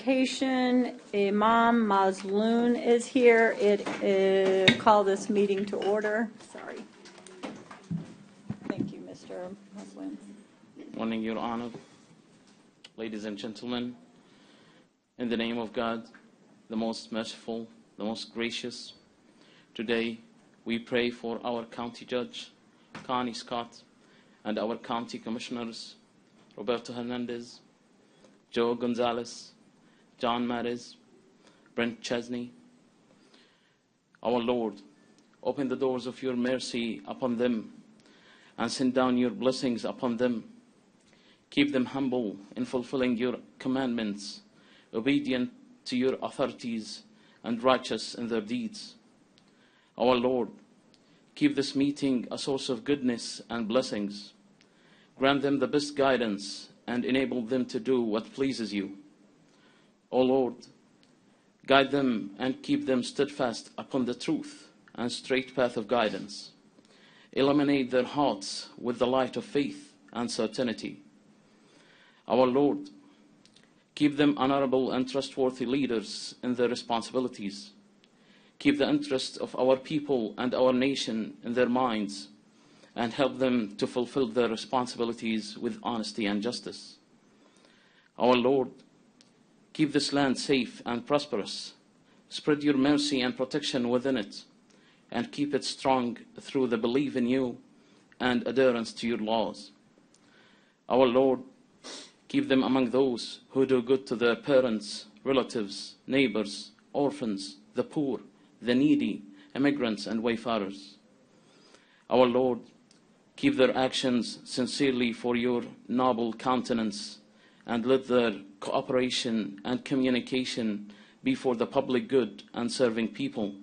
Imam Mazloon is here. Call this meeting to order. Sorry. Thank you, Mr. Mazloon. Morning, Your Honor. Ladies and gentlemen, in the name of God, the most merciful, the most gracious, today we pray for our county judge, Connie Scott, and our county commissioners, Roberto Hernandez, Joe Gonzalez, John Maris, Brent Chesney. Our Lord, open the doors of your mercy upon them and send down your blessings upon them. Keep them humble in fulfilling your commandments, obedient to your authorities, and righteous in their deeds. Our Lord, keep this meeting a source of goodness and blessings. Grant them the best guidance and enable them to do what pleases you. O Lord, guide them and keep them steadfast upon the truth and straight path of guidance. Illuminate their hearts with the light of faith and certainty. Our Lord, keep them honorable and trustworthy leaders in their responsibilities. Keep the interests of our people and our nation in their minds and help them to fulfill their responsibilities with honesty and justice. Our Lord, keep this land safe and prosperous. Spread your mercy and protection within it, and keep it strong through the belief in you and adherence to your laws. Our Lord, keep them among those who do good to their parents, relatives, neighbors, orphans, the poor, the needy, immigrants, and wayfarers. Our Lord, keep their actions sincerely for your noble countenance, and let their cooperation and communication be for the public good and serving people.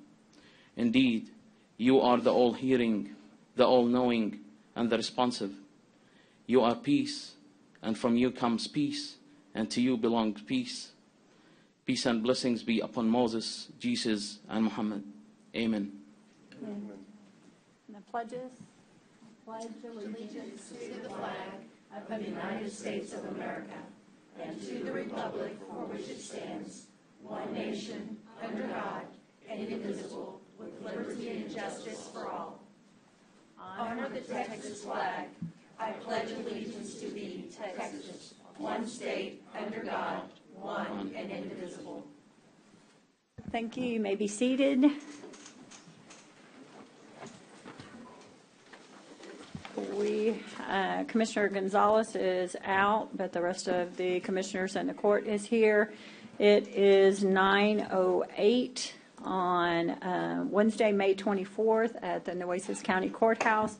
Indeed, you are the all-hearing, the all-knowing, and the responsive. You are peace, and from you comes peace, and to you belongs peace. Peace and blessings be upon Moses, Jesus, and Muhammad. Amen. Amen. And the pledges. Pledge allegiance to the flag of the United States of America and to the republic for which it stands, one nation, under God, indivisible, with liberty and justice for all. Honor the Texas flag. I pledge allegiance to thee, Texas, one state, under God, one and indivisible. Thank you. You may be seated. Commissioner Gonzalez is out, but the rest of the commissioners and the court is here. It is 9:08 on Wednesday, May 24th at the Nueces County Courthouse.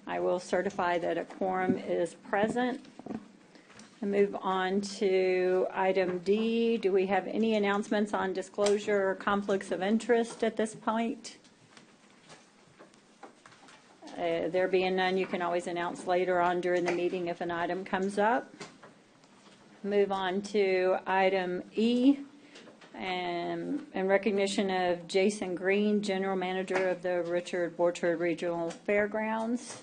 I will certify that a quorum is present. And move on to item D. Do we have any announcements on disclosure or conflicts of interest at this point? There being none, you can always announce later on during the meeting if an item comes up. Move on to item E. In recognition of Jason Green, General Manager of the Richard Borchard Regional Fairgrounds.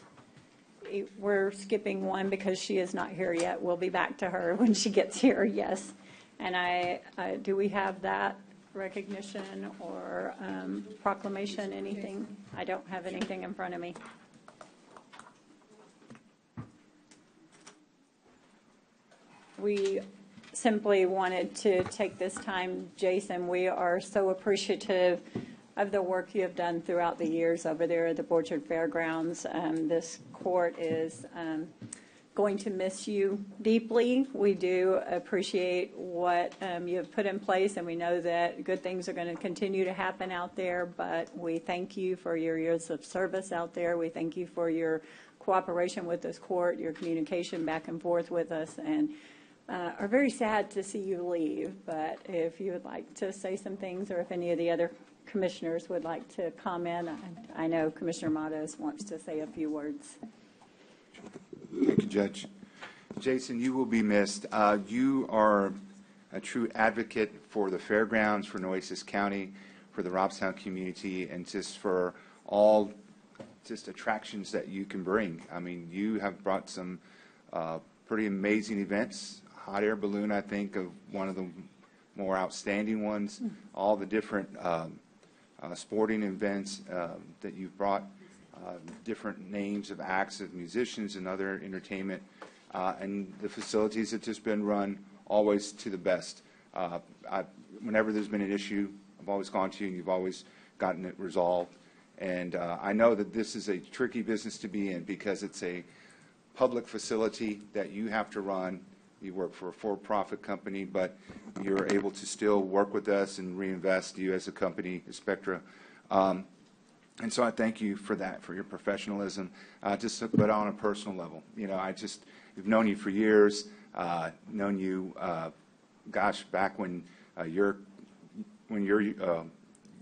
We're skipping one because she is not here yet. We'll be back to her when she gets here, yes. And do we have that recognition or proclamation, anything? I don't have anything in front of me. We simply wanted to take this time, Jason, we are so appreciative of the work you have done throughout the years over there at the Borchard Fairgrounds. This court is going to miss you deeply. We do appreciate what you have put in place, and we know that good things are going to continue to happen out there, but we thank you for your years of service out there. We thank you for your cooperation with this court, your communication back and forth with us, and are very sad to see you leave. But if you would like to say some things, or if any of the other commissioners would like to comment, I know Commissioner Matos wants to say a few words. Thank you, Judge. Jason, you will be missed. You are a true advocate for the fairgrounds, for Nueces County, for the Robstown community, and just for all attractions that you can bring. I mean, you have brought some pretty amazing events. Hot air balloon, I think, of one more outstanding ones, all the different sporting events that you've brought, different names of acts of musicians and other entertainment, and the facilities have just been run always to the best. Whenever there's been an issue, I've always gone to you, and you've always gotten it resolved. And I know that this is a tricky business to be in because it's a public facility that you have to run. You work for a for-profit company, but you're able to still work with us and reinvest, you as a company, Spectra. And so I thank you for that, for your professionalism, but on a personal level. You know, we've known you for years, known you, gosh, back when you're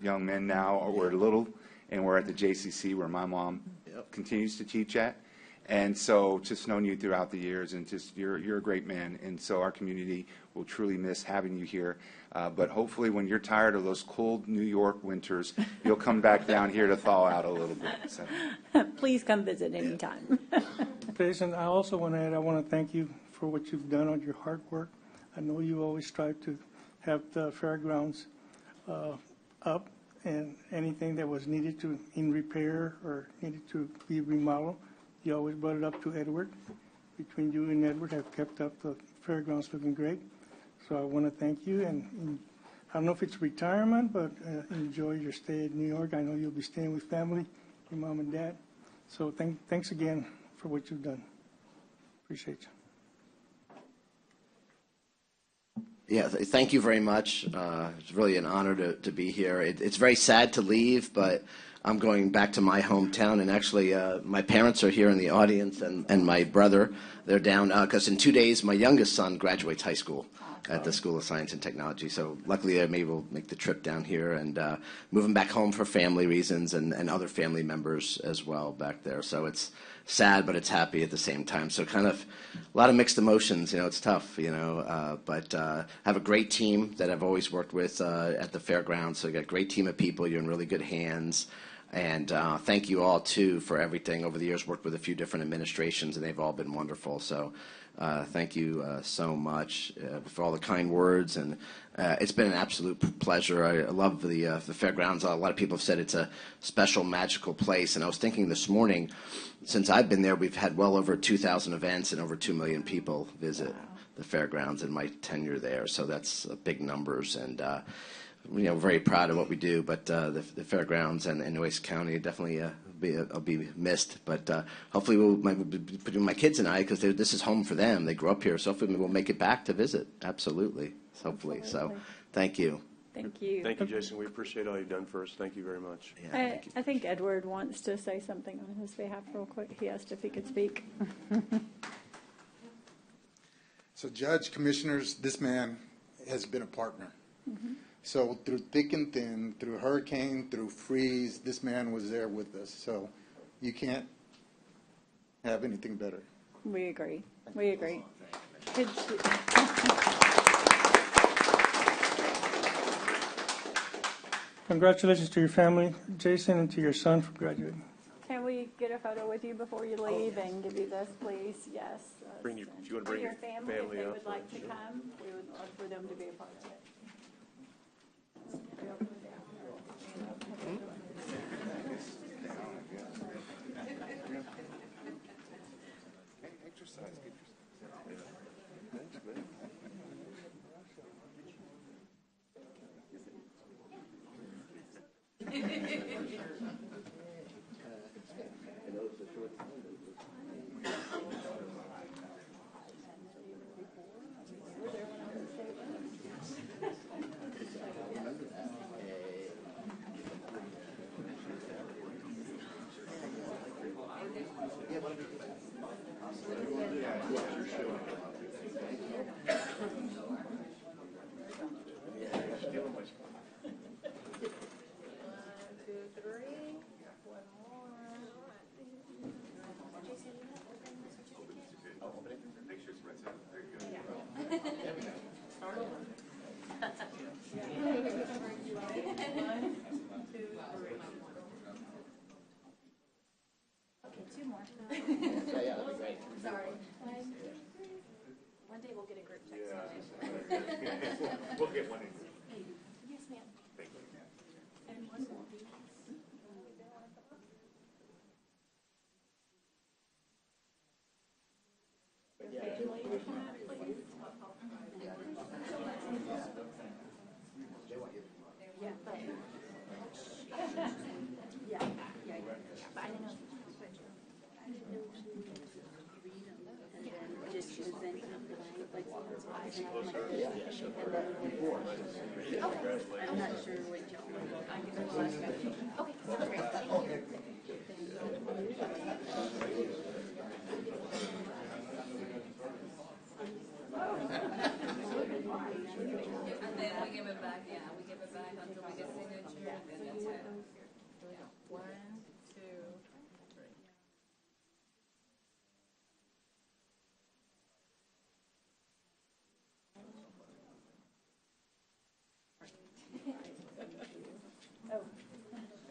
young men now, or we're little, and we're at the JCC where my mom continues to teach at. And so just known you throughout the years, and just you're a great man. And so our community will truly miss having you here. But hopefully when you're tired of those cold New York winters, you'll come back down here to thaw out a little bit. So. Please come visit anytime. Jason, I also want to add, I want to thank you for what you've done on your hard work. I know you always strive to have the fairgrounds up, and anything that was needed in repair or needed to be remodeled, you always brought it up to Edward. Between you and Edward have kept up the fairgrounds looking great. So I want to thank you, and I don't know if it's retirement, but enjoy your stay in New York. I know you'll be staying with family, your mom and dad. So thanks again for what you've done. Appreciate you. Yeah, thank you very much. It's really an honor to be here. It's very sad to leave, but I'm going back to my hometown, and actually my parents are here in the audience, and my brother. They're down because in 2 days my youngest son graduates high school at the School of Science and Technology. So luckily maybe we'll make the trip down here and moving back home for family reasons and other family members as well back there. So it's sad, but it's happy at the same time. So kind of a lot of mixed emotions. You know, it's tough, you know, but I have a great team that I've always worked with at the fairgrounds. So I got a great team of people. You're in really good hands. And thank you all, too, for everything. Over the years, worked with a few different administrations, and they've all been wonderful. So thank you so much for all the kind words. And it's been an absolute pleasure. I love the fairgrounds. A lot of people have said it's a special, magical place. And I was thinking this morning, since I've been there, we've had well over 2,000 events and over 2 million people visit the fairgrounds in my tenure there. So that's big numbers. And you know, very proud of what we do, but the fairgrounds and Nueces County definitely will be missed. But hopefully we'll be putting my kids and I, because this is home for them. They grew up here, so hopefully we'll make it back to visit. Absolutely, hopefully. So thank you. Thank you. Thank you, Jason. We appreciate all you've done for us. Thank you very much. Yeah, I think Edward wants to say something on his behalf real quick. He asked if he could speak. So, Judge, Commissioners, this man has been a partner. Mm-hmm. So through thick and thin, through hurricane, through freeze, this man was there with us. So you can't have anything better. We agree. We agree. Congratulations to your family, Jason, and to your son for graduating. Can we get a photo with you before you leave and give you this, please? Yes. If you want to bring your your family, if they up, would like to come, we would love for them to be a part of it. Sorry. One day we'll get a group text. We'll get one in. Yes, ma'am. Thank you. I'm not sure what y'all. Okay, sounds great. Thank you. And then we give it back, yeah, we give it back until we get signature, and then that's it. Yeah. 1, 2, 3.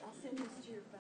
I'll send this to your phone.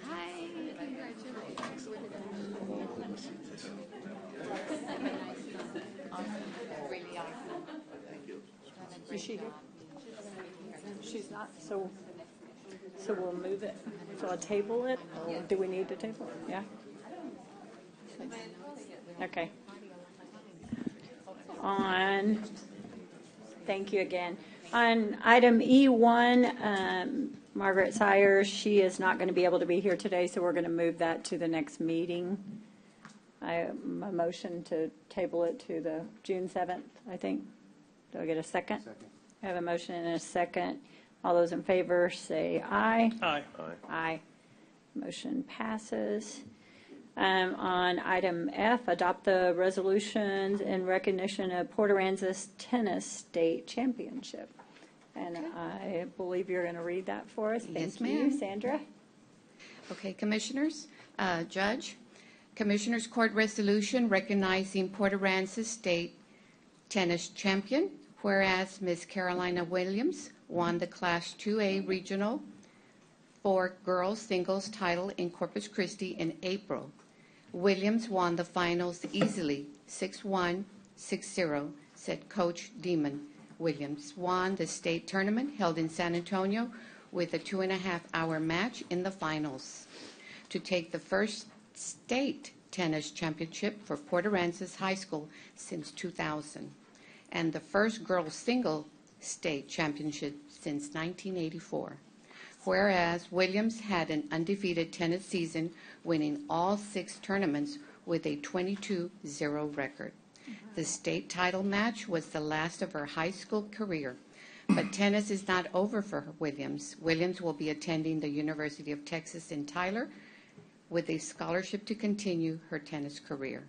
Hi, congratulations. Awesome, really awesome. Is she here? She's not, so we'll move it. So I'll table it, or do we need to table it? Yeah? Okay. Thank you again. On item E1, Margaret Sires, she is not going to be able to be here today, so we're going to move that to the next meeting. A motion to table it to the June 7th, I think. Do I get a second? Second. I have a motion and a second. All those in favor say aye. Aye. Aye. Motion passes. On item F, adopt the resolutions in recognition of Port Aransas Tennis State Championship. And I believe you're going to read that for us. Yes, Thank you, ma'am. Sandra. Okay, Commissioners, Judge, Commissioners Court Resolution recognizing Port Aransas State Tennis Champion, whereas Ms. Carolina Williams won the Class 2A Regional for Girls Singles title in Corpus Christi in April. Williams won the finals easily, 6-1, 6-0, said Coach Demon. Williams won the state tournament held in San Antonio with a 2.5-hour match in the finals to take the first state tennis championship for Port Aransas High School since 2000 and the first girls single state championship since 1984. Whereas Williams had an undefeated tennis season, winning all 6 tournaments with a 22-0 record. The state title match was the last of her high school career. But tennis is not over for Williams. Williams will be attending the University of Texas in Tyler with a scholarship to continue her tennis career.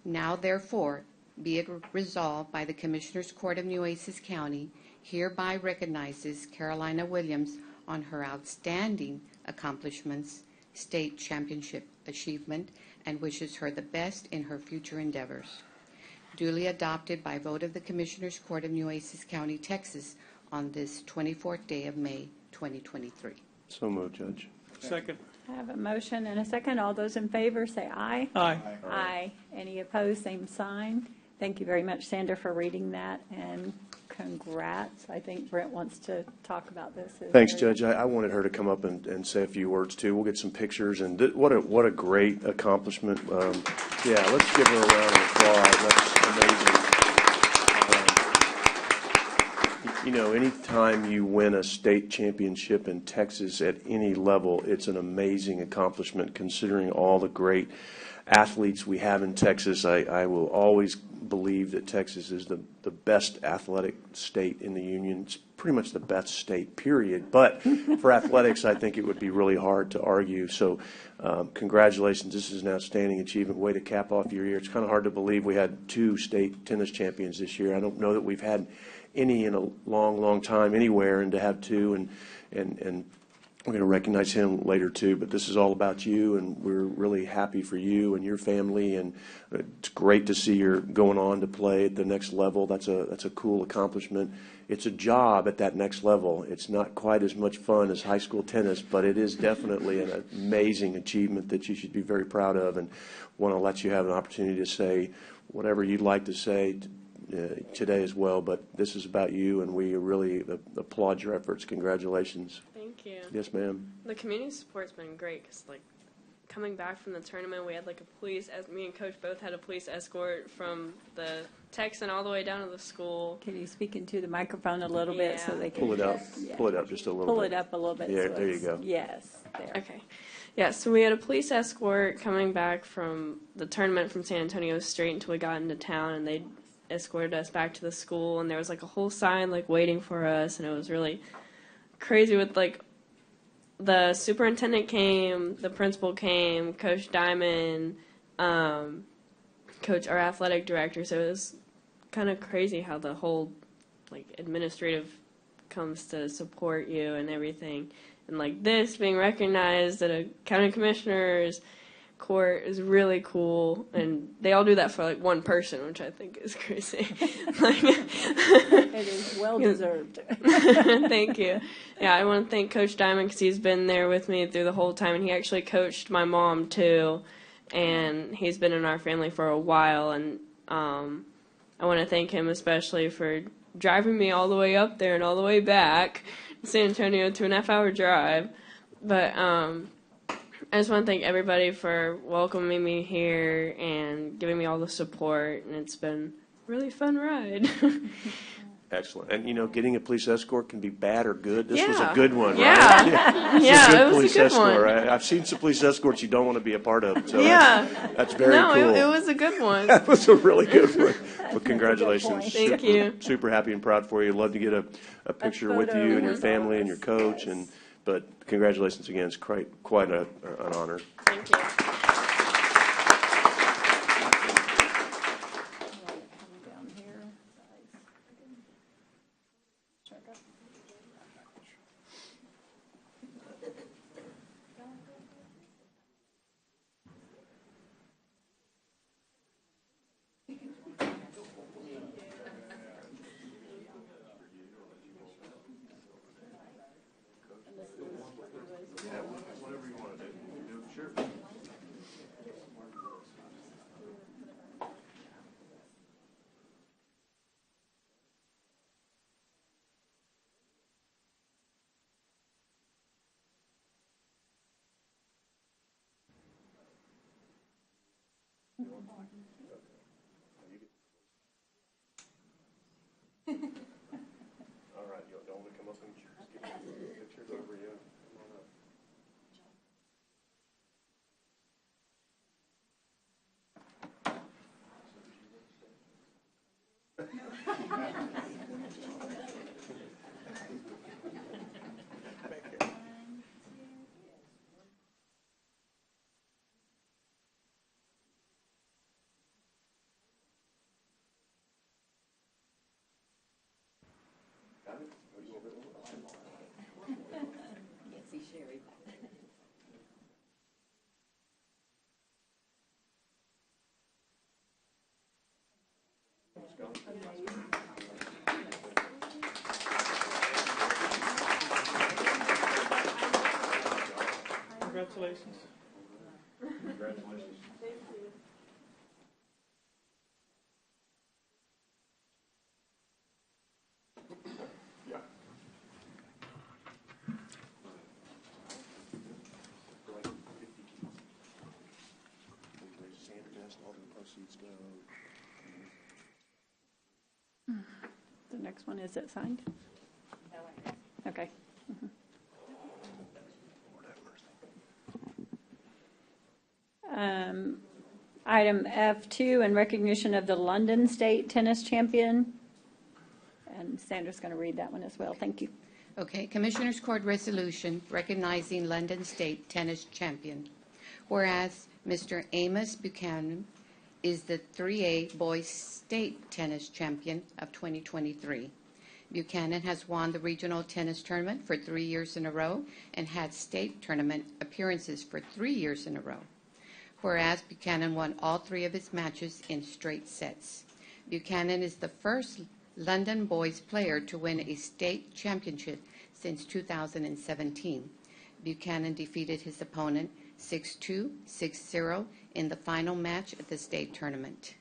Now, therefore, be it resolved by the Commissioners Court of Nueces County, hereby recognizes Carolina Williams on her outstanding accomplishments, state championship achievement, and wishes her the best in her future endeavors. Duly adopted by vote of the Commissioners Court of Nueces County, Texas, on this 24th day of May, 2023. So moved, Judge. Second. I have a motion and a second. All those in favor say aye. Aye. Aye. Any opposed, same sign. Thank you very much, Sandra, for reading that, and congrats. I think Brent wants to talk about this. Thanks, Judge. I wanted her to come up and say a few words, too. We'll get some pictures, and what a great accomplishment. Yeah, let's give her a round of applause. That's amazing. You know, anytime you win a state championship in Texas at any level, it's an amazing accomplishment considering all the great athletes we have in Texas. I will always believe that Texas is the best athletic state in the union. It's pretty much the best state, period. But for athletics, I think it would be really hard to argue. So congratulations. This is an outstanding achievement. Way to cap off your year. It's kind of hard to believe we had 2 state tennis champions this year. I don't know that we've had any in a long, long time anywhere, and to have 2, and we're going to recognize him later too, but this is all about you, and we're really happy for you and your family, and it's great to see you're going on to play at the next level. That's a cool accomplishment. It's a job at that next level. It's not quite as much fun as high school tennis, but it is definitely an amazing achievement that you should be very proud of, and want to let you have an opportunity to say whatever you'd like to say today as well, but this is about you, and we really applaud your efforts. Congratulations. Thank you. Yes, ma'am. The community support's been great because, like, coming back from the tournament, we had like me and Coach both had a police escort from the Texan all the way down to the school. Can you speak into the microphone a little bit so they can Pull it up. Yeah. Pull it up just a little bit. Pull it up a little bit. Yeah, so there you it's- go. Yes, there. Okay. Yeah, so we had a police escort coming back from the tournament from San Antonio straight until we got into town, and they escorted us back to the school, and there was like a whole sign like waiting for us, and it was really crazy with like the superintendent came, the principal came, Coach Diamond, our athletic director, so it was kind of crazy how the whole like administrative comes to support you and everything. And like this being recognized at a county commissioner's court is really cool, and they all do that for like one person, which I think is crazy. It is well deserved. Thank you. Yeah, I want to thank Coach Diamond because he's been there with me through the whole time, and he actually coached my mom too, and he's been in our family for a while, and I want to thank him especially for driving me all the way up there and all the way back, San Antonio, 2.5-hour drive. But I just want to thank everybody for welcoming me here and giving me all the support, and it's been a really fun ride. Excellent. And, you know, getting a police escort can be bad or good. This was a Yeah. good one, Yeah. right? Yeah, It's a good it was a police good escort, one. right? I've seen some police escorts you don't want to be a part of. So Yeah. that's very No, cool. it was a good one. That was a really good one. Well, congratulations. Thank super, you. Super happy and proud for you. Love to get a picture with photo you and your with family all and your of us. coach. Yes. But congratulations again. It's quite an honor. Thank you. Come down here. Whatever you want to do. Sure. All right, you don't want to come up and just get pictures over you. Come on up. Congratulations. Congratulations. Yeah. All the proceeds go. The next one, is it signed? Okay. Item F2, in recognition of the London State Tennis Champion. And Sandra's going to read that one as well. Thank you. Okay, Commissioners Court Resolution recognizing London State Tennis Champion. Whereas Mr. Amos Buchanan is the 3A Boys State Tennis Champion of 2023. Buchanan has won the regional tennis tournament for 3 years in a row and had state tournament appearances for 3 years in a row. Whereas Buchanan won all 3 of his matches in straight sets. Buchanan is the first London boys player to win a state championship since 2017. Buchanan defeated his opponent 6-2, 6-0 in the final match at the state tournament.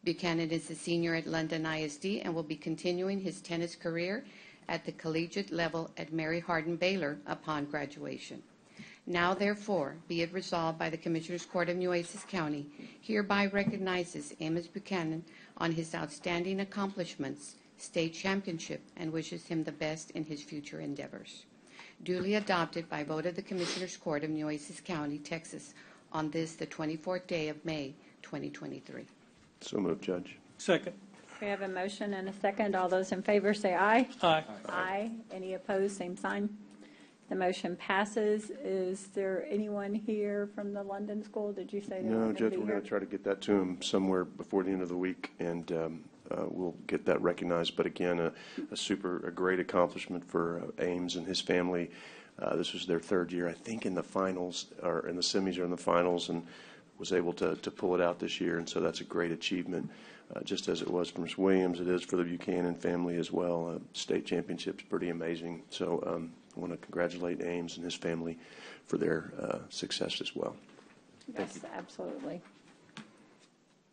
Buchanan is a senior at London ISD and will be continuing his tennis career at the collegiate level at Mary Hardin Baylor upon graduation. Now, therefore, be it resolved by the Commissioners Court of Nueces County, hereby recognizes Amos Buchanan on his outstanding accomplishments, state championship, and wishes him the best in his future endeavors. Duly adopted by vote of the Commissioners Court of Nueces County, Texas, on this, the 24th day of May, 2023. So moved, Judge. Second. We have a motion and a second. All those in favor say aye. Aye. Aye. Any opposed, same sign. The motion passes. Is there anyone here from the London School? Did you say they No, weren't Judge, be we're going here? to try to get that to him somewhere before the end of the week, and we'll get that recognized. But again, a great accomplishment for Ames and his family. This was their 3rd year, I think, in the finals, or in the semis or in the finals, and was able to pull it out this year. And so that's a great achievement, just as it was for Ms. Williams. It is for the Buchanan family as well. State championship's pretty amazing. So I want to congratulate Ames and his family for their success as well. Yes, absolutely.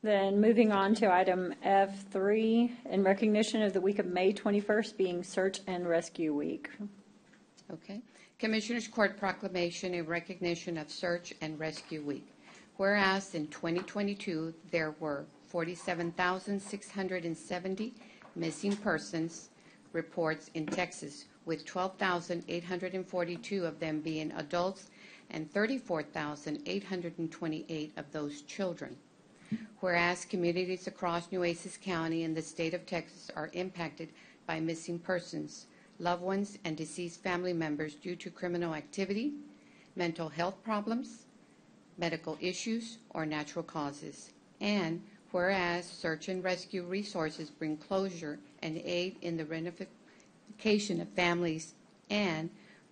Then moving on to item F3, in recognition of the week of May 21st being Search and Rescue Week. Okay. Commissioners Court Proclamation in recognition of Search and Rescue Week. Whereas in 2022, there were 47,670 missing persons reports in Texas, with 12,842 of them being adults and 34,828 of those children. Whereas communities across Nueces County and the state of Texas are impacted by missing persons, loved ones, and deceased family members due to criminal activity, mental health problems, medical issues, or natural causes. And whereas search and rescue resources bring closure and aid in the reunification of families, and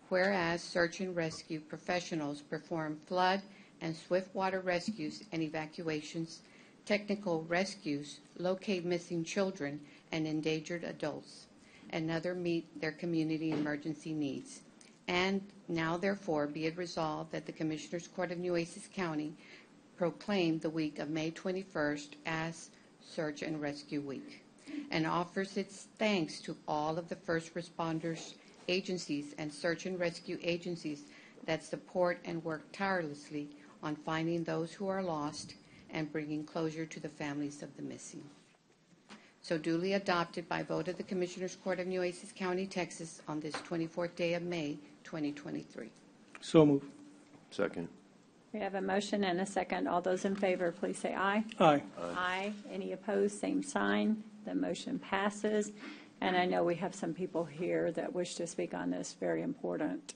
whereas search and rescue professionals perform flood and swift water rescues and evacuations, technical rescues, locate missing children and endangered adults, and other meet their community emergency needs. And now, therefore, be it resolved that the Commissioners Court of Nueces County proclaim the week of May 21st as Search and Rescue Week, and offers its thanks to all of the first responders agencies and search and rescue agencies that support and work tirelessly on finding those who are lost and bringing closure to the families of the missing. So duly adopted by vote of the Commissioners Court of Nueces County, Texas, on this 24th day of May, 2023. So moved. Second. We have a motion and a second. All those in favor, please say aye. Aye. Aye. Any opposed, same sign. The motion passes. And I know we have some people here that wish to speak on this very important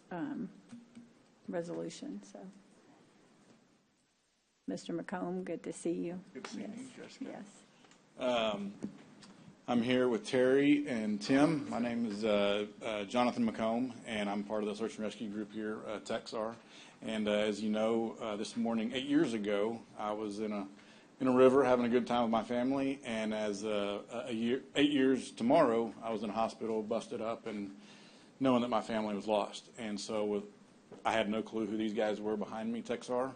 resolution. So, Mr. McComb, good to see you. Good to see you, Jessica. Yes. I'm here with Terry and Tim. My name is Jonathan McComb, and I'm part of the search and rescue group here at Texar. And as you know, this morning, 8 years ago, I was in a river having a good time with my family, and as 8 years tomorrow, I was in a hospital, busted up, and knowing that my family was lost. And so I had no clue who these guys were behind me, Texar,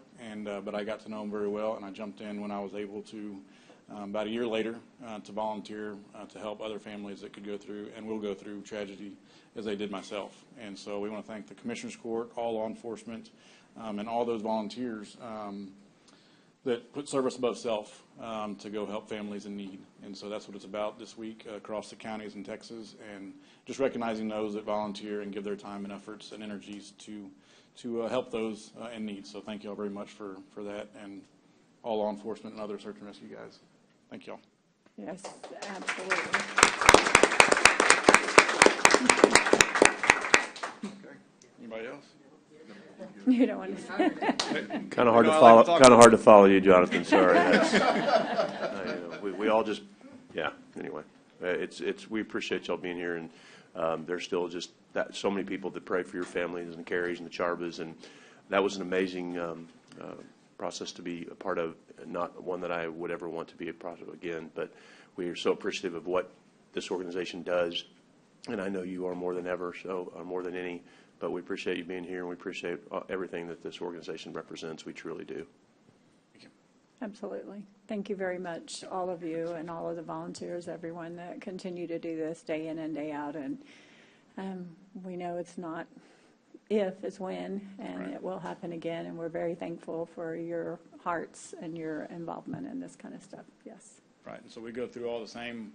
but I got to know them very well, and I jumped in when I was able to, about a year later, to volunteer to help other families that could go through and will go through tragedy as they did myself. And so we want to thank the Commissioners Court, all law enforcement, and all those volunteers that put service above self to go help families in need. And so that's what it's about this week across the counties in Texas, and just recognizing those that volunteer and give their time and efforts and energies to help those in need. So thank you all very much for that, and all law enforcement and other search and rescue guys. Thank y'all. Yes, absolutely. Anybody else? You don't want to. Kind of hard to I follow. like to talk Kind of about hard to follow you, Jonathan. Sorry. We all just, yeah. Anyway, we appreciate y'all being here, and there's still just so many people that pray for your families and the Carries and the Charbas, and that was an amazing process to be a part of. Not one that I would ever want to be a part of again, but we are so appreciative of what this organization does, and I know you are more than ever, so more than any. But we appreciate you being here, and we appreciate everything that this organization represents. We truly do. Absolutely. Thank you very much, all of you and all of the volunteers, everyone that continue to do this day in and day out. And we know it's not if, it's when, and Right. It will happen again. And we're very thankful for your hearts and your involvement in this kind of stuff. Yes. Right, and so we go through all the same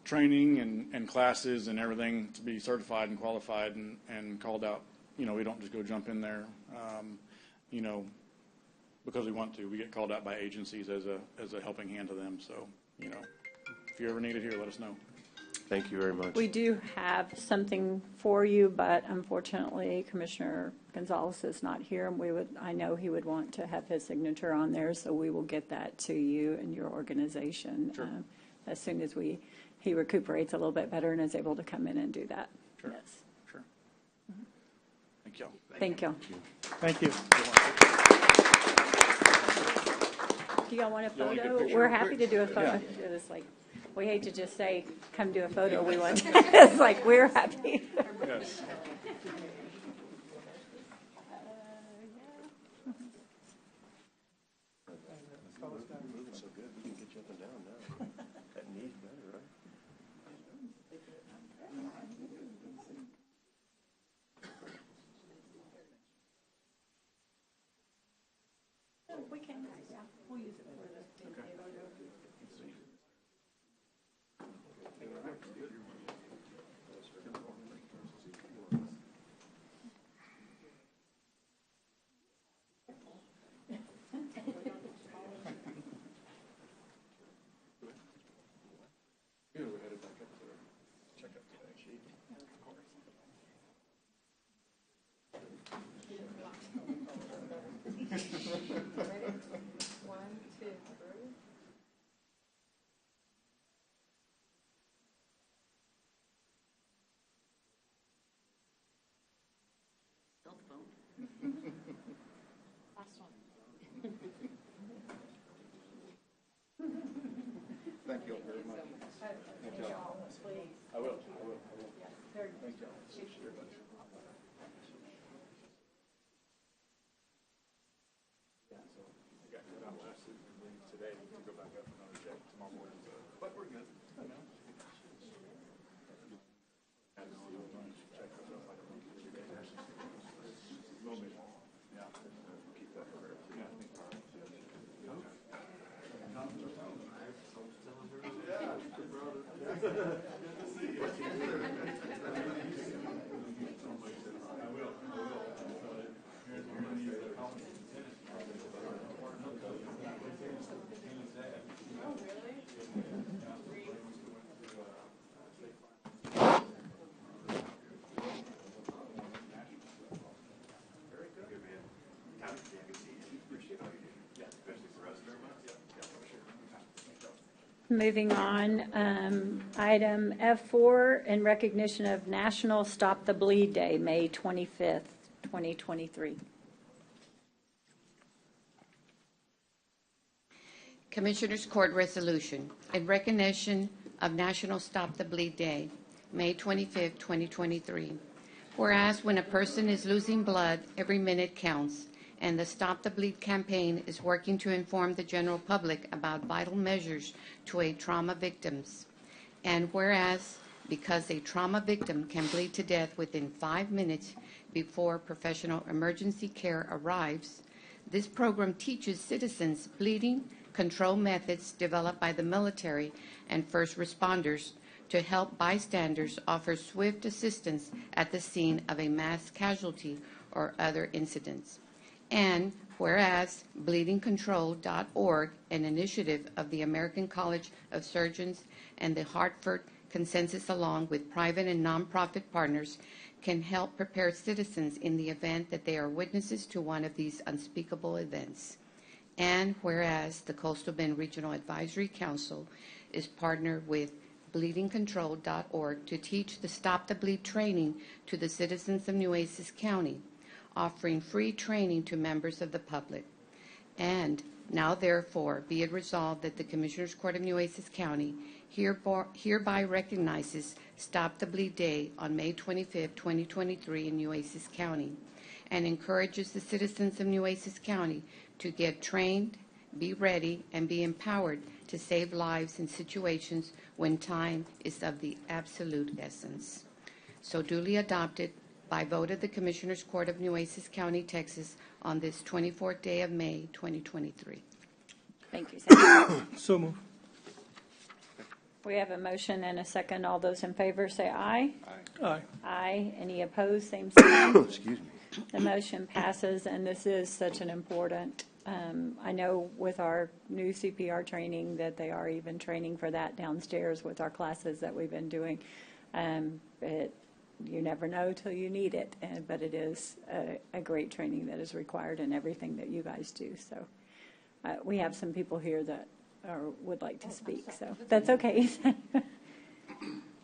training and classes and everything to be certified and qualified and called out. We don't just go jump in there, because we want to. We get called out by agencies as a helping hand to them. So, if you ever need it here, let us know. Thank you very much. We do have something for you, but unfortunately, Commissioner Gonzalez is not here, and I know he would want to have his signature on there, so we will get that to you and your organization as soon as he recuperates a little bit better and is able to come in and do that. Sure. Yes. Sure. Thank y'all. Thank you. Thank you. Do y'all want a You want to get a photo? picture We're real happy quick? to do a photo. Yeah. It's like, we hate to just say, come do a photo. We want to. It's like, we're happy. Yes. Moving so good, we can get you up and down now. That knee's better, right? We can, yeah, we'll use it for the photo. Thank you all very much. I will. Thank you all. Very much. Yeah, so I got cut out last week and leave today to go back up another day tomorrow morning. But we're good. Moving on, item F4, in recognition of National Stop the Bleed Day, May 25th, 2023. Commissioners Court Resolution in recognition of National Stop the Bleed Day, May 25, 2023. Whereas when a person is losing blood, every minute counts, and the Stop the Bleed campaign is working to inform the general public about vital measures to aid trauma victims. And whereas because a trauma victim can bleed to death within 5 minutes before professional emergency care arrives, this program teaches citizens bleeding control methods developed by the military and first responders to help bystanders offer swift assistance at the scene of a mass casualty or other incidents. And whereas bleedingcontrol.org, an initiative of the American College of Surgeons and the Hartford Consensus, along with private and nonprofit partners, can help prepare citizens in the event that they are witnesses to one of these unspeakable events. And whereas the Coastal Bend Regional Advisory Council is partnered with bleedingcontrol.org to teach the Stop the Bleed training to the citizens of Nueces County, offering free training to members of the public. And now therefore be it resolved that the Commissioners Court of Nueces County hereby recognizes Stop the Bleed Day on May 25, 2023 in Nueces County, and encourages the citizens of Nueces County to get trained, be ready, and be empowered to save lives in situations when time is of the absolute essence. So duly adopted by vote of the Commissioners Court of Nueces County, Texas, on this 24th day of May, 2023. Thank you, Senator. So move. We have a motion and a second. All those in favor say aye. Aye. Aye. Any opposed, same sign. Excuse me. The motion passes, and this is such an important, I know with our new CPR training that they are even training for that downstairs with our classes that we've been doing. You never know till you need it, but it is a great training that is required in everything that you guys do. So we have some people here that would like to speak, so that's okay.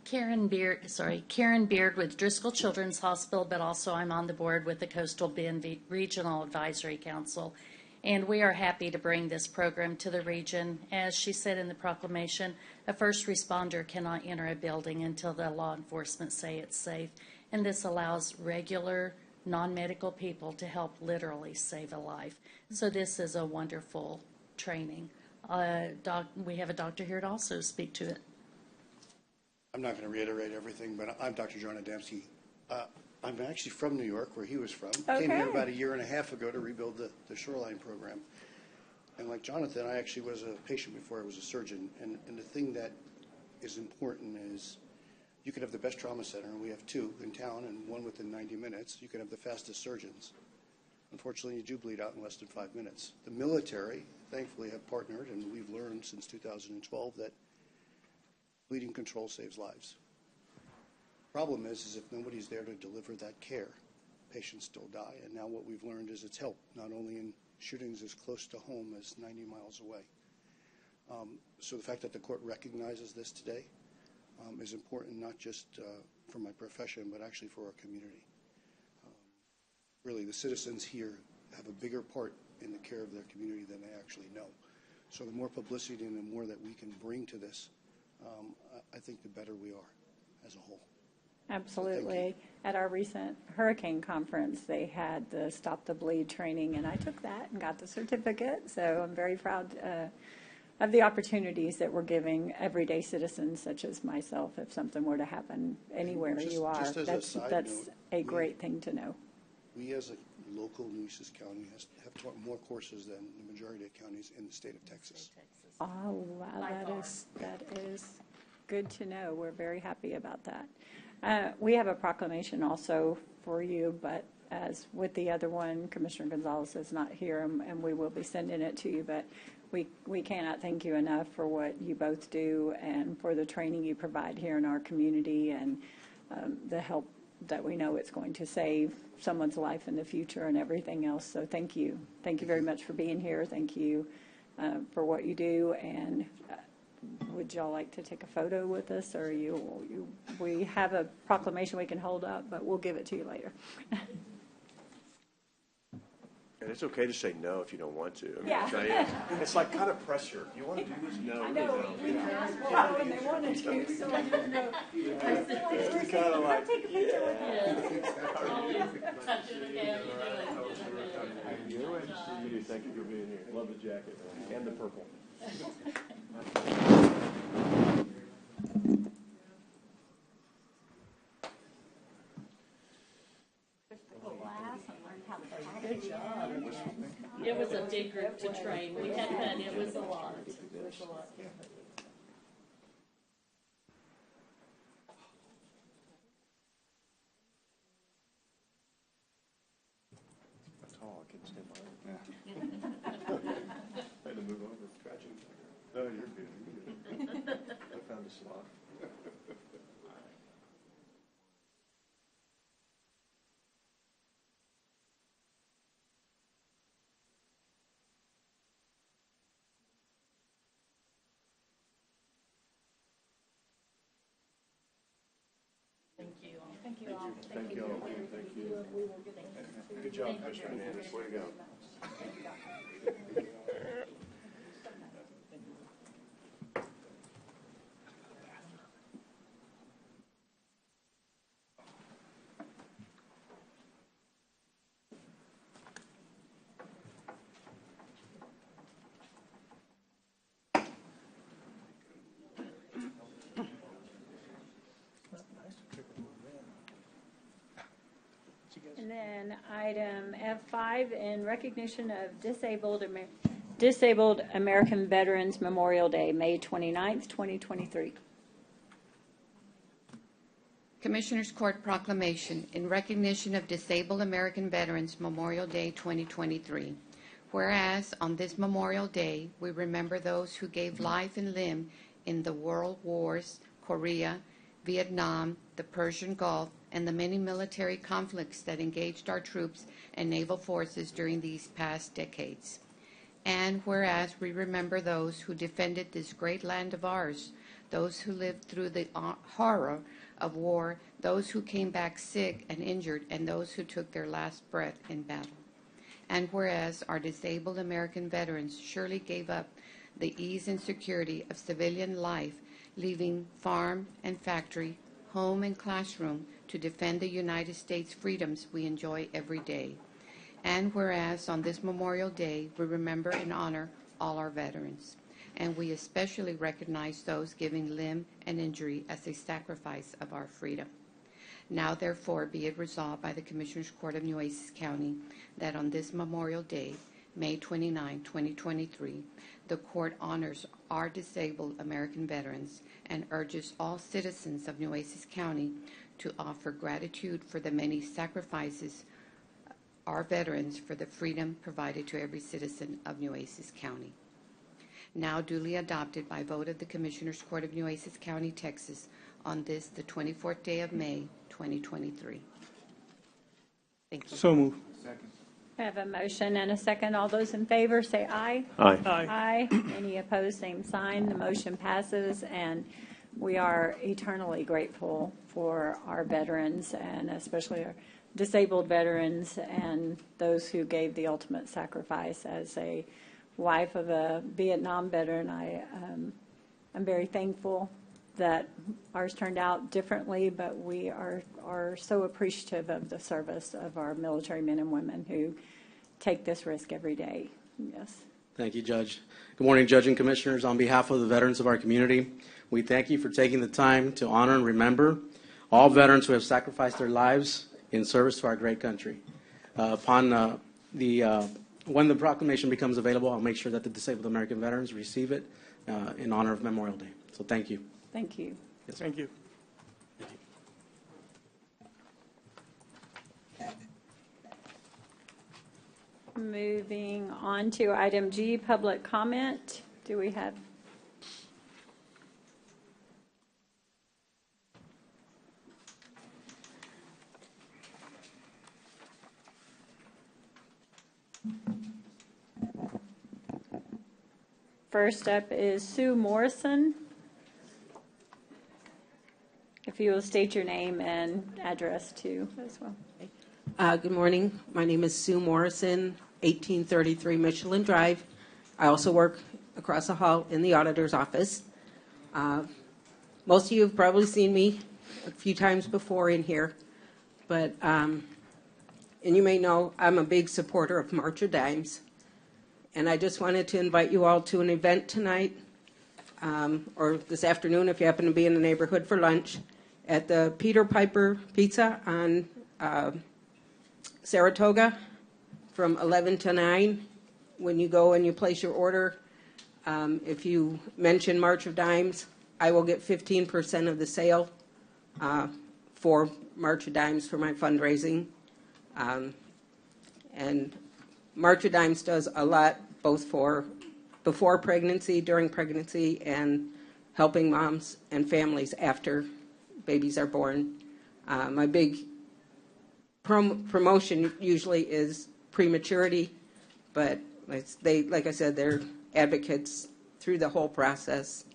Karen Beard with Driscoll Children's Hospital, but also I'm on the board with the Coastal Bend Regional Advisory Council. And we are happy to bring this program to the region. As she said in the proclamation, a first responder cannot enter a building until the law enforcement say it's safe. And this allows regular, non-medical people to help literally save a life. So this is a wonderful training. We have a doctor here to also speak to it. I'm not going to reiterate everything, but I'm Dr. John Adamski. I'm actually from New York, where he was from. Okay. Came here about a year and a half ago to rebuild the shoreline program. And like Jonathan, I actually was a patient before I was a surgeon. And the thing that is important is you can have the best trauma center, and we have two in town and one within 90 minutes. You can have the fastest surgeons. Unfortunately, you do bleed out in less than 5 minutes. The military, thankfully, have partnered, and we've learned since 2012 that bleeding control saves lives. Problem is if nobody's there to deliver that care, patients still die. And now what we've learned is it's helped, not only in shootings as close to home as 90 miles away. So the fact that the court recognizes this today is important, not just for my profession, but actually for our community. Really, the citizens here have a bigger part in the care of their community than they actually know. So the more publicity and the more that we can bring to this, I think the better we are as a whole. Absolutely. At our recent hurricane conference, they had the Stop the Bleed training, and I took that and got the certificate. So I'm very proud of the opportunities that we're giving everyday citizens such as myself if something were to happen anywhere you are. Just as a side that's note, a great thing to know. We as a local Nueces County have taught more courses than the majority of counties in the state of Texas. Oh, wow, that is good to know. We're very happy about that. We have a proclamation also for you, but as with the other one, Commissioner Gonzalez is not here, and we will be sending it to you, but we cannot thank you enough for what you both do and for the training you provide here in our community and the help that we know it's going to save someone's life in the future and everything else. So thank you. Thank you very much for being here. Thank you for what you do. And would y'all like to take a photo with us, or we have a proclamation we can hold up, but we'll give it to you later. And it's okay to say no if you don't want to. I mean, Yeah. it's like kind of pressure. If you want to do this, no. I know, we asked people when they wanted to, so I didn't know. It's kind of like, Take a picture with you. Thank you for being here. Love the jacket and the purple. Good job. It was a big group to train. We had fun. It was a lot. That's all I can Stand by. I had to move over. Tragic. No, you're good. You're good. I found a slot. Thank you all. Thank you all. Thank you. Good job, Mr. Hernandez. Way to go. And then item F5, in recognition of Disabled American Veterans Memorial Day, May 29th, 2023. Commissioners Court Proclamation in recognition of Disabled American Veterans Memorial Day 2023. Whereas on this Memorial Day, we remember those who gave life and limb in the World Wars, Korea, Vietnam, the Persian Gulf, and the many military conflicts that engaged our troops and naval forces during these past decades. And whereas we remember those who defended this great land of ours, those who lived through the horror of war, those who came back sick and injured, and those who took their last breath in battle. And whereas our disabled American veterans surely gave up the ease and security of civilian life, leaving farm and factory, home and classroom to defend the United States freedoms we enjoy every day. And whereas on this Memorial Day, we remember and honor all our veterans. And we especially recognize those giving limb and injury as a sacrifice of our freedom. Now, therefore, be it resolved by the Commissioners Court of Nueces County that on this Memorial Day, May 29, 2023, the Court honors our disabled American veterans and urges all citizens of Nueces County to offer gratitude for the many sacrifices our veterans for the freedom provided to every citizen of Nueces County. Now duly adopted by vote of the Commissioners Court of Nueces County, Texas, on this, the 24th day of May, 2023. Thank you. So moved. I have a motion and a second. All those in favor say aye. Aye. Aye. Any opposed, same sign. The motion passes, and we are eternally grateful for our veterans, and especially our disabled veterans and those who gave the ultimate sacrifice. As a wife of a Vietnam veteran, I'm very thankful that ours turned out differently, but we are so appreciative of the service of our military men and women who take this risk every day. Yes. Thank you, Judge. Good morning, Judge and Commissioners. On behalf of the veterans of our community, we thank you for taking the time to honor and remember all veterans who have sacrificed their lives in service to our great country. When the proclamation becomes available, I'll make sure that the disabled American veterans receive it in honor of Memorial Day. So thank you. Thank you. Yes, Thank you. Moving on to item G, public comment. Do we have? First up is Sue Morrison. If you will state your name and address too as well. Good morning. My name is Sue Morrison, 1833 Michelin Drive. I also work across the hall in the auditor's office. Most of you have probably seen me a few times before in here, but and you may know I'm a big supporter of March of Dimes, and I just wanted to invite you all to an event tonight or this afternoon if you happen to be in the neighborhood for lunch at the Peter Piper Pizza on Saratoga from 11 to 9. When you go and you place your order, if you mention March of Dimes, I will get 15% of the sale for March of Dimes for my fundraising. And March of Dimes does a lot, both for before pregnancy, during pregnancy, and helping moms and families after babies are born. My big promotion usually is prematurity, but like I said, they're advocates through the whole process.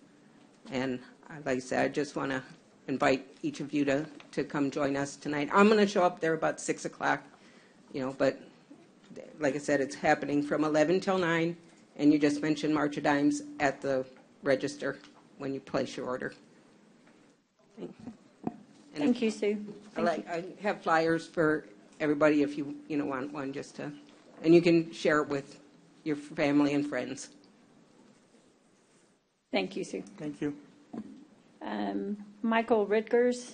And like I said, I just want to invite each of you to come join us tonight. I'm going to show up there about 6 o'clock, but like I said, it's happening from 11 till 9, and you just mentioned March of Dimes at the register when you place your order. Thank you, Sue. I have flyers for everybody if you want one, and you can share it with your family and friends. Thank you, Sue. Thank you. Michael Ritgers.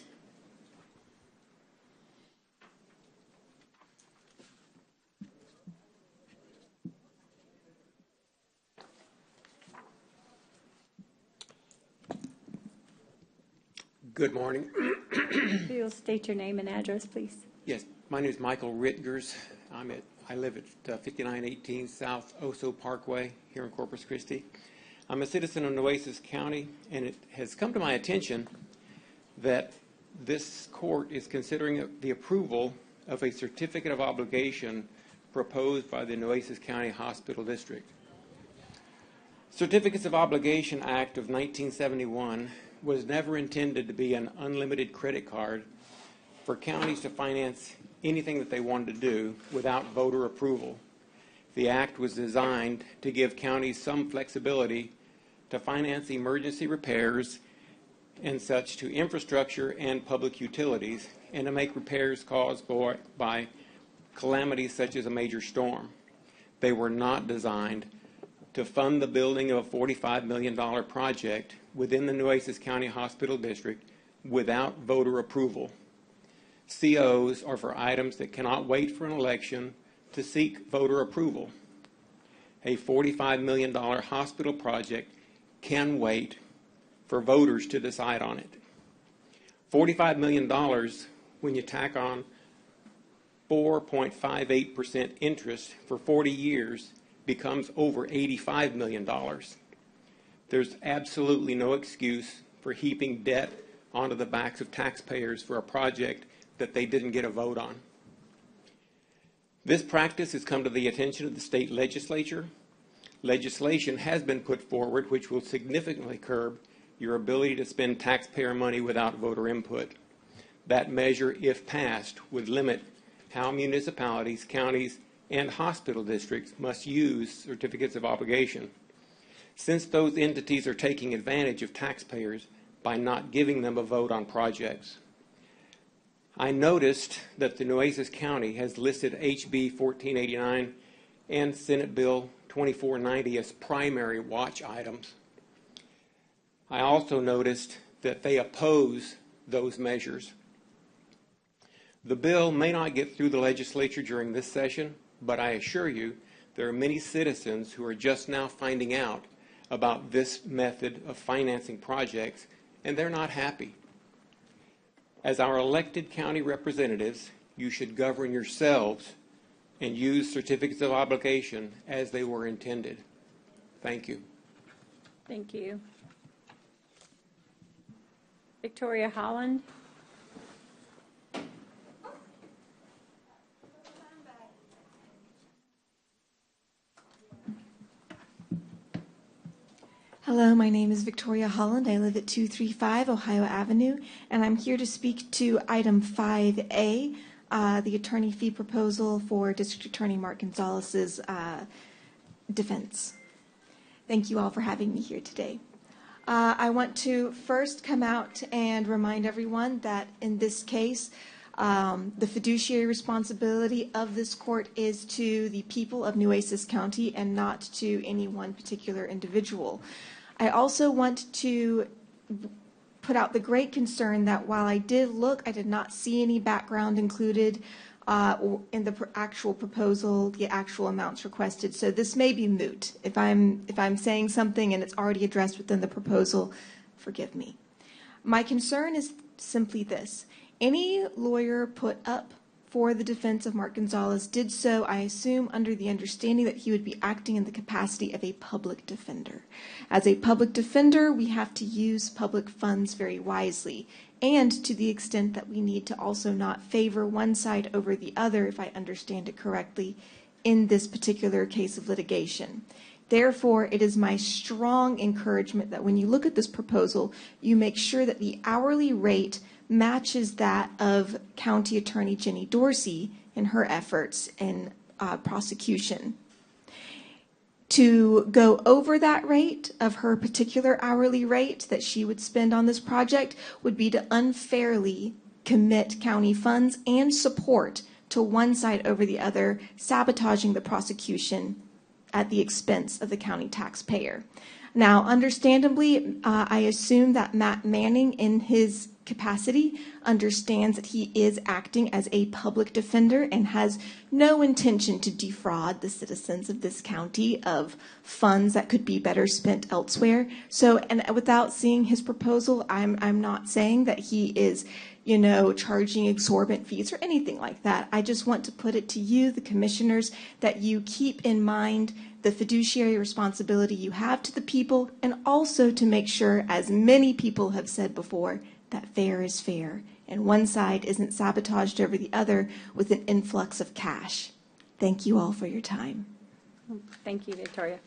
Good morning. If you'll state your name and address, please. Yes, my name is Michael Ritgers. I live at 5918 South Oso Parkway here in Corpus Christi. I'm a citizen of Nueces County, and it has come to my attention that this court is considering the approval of a certificate of obligation proposed by the Nueces County Hospital District. Certificates of Obligation Act of 1971 was never intended to be an unlimited credit card for counties to finance anything that they wanted to do without voter approval. The act was designed to give counties some flexibility to finance emergency repairs and such to infrastructure and public utilities, and to make repairs caused by calamities such as a major storm. They were not designed to fund the building of a $45 million project within the Nueces County Hospital District without voter approval. COs are for items that cannot wait for an election to seek voter approval. A $45 million hospital project can wait for voters to decide on it. $45 million, when you tack on 4.58% interest for 40 years, becomes over $85 million. There's absolutely no excuse for heaping debt onto the backs of taxpayers for a project that they didn't get a vote on. This practice has come to the attention of the state legislature. Legislation has been put forward which will significantly curb your ability to spend taxpayer money without voter input. That measure, if passed, would limit how municipalities, counties, and hospital districts must use certificates of obligation, since those entities are taking advantage of taxpayers by not giving them a vote on projects. I noticed that the Nueces County has listed HB 1489 and Senate Bill 2490 as primary watch items. I also noticed that they oppose those measures. The bill may not get through the legislature during this session, but I assure you there are many citizens who are just now finding out about this method of financing projects, and they're not happy. As our elected county representatives, you should govern yourselves and use certificates of obligation as they were intended. Thank you. Thank you. Victoria Holland. Hello, my name is Victoria Holland. I live at 235 Ohio Avenue, and I'm here to speak to item 5A, the attorney fee proposal for District Attorney Mark Gonzalez's defense. Thank you all for having me here today. I want to first come out and remind everyone that in this case, the fiduciary responsibility of this court is to the people of Nueces County and not to any one particular individual. I also want to put out the great concern that while I did look, I did not see any background included in the actual proposal, the actual amounts requested. So this may be moot. If I'm saying something and it's already addressed within the proposal, forgive me. My concern is simply this. Any lawyer put up for the defense of Mark Gonzalez did so, I assume, under the understanding that he would be acting in the capacity of a public defender. As a public defender, we have to use public funds very wisely, and to the extent that we need to also not favor one side over the other, if I understand it correctly, in this particular case of litigation. Therefore, it is my strong encouragement that when you look at this proposal, you make sure that the hourly rate matches that of County Attorney Jenny Dorsey in her efforts in prosecution. To go over that rate of her particular hourly rate that she would spend on this project would be to unfairly commit county funds and support to one side over the other, sabotaging the prosecution at the expense of the county taxpayer. Now, understandably, I assume that Matt Manning, in his capacity, understands that he is acting as a public defender and has no intention to defraud the citizens of this county of funds that could be better spent elsewhere. So, and without seeing his proposal, I'm not saying that he is, you know, charging exorbitant fees or anything like that. I just want to put it to you, the commissioners, that you keep in mind the fiduciary responsibility you have to the people, and also to make sure, as many people have said before, that fair is fair, and one side isn't sabotaged over the other with an influx of cash. Thank you all for your time. Thank you, Victoria.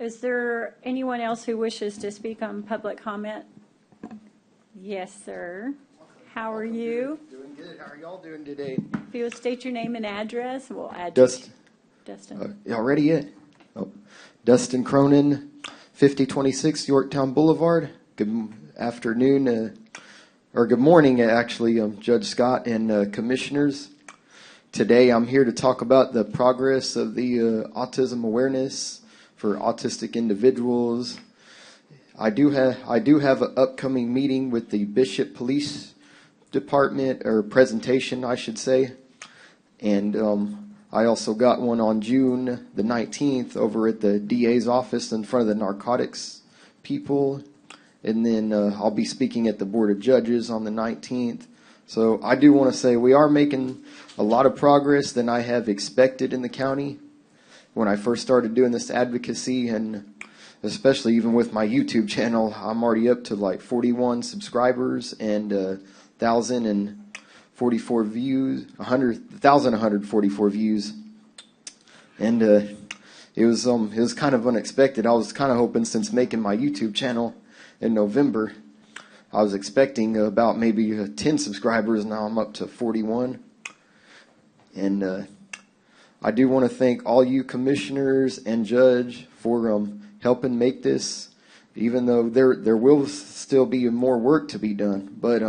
Is there anyone else who wishes to speak on public comment? Yes, sir. How are you? Doing good. How are y'all doing today? If you would state your name and address, we'll add Dustin. Dustin. Already yet? Oh. Dustin Cronin, 5026 Yorktown Boulevard. Good afternoon, or good morning, actually, Judge Scott and commissioners. Today I'm here to talk about the progress of the autism awareness for autistic individuals. I do have an upcoming meeting with the Bishop Police Department, or presentation, I should say, and I also got one on June the 19th over at the DA's office in front of the narcotics people. And then I'll be speaking at the Board of Judges on the 19th. So I do want to say we are making a lot of progress than I have expected in the county. When I first started doing this advocacy, and especially even with my YouTube channel, I'm already up to like 41 subscribers and 1,044 views, 1,144 views. And it was kind of unexpected. I was kind of hoping, since making my YouTube channel in November, I was expecting about maybe 10 subscribers. Now I'm up to 41. And I do want to thank all you commissioners and judge for helping make this, even though there will still be more work to be done. But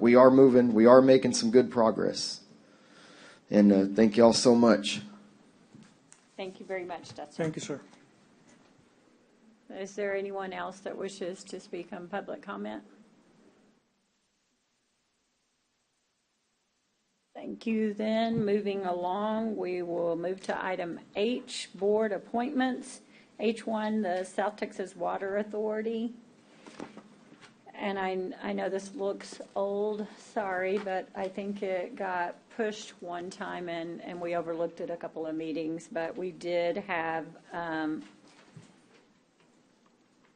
we are moving. We are making some good progress. And thank you all so much. Thank you very much, Dustin. Thank you, sir. Is there anyone else that wishes to speak on public comment? Thank you. Then, moving along, we will move to item H, board appointments. H1, the South Texas Water Authority. And I know this looks old, sorry, but I think it got pushed one time and we overlooked it a couple of meetings, but we did have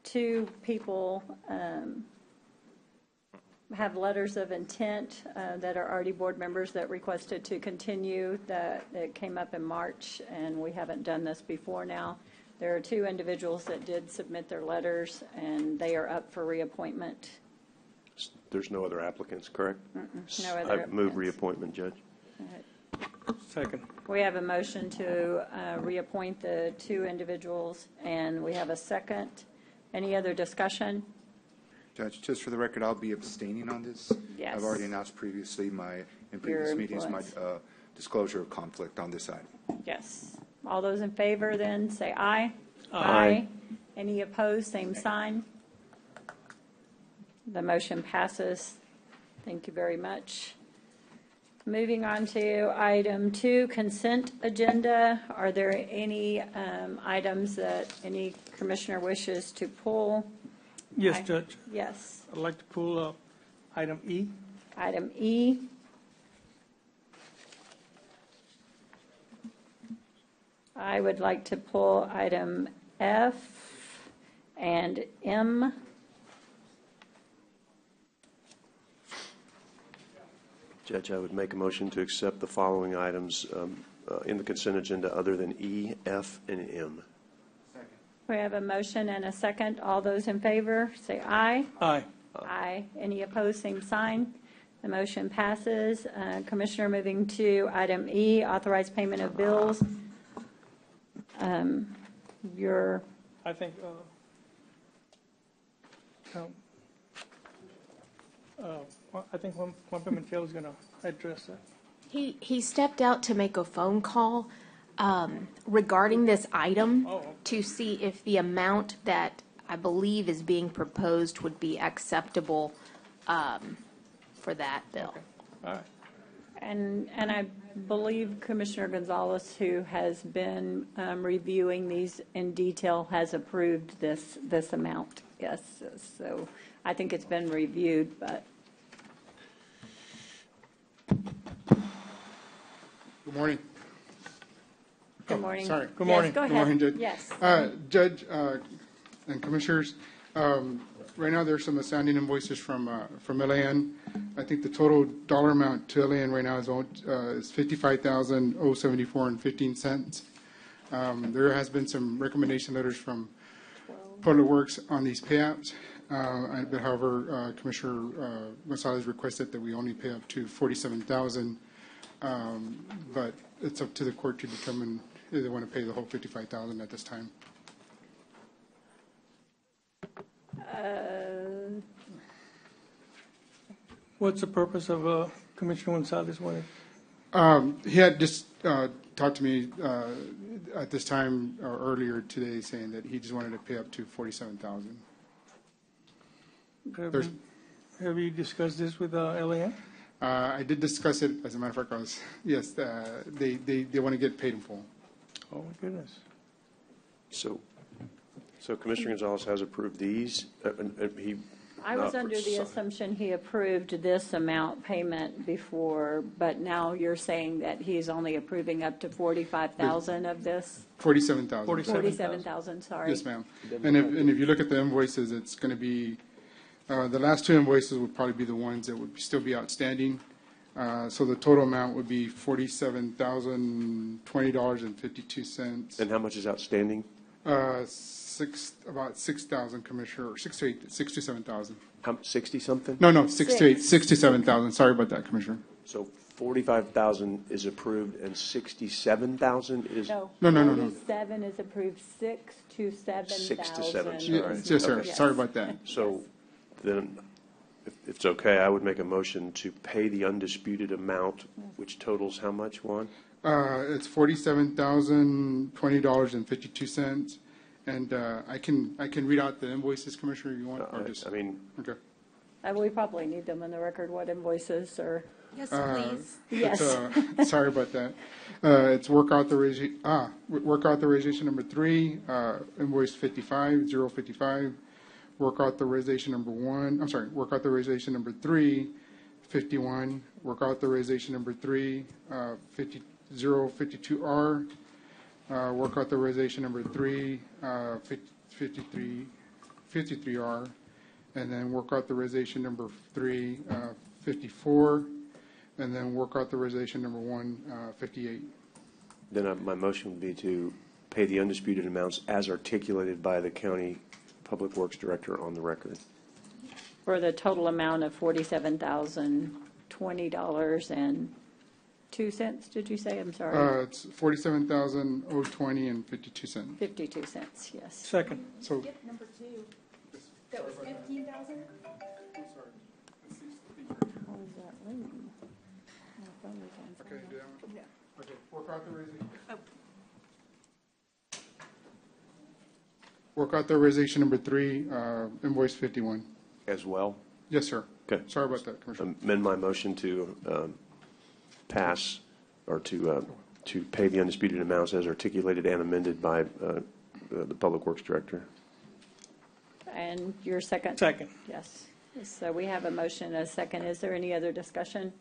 two people have letters of intent that are already board members that requested to continue. That it came up in March, and we haven't done this before now. There are two individuals that did submit their letters, and they are up for reappointment. There's no other applicants, correct? No other I move applicants. reappointment, Judge. Second. We have a motion to reappoint the two individuals, and we have a second. Any other discussion? Judge, just for the record, I'll be abstaining on this. Yes. I've already announced previously in previous Your meetings my influence. disclosure of conflict on this item. Yes. All those in favor then say aye. Aye. Any opposed, same sign. The motion passes. Thank you very much. Moving on to item 2, consent agenda. Are there any items that any commissioner wishes to pull? Yes, Judge. Yes. I'd like to pull up item E. Item E. I would like to pull item F and M. Judge, I would make a motion to accept the following items in the consent agenda other than E, F, and M. We have a motion and a second. All those in favor, say aye. Aye. Aye. Any opposed, same sign. The motion passes. Commissioner, moving to item E, authorized payment of bills. Your, I think, I think Juan Pimentel is going to address that. He stepped out to make a phone call regarding this item to see if the amount that I believe is being proposed would be acceptable for that bill. All right. and I believe Commissioner Gonzalez, who has been reviewing these in detail, has approved this amount. Yes, so I think it's been reviewed, but. Good morning. Good morning. Sorry. Good morning. Yes, go ahead. Good morning, Judge. Yes. Judge and Commissioners, right now there's some outstanding invoices from LAN. I think the total dollar amount to LAN right now is $55,074.15. There has been some recommendation letters from Public Works on these payouts. But however, Commissioner Gonzalez requested that we only pay up to $47,000. But it's up to the court to determine if they want to pay the whole $55,000 at this time. What's the purpose of Commissioner Gonzalez wanted? He had just talked to me at this time or earlier today, saying that he just wanted to pay up to $47,000. Have you discussed this with LAN? I did discuss it. As a matter of fact, yes, they want to get paid in full. Oh my goodness. So Commissioner Gonzalez has approved these. I was under the assumption he approved this amount payment before, but now you're saying that he's only approving up to $45,000 of this? $47,000. $47,000, sorry. Yes, ma'am. And if you look at the invoices, it's going to be, the last two invoices would probably be the ones that would still be outstanding. So the total amount would be $47,020.52. And how much is outstanding? About 6,000, Commissioner, or 6 to 7,000. 60 something? No, 67,000. Sorry about that, Commissioner. So 45,000 is approved and 67,000 is? No. 47 is approved, 6 to 7,000. 6 to 7, sorry. Yes, sir. Okay. Sorry about that. So then, if it's okay, I would make a motion to pay the undisputed amount, which totals how much, Juan? It's $47,020.52. And I can read out the invoices, Commissioner, if you want, or just? I mean. Okay. We probably need them in the record, what invoices are. Yes, please. Yes. Sorry about that. It's work authorization number 3, invoice 055. Work authorization number 1, I'm sorry, work authorization number 3, 51. Work authorization number 3, 052R. Work authorization number 3, 53R, and then work authorization number 3, 54, and then work authorization number 1, 58. Then my motion would be to pay the undisputed amounts as articulated by the County Public Works Director on the record. For the total amount of $47,020.02, did you say? I'm sorry. It's $47,020.52. 52 cents, yes. Second. So. Number 2. That was 15,000? Okay, okay, work authorization. Work authorization number 3, invoice 51. As well? Yes, sir. Okay. Sorry about that, Commissioner. Amend my motion to pass or to pay the undisputed amounts as articulated and amended by the Public Works Director. And your second? Second. Yes. So we have a motion and a second. Is there any other discussion?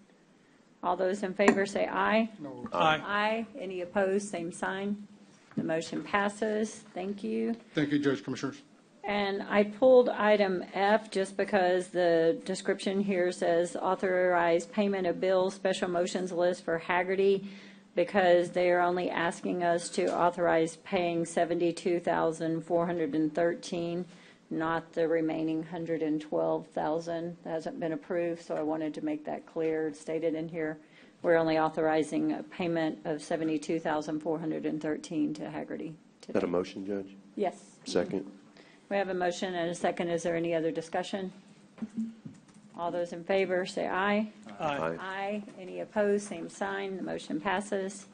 All those in favor say aye. No. Aye. Aye. Any opposed, same sign. The motion passes. Thank you. Thank you, Judge, Commissioners. And I pulled item F just because the description here says authorize payment of bills, special motions list for Haggerty, because they are only asking us to authorize paying $72,413, not the remaining $112,000 that hasn't been approved. So I wanted to make that clear. It's stated in here. We're only authorizing a payment of $72,413 to Haggerty Is that a motion, Judge? Yes. Second. We have a motion and a second. Is there any other discussion? All those in favor, say aye. Aye. Aye. Any opposed, same sign. The motion passes.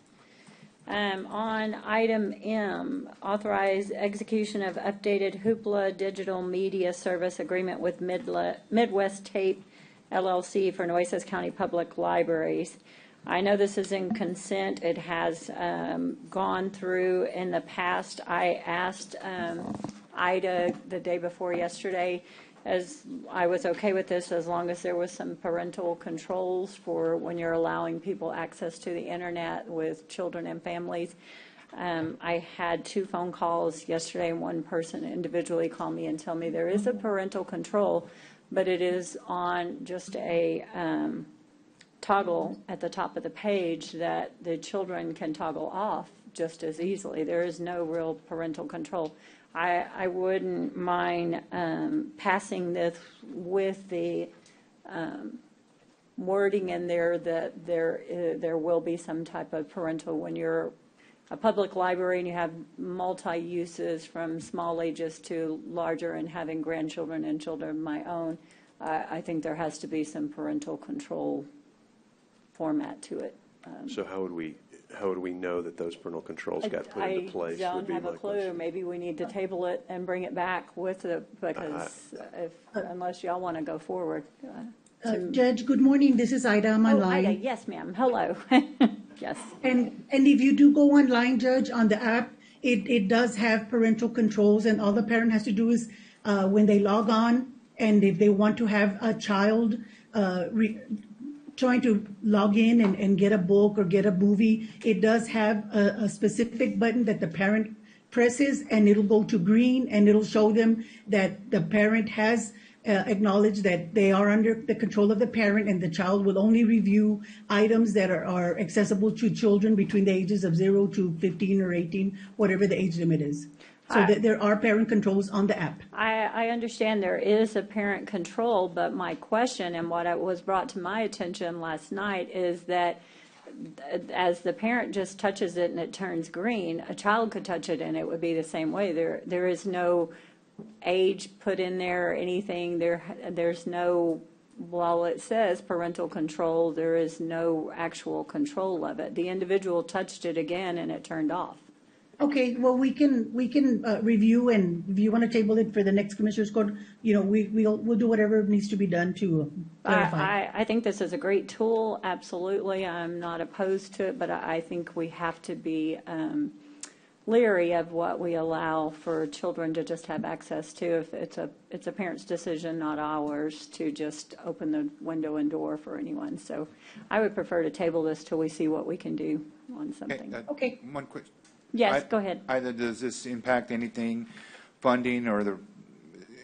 On item M, authorize execution of updated Hoopla digital media service agreement with Midwest Tape LLC for Nueces County Public Libraries. I know this is in consent. It has gone through in the past. I asked Ida the day before yesterday, as I was okay with this as long as there was some parental controls for when you're allowing people access to the internet with children and families. I had 2 phone calls yesterday, and one person individually called me and tell me there is a parental control, but it is on just a toggle at the top of the page that the children can toggle off just as easily. There is no real parental control. I wouldn't mind passing this with the wording in there that there will be some type of parental when you're a public library and you have multi-uses from small ages to larger and having grandchildren and children of my own. I think there has to be some parental control format to it. So how would we know that those parental controls got put into place? I don't would be have a my clue. question. Maybe we need to table it and bring it back with it, because unless y'all want to go forward. Judge, good morning. This is Ida. I'm online. Ida, yes, ma'am. Hello. Yes. And if you do go online, Judge, on the app, it does have parental controls, and all the parent has to do is when they log on, and if they want to have a child trying to log in and get a book or get a movie, it does have a specific button that the parent presses, and it'll go to green, and it'll show them that the parent has acknowledged that they are under the control of the parent, and the child will only review items that are accessible to children between the ages of 0 to 15 or 18, whatever the age limit is. So there are parent controls on the app. I understand there is a parent control, but my question and what was brought to my attention last night is that as the parent just touches it and it turns green, a child could touch it and it would be the same way. There is no age put in there or anything. There's no, while it says parental control, there is no actual control of it. The individual touched it again and it turned off. Okay, well, we can review, and if you want to table it for the next Commissioners Court, we'll do whatever needs to be done to clarify. I think this is a great tool, absolutely. I'm not opposed to it, but I think we have to be leery of what we allow for children to just have access to. If it's a parent's decision, not ours, to just open the window and door for anyone. So I would prefer to table this till we see what we can do on something. Okay. One quick. Yes, go ahead. Either does this impact anything, funding, or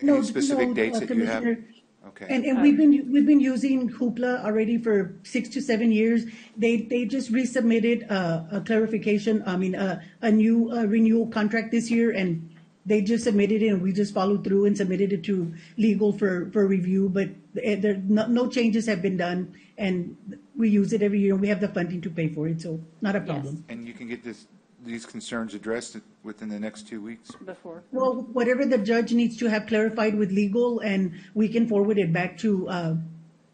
No, any specific dates that you have? Commissioner. Okay. And we've been using Hoopla already for 6 to 7 years. They just resubmitted a clarification, a new renewal contract this year, and they just submitted it, and we just followed through and submitted it to legal for review. But no changes have been done, and we use it every year, and we have the funding to pay for it, so not a problem. And you can get these concerns addressed within the next 2 weeks? Before. Well, whatever the judge needs to have clarified with legal, and we can forward it back to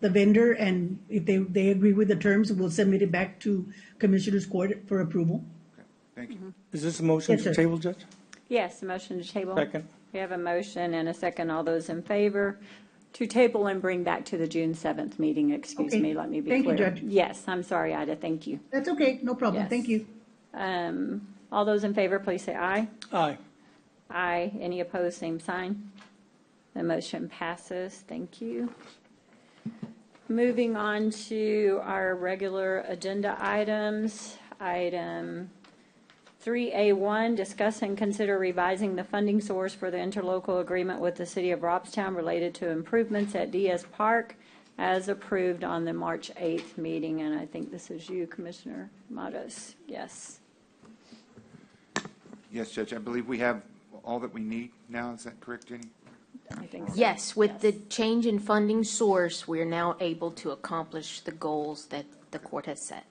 the vendor, and if they agree with the terms, we'll submit it back to Commissioners Court for approval. Okay, thank you. Is this a motion Yes, to sir. table, Judge? Yes, motion to table. Second. We have a motion and a second. All those in favor to table and bring back to the June 7th meeting. Excuse Okay. me, let me be Thank you, clear. Judge. Yes, I'm sorry, Ida, thank you. That's okay, no problem, Yes. thank you. All those in favor, please say aye. Aye. Aye. Any opposed, same sign. The motion passes. Thank you. Moving on to our regular agenda items. Item 3A1, discuss and consider revising the funding source for the interlocal agreement with the City of Robstown related to improvements at DS Park as approved on the March 8th meeting. And I think this is you, Commissioner Matos. Yes. Yes, Judge, I believe we have all that we need now. Is that correct, Jenny? I think so. Yes, with the change in funding source, we're now able to accomplish the goals that the court has set.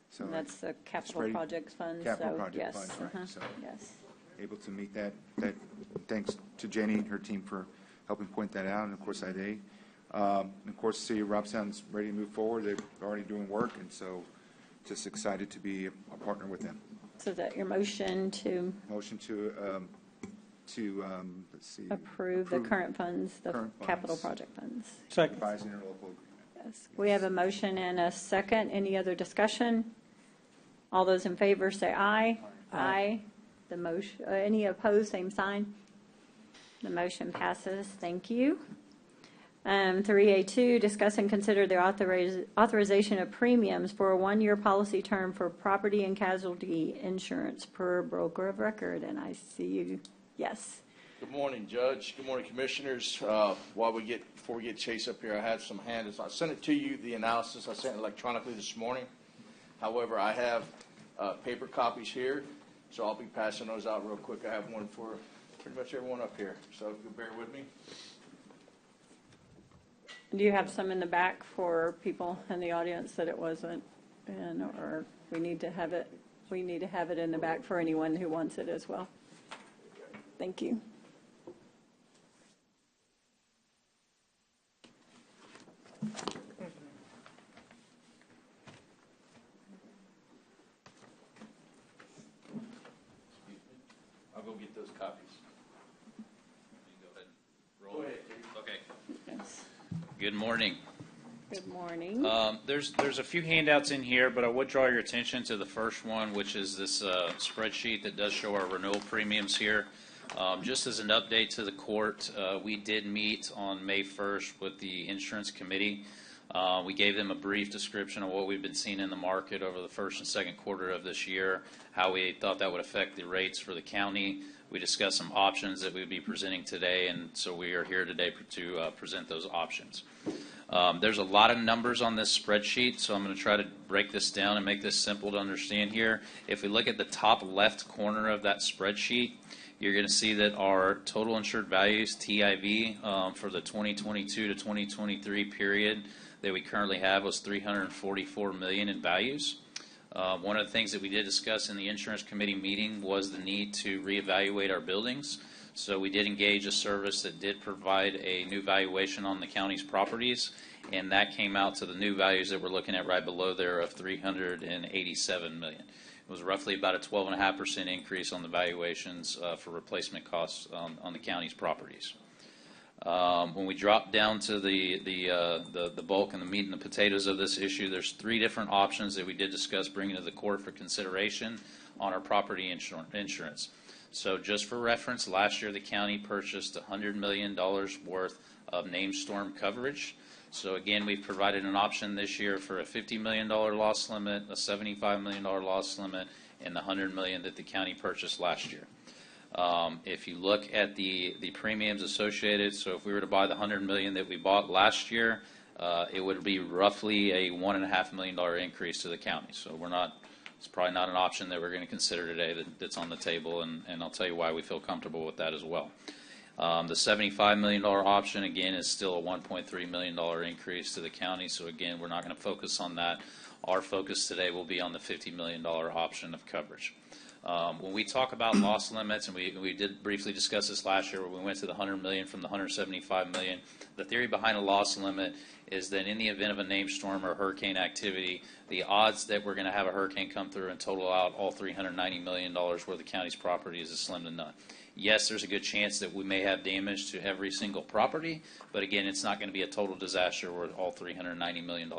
So And that's the capital Spread- projects fund. Capital So, project yes, fund, right. So yes. able to meet that. Thanks to Jenny and her team for helping point that out, and of course, IDA. And of course, the City of Robstown's ready to move forward. They're already doing work, and so just excited to be a partner with them. So is that your motion to Motion to let's see. approve the current funds, the current capital funds. project funds? Second. Revised interlocal agreement. Yes. We have a motion and a second. Any other discussion? All those in favor say aye. Aye. The motion, any opposed, same sign. The motion passes. Thank you. 3A2, discuss and consider the authorization of premiums for a one-year policy term for property and casualty insurance per broker of record. And I see you. Yes. Good morning, Judge. Good morning, Commissioners. Before we get Chase up here, I had some handouts. I sent it to you, the analysis. I sent it electronically this morning. However, I have paper copies here, so I'll be passing those out real quick. I have one for pretty much everyone up here, so if you'll bear with me. Do you have some in the back for people in the audience that it wasn't in, or we need to have it in the back for anyone who wants it as well? Thank you. I'll go get those copies. Go ahead. Okay. Yes. Good morning. Good morning. There's a few handouts in here, but I would draw your attention to the first one, which is this spreadsheet that does show our renewal premiums here. Just as an update to the court, we did meet on May 1st with the insurance committee. We gave them a brief description of what we've been seeing in the market over the first and second quarter of this year, how we thought that would affect the rates for the county. We discussed some options that we would be presenting today, and so we are here today to present those options. There's a lot of numbers on this spreadsheet, so I'm going to try to break this down and make this simple to understand here. If we look at the top left corner of that spreadsheet, you're going to see that our total insured values, TIV, for the 2022 to 2023 period that we currently have was $344 million in values. One of the things that we did discuss in the insurance committee meeting was the need to reevaluate our buildings. So we did engage a service that did provide a new valuation on the county's properties, and that came out to the new values that we're looking at right below there of $387 million. It was roughly about a 12.5% increase on the valuations for replacement costs on the county's properties. When we drop down to the bulk and the meat and the potatoes of this issue, there's three different options that we did discuss bringing to the court for consideration on our property insurance. So just for reference, last year the county purchased $100 million worth of named storm coverage. So again, we've provided an option this year for a $50 million loss limit, a $75 million loss limit, and the $100 million that the county purchased last year. If you look at the premiums associated, so if we were to buy the $100 million that we bought last year, it would be roughly a $1.5 million increase to the county. So it's probably not an option that we're going to consider today that's on the table, and I'll tell you why we feel comfortable with that as well. The $75 million option, again, is still a $1.3 million increase to the county, so again, we're not going to focus on that. Our focus today will be on the $50 million option of coverage. When we talk about loss limits, and we did briefly discuss this last year where we went to the $100 million from the $175 million, the theory behind a loss limit is that in the event of a named storm or hurricane activity, the odds that we're going to have a hurricane come through and total out all $390 million worth of the county's property is slim to none. Yes, there's a good chance that we may have damage to every single property, but again, it's not going to be a total disaster where all $390 million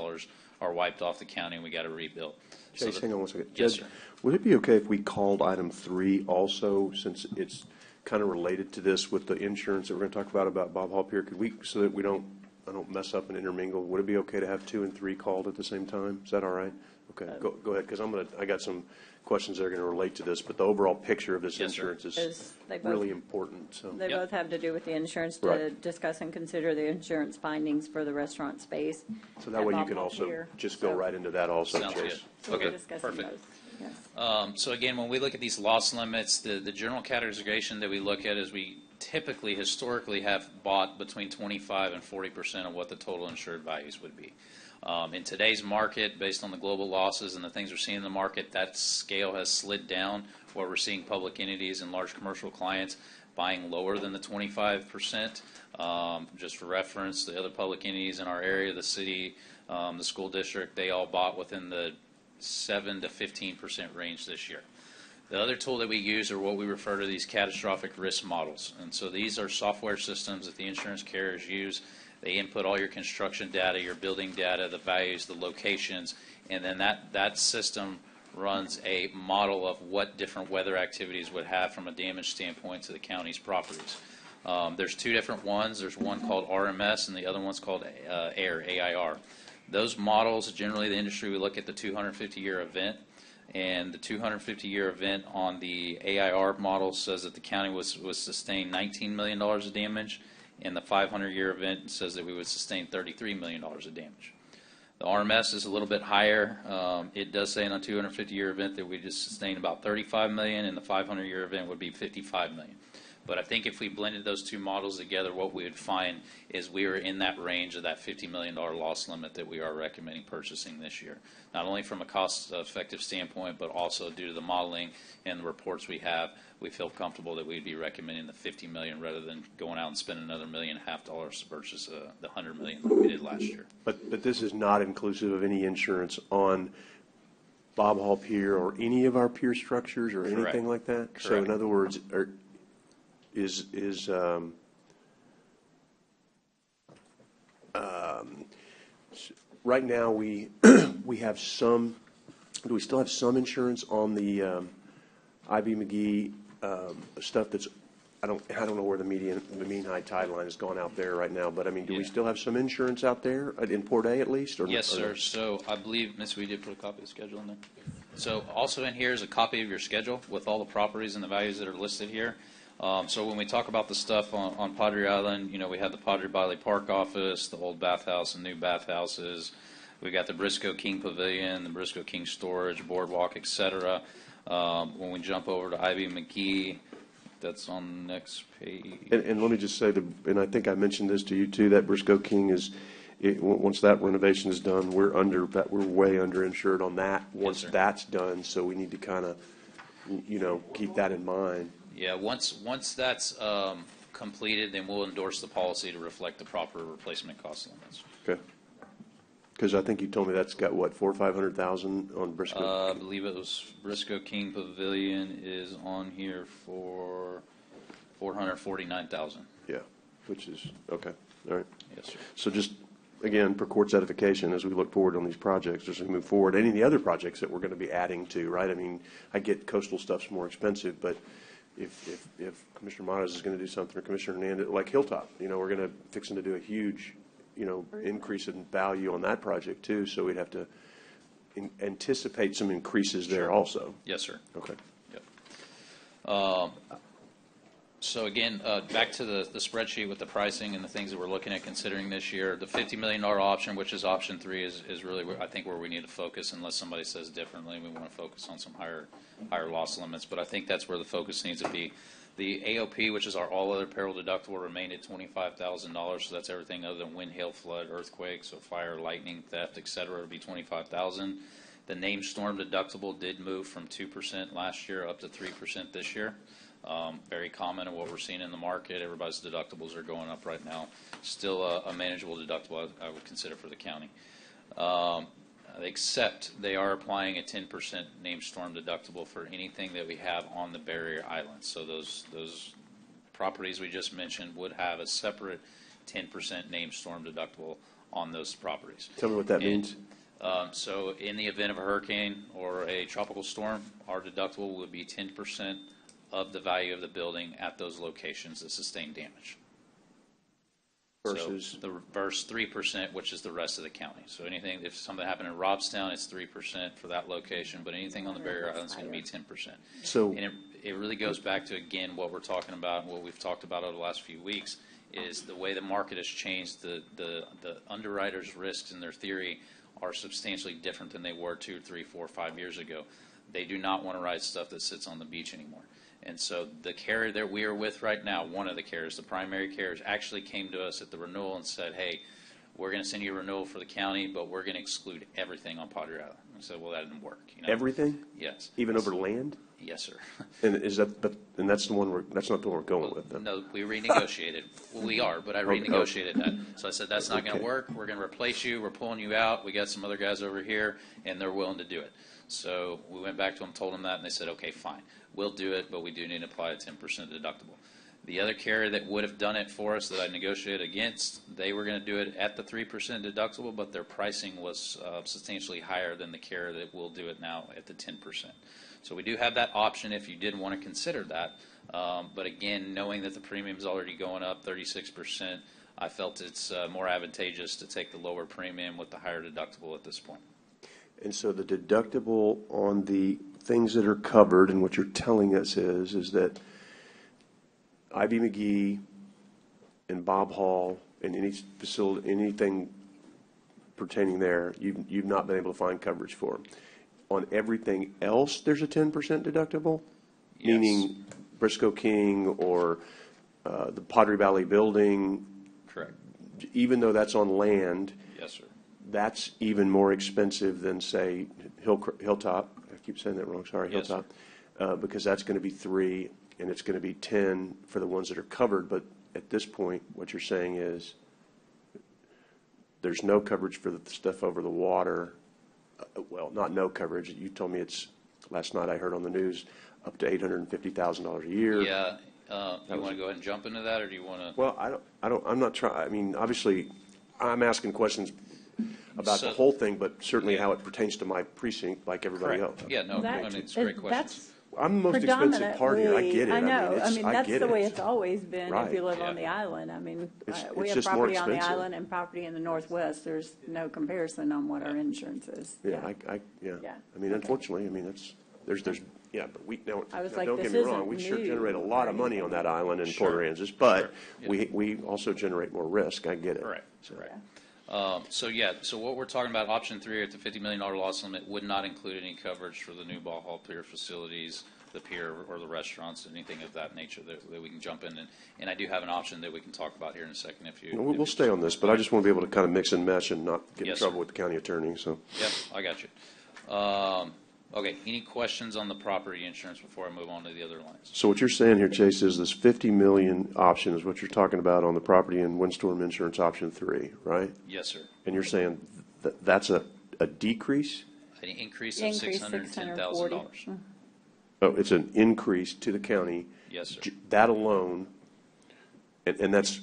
are wiped off the county and we got to rebuild. Chase, hang on one second. Yes, Judge, sir. would it be okay if we called item 3 also, since it's kind of related to this with the insurance that we're going to talk about Bob Hall Pier? Could we, so that we don't I don't mess up and intermingle, would it be okay to have 2 and 3 called at the same time? Is that all right? Okay, go ahead, because I got some questions that are going to relate to this, but the overall picture of this insurance is really important, so. They both have to do with the insurance, to Right. discuss and consider the insurance findings for the restaurant space. So that way you can also just go right into that also, Sounds Chase. good. Okay, discussing perfect. those. Yes. So again, when we look at these loss limits, the general categorization that we look at is we typically, historically, have bought between 25 and 40% of what the total insured values would be. In today's market, based on the global losses and the things we're seeing in the market, that scale has slid down, where we're seeing public entities and large commercial clients buying lower than the 25%. Just for reference, the other public entities in our area, the city, the school district, they all bought within the 7 to 15% range this year. The other tool that we use are what we refer to these catastrophic risk models. And so these are software systems that the insurance carriers use. They input all your construction data, your building data, the values, the locations, and then that system runs a model of what different weather activities would have from a damage standpoint to the county's properties. There's 2 different ones. There's one called RMS and the other one's called AIR. Those models, generally the industry, we look at the 250-year event. And the 250-year event on the AIR model says that the county was sustained $19 million of damage, and the 500-year event says that we would sustain $33 million of damage. The RMS is a little bit higher. It does say in a 250-year event that we just sustained about $35 million, and the 500-year event would be $55 million. But I think if we blended those 2 models together, what we would find is we are in that range of that $50 million loss limit that we are recommending purchasing this year. Not only from a cost-effective standpoint, but also due to the modeling and the reports we have, we feel comfortable that we'd be recommending the $50 million rather than going out and spending another $1.5 million to purchase the $100 million that we did last year. But this is not inclusive of any insurance on Bob Hall Pier or any of our pier structures or Correct. anything like that? Correct. So in other words, right now we have some. Do we still have some insurance on the Ivy McGee stuff? That's I don't know where the mean high tide line has gone out there right now. But I mean, do we still have some insurance out there in Port A at least? Or Yes, sir. So I believe, Miss, we did put a copy of the schedule in there. So also in here is a copy of your schedule with all the properties and the values that are listed here. So when we talk about the stuff on Padre Island, you know, we have the Padre Bailey Park office, the old bathhouse and new bathhouses. We got the Briscoe King Pavilion, the Briscoe King Storage, Boardwalk, etc. When we jump over to Ivy McGee, that's on the next page. And let me just say, and I think I mentioned this to you too, that Briscoe King is, once that renovation is done, we're way underinsured on that once that's done. So we need to kind of, keep that in mind. Yeah, once that's completed, then we'll endorse the policy to reflect the proper replacement cost limits. Okay. Because I think you told me that's got what, 400,000 or 500,000 on Briscoe. I believe it was Briscoe King Pavilion is on here for 449,000. Yeah, which is okay. All right. Yes, sir. So just again, for court's edification, as we look forward on these projects, as we move forward, any of the other projects that we're going to be adding to, right? I mean, I get coastal stuff's more expensive, but if Commissioner Matas is going to do something, or Commissioner Hernandez, like Hilltop, we're going to fixing to do a huge, increase in value on that project too. So we'd have to anticipate some increases there also. Yes, sir. Okay. Yep. So again, back to the spreadsheet with the pricing and the things that we're looking at considering this year. The $50 million option, which is option 3, is really, I think, where we need to focus. Unless somebody says differently, we want to focus on some higher loss limits. But I think that's where the focus needs to be. The AOP, which is our all other peril deductible, remained at $25,000. So that's everything other than wind, hail, flood, earthquake, so fire, lightning, theft, etc. Would be $25,000. The named storm deductible did move from 2% last year up to 3% this year. Very common in what we're seeing in the market. Everybody's deductibles are going up right now. Still a manageable deductible, I would consider, for the county. Except they are applying a 10% named storm deductible for anything that we have on the barrier islands. So those properties we just mentioned would have a separate 10% named storm deductible on those properties. Tell me what that means. So in the event of a hurricane or a tropical storm, our deductible would be 10% of the value of the building at those locations that sustain damage. Versus? So the reverse 3%, which is the rest of the county. So anything, if something happened in Robstown, it's 3% for that location, but anything on the barrier island is going to be 10%. So- And it really goes back to, again, what we're talking about, and what we've talked about over the last few weeks, is the way the market has changed. The underwriters' risks and their theory are substantially different than they were 2, 3, 4, 5 years ago. They do not want to write stuff that sits on the beach anymore. And so the carrier that we are with right now, one of the carriers, the primary carriers, actually came to us at the renewal and said, hey, we're going to send you a renewal for the county, but we're going to exclude everything on Padre Island. I said, well, that didn't work. You know? Everything? Yes. Even over land? Yes, sir. And is that, and that's the one that's not the one we're going with then? No, we renegotiated. Well, we are, but I renegotiated that. So I said, that's not going to work. We're going to replace you. We're pulling you out. We got some other guys over here, and they're willing to do it. So we went back to them, told them that, and they said, okay, fine. We'll do it, but we do need to apply a 10% deductible. The other carrier that would have done it for us that I negotiated against, they were going to do it at the 3% deductible, but their pricing was substantially higher than the carrier that will do it now at the 10%. So we do have that option if you did want to consider that. But again, knowing that the premium is already going up 36%, I felt it's more advantageous to take the lower premium with the higher deductible at this point. And so the deductible on the things that are covered, and what you're telling us is that Ivy McGee and Bob Hall and any facility, anything pertaining there, you've not been able to find coverage for. On everything else, there's a 10% deductible? Yes. Meaning Briscoe King or the Padre Valley building? Correct. Even though that's on land? Yes, sir. That's even more expensive than, say, Hilltop. I keep saying that wrong. Sorry, Yes, Hilltop. Because that's going to be 3, and it's going to be 10 for the ones that are covered. But at this point, what you're saying is there's no coverage for the stuff over the water. Well, not no coverage. You told me it's, last night I heard on the news, up to $850,000 a year. Yeah. You want to go ahead and jump into that, or do you want to? Well, I'm not trying. I mean, obviously, I'm asking questions about the whole thing, but certainly how it pertains to my precinct, like everybody else. Yeah, no, I mean, it's great questions. I'm the most expensive party. I get it. I know. I mean, that's get the way it. it's always been if you live Right. on the island. I mean, we it's have just more property on the expensive. island and property in the Northwest. There's no comparison on what our insurance is. Yeah, yeah. I mean, unfortunately, I mean, there's, yeah, but we, now, I was now like, don't this get me wrong, isn't we sure new generate a lot of money on that island in Port Aransas, but we also generate more risk. I get it. Right. So what we're talking about, option 3 at the $50 million loss limit would not include any coverage for the new ball hall pier facilities, the pier or the restaurants, anything of that nature that we can jump in. And I do have an option that we can talk about here in a second if you. We'll stay on this, but I just want to be able to kind of mix and mesh and not get in Yes, trouble sir. with the county attorney, so. Yep, I got you. Okay, any questions on the property insurance before I move on to the other lines? So what you're saying here, Chase, is this 50 million option is what you're talking about on the property and windstorm insurance option 3, right? Yes, sir. And you're saying that's a decrease? An increase of $610,000. Oh, it's an increase to the county. Yes, sir. That alone, and that's,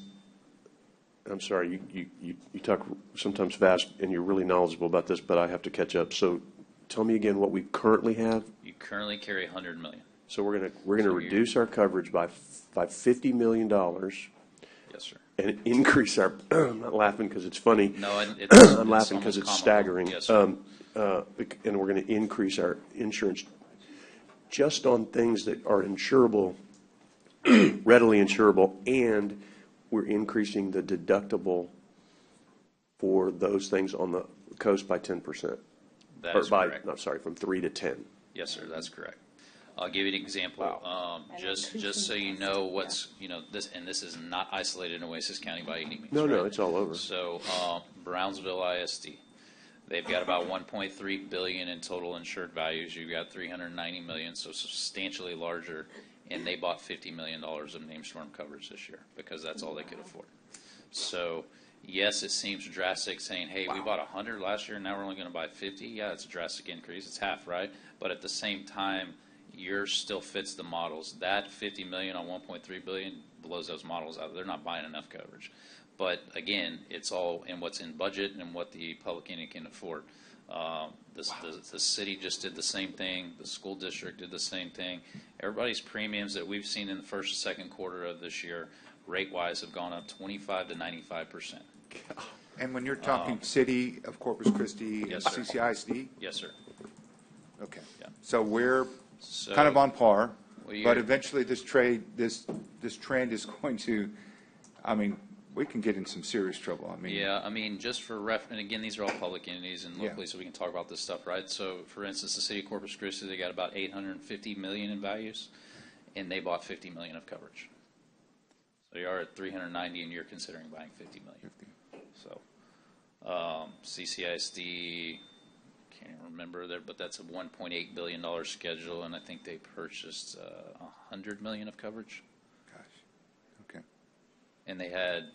I'm sorry, you talk sometimes fast and you're really knowledgeable about this, but I have to catch up. So tell me again what we currently have. You currently carry $100 million. So we're gonna reduce our coverage by $50 million. Yes, sir. And increase our, I'm not laughing because it's funny. No, I'm laughing because it's almost staggering. comical. Yes, sir. And we're going to increase our insurance just on things that are insurable, readily insurable, and we're increasing the deductible for those things on the coast by 10%. That Or is by, correct. not sorry, from 3 to 10. Yes, sir, that's correct. I'll give you an example. Just so you know what's, this, and this is not isolated in Nueces County by any means. No, right? it's all over. So, Brownsville ISD, they've got about 1.3 billion in total insured values. You've got 390 million, so substantially larger, and they bought $50 million of named storm coverage this year because that's all they could afford. So, yes, it seems drastic saying, hey, we bought 100 last year, and now we're only going to buy 50. Yeah, it's a drastic increase. It's half, right? But at the same time, yours still fits the models. That 50 million on 1.3 billion blows those models out. They're not buying enough coverage. But again, it's all in what's in budget and what the public entity can afford. The city just did the same thing. The school district did the same thing. Everybody's premiums that we've seen in the first and second quarter of this year rate-wise have gone up 25 to 95%. And when you're talking city of Corpus Christi, Yes, sir. CCISD? Yes, sir. Okay. Yeah. So we're So- kind of on par, Well, you're- but eventually this trend is going to, I mean, we can get in some serious trouble. I mean. Yeah, I mean, just for and again, these are all public entities and locally, so we can talk about this stuff, right? So, for instance, the city of Corpus Christi, they got about 850 million in values, and they bought 50 million of coverage. So you are at 390, and you're considering buying 50 million. So, CCISD, can't even remember there, but that's a $1.8 billion schedule, and I think they purchased 100 million of coverage. Okay. And they had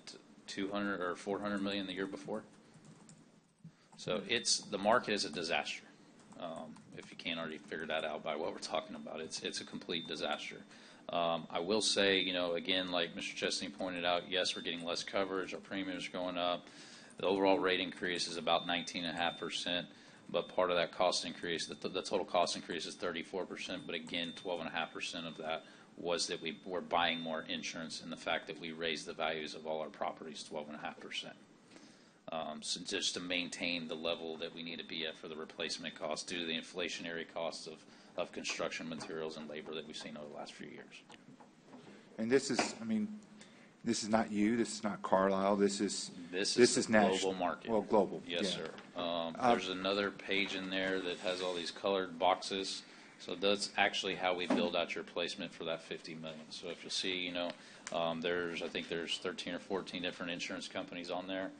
200 or 400 million the year before. So the market is a disaster. If you can't already figure that out by what we're talking about, it's a complete disaster. I will say, again, like Mr. Chesney pointed out, yes, we're getting less coverage. Our premiums are going up. The overall rate increase is about 19.5%, but part of that cost increase, the total cost increase is 34%, but again, 12.5% of that was that we were buying more insurance, and the fact that we raised the values of all our properties 12.5%. So just to maintain the level that we need to be at for the replacement costs due to the inflationary costs of construction materials and labor that we've seen over the last few years. And this is, I mean, this is not you, this is not Carlisle, this is the national. global market. Well, global. Yes, yeah. sir. There's another page in there that has all these colored boxes. So that's actually how we build out your placement for that 50 million. So if you'll see, I think there's 13 or 14 different insurance companies on there.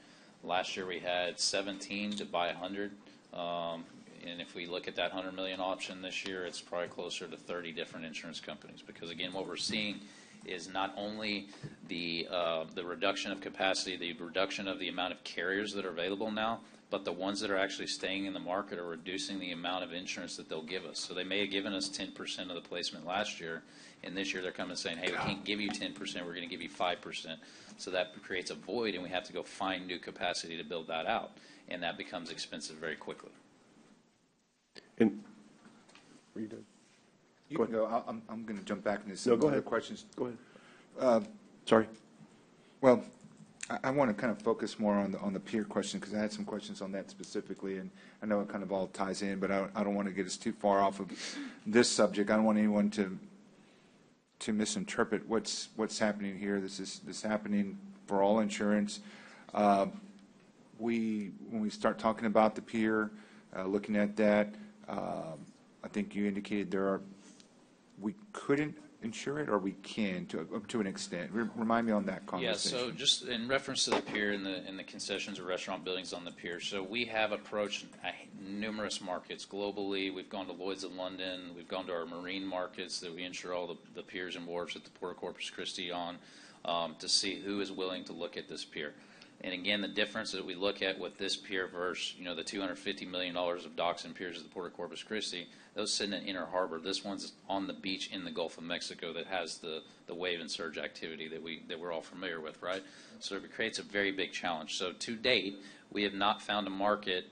Last year we had 17 to buy 100. And if we look at that 100 million option this year, it's probably closer to 30 different insurance companies. Because again, what we're seeing is not only the reduction of capacity, the reduction of the amount of carriers that are available now, but the ones that are actually staying in the market are reducing the amount of insurance that they'll give us. So they may have given us 10% of the placement last year, and this year they're coming saying, hey, we can't give you 10%, we're going to give you 5%. So that creates a void, and we have to go find new capacity to build that out, and that becomes expensive very quickly. And were you done? You can go. I'm going to jump back into No, some go other ahead. questions. Go ahead. Sorry. Well, I want to kind of focus more on the peer question because I had some questions on that specifically, and I know it kind of all ties in, but I don't want to get us too far off of this subject. I don't want anyone to misinterpret what's happening here. This is happening for all insurance. When we start talking about the peer, looking at that, I think you indicated we couldn't insure it, or we can to an extent. Remind me on that conversation. Yeah, so just in reference to the pier and the concessions or restaurant buildings on the pier, so we have approached numerous markets globally. We've gone to Lloyd's of London. We've gone to our marine markets that we insure all the piers and wharves at the Port of Corpus Christi on to see who is willing to look at this pier. And again, the difference that we look at with this pier versus, the $250 million of docks and piers at the Port of Corpus Christi, those sit in Inner Harbor. This one's on the beach in the Gulf of Mexico that has the wave and surge activity that we're all familiar with, right? So it creates a very big challenge. So to date, we have not found a market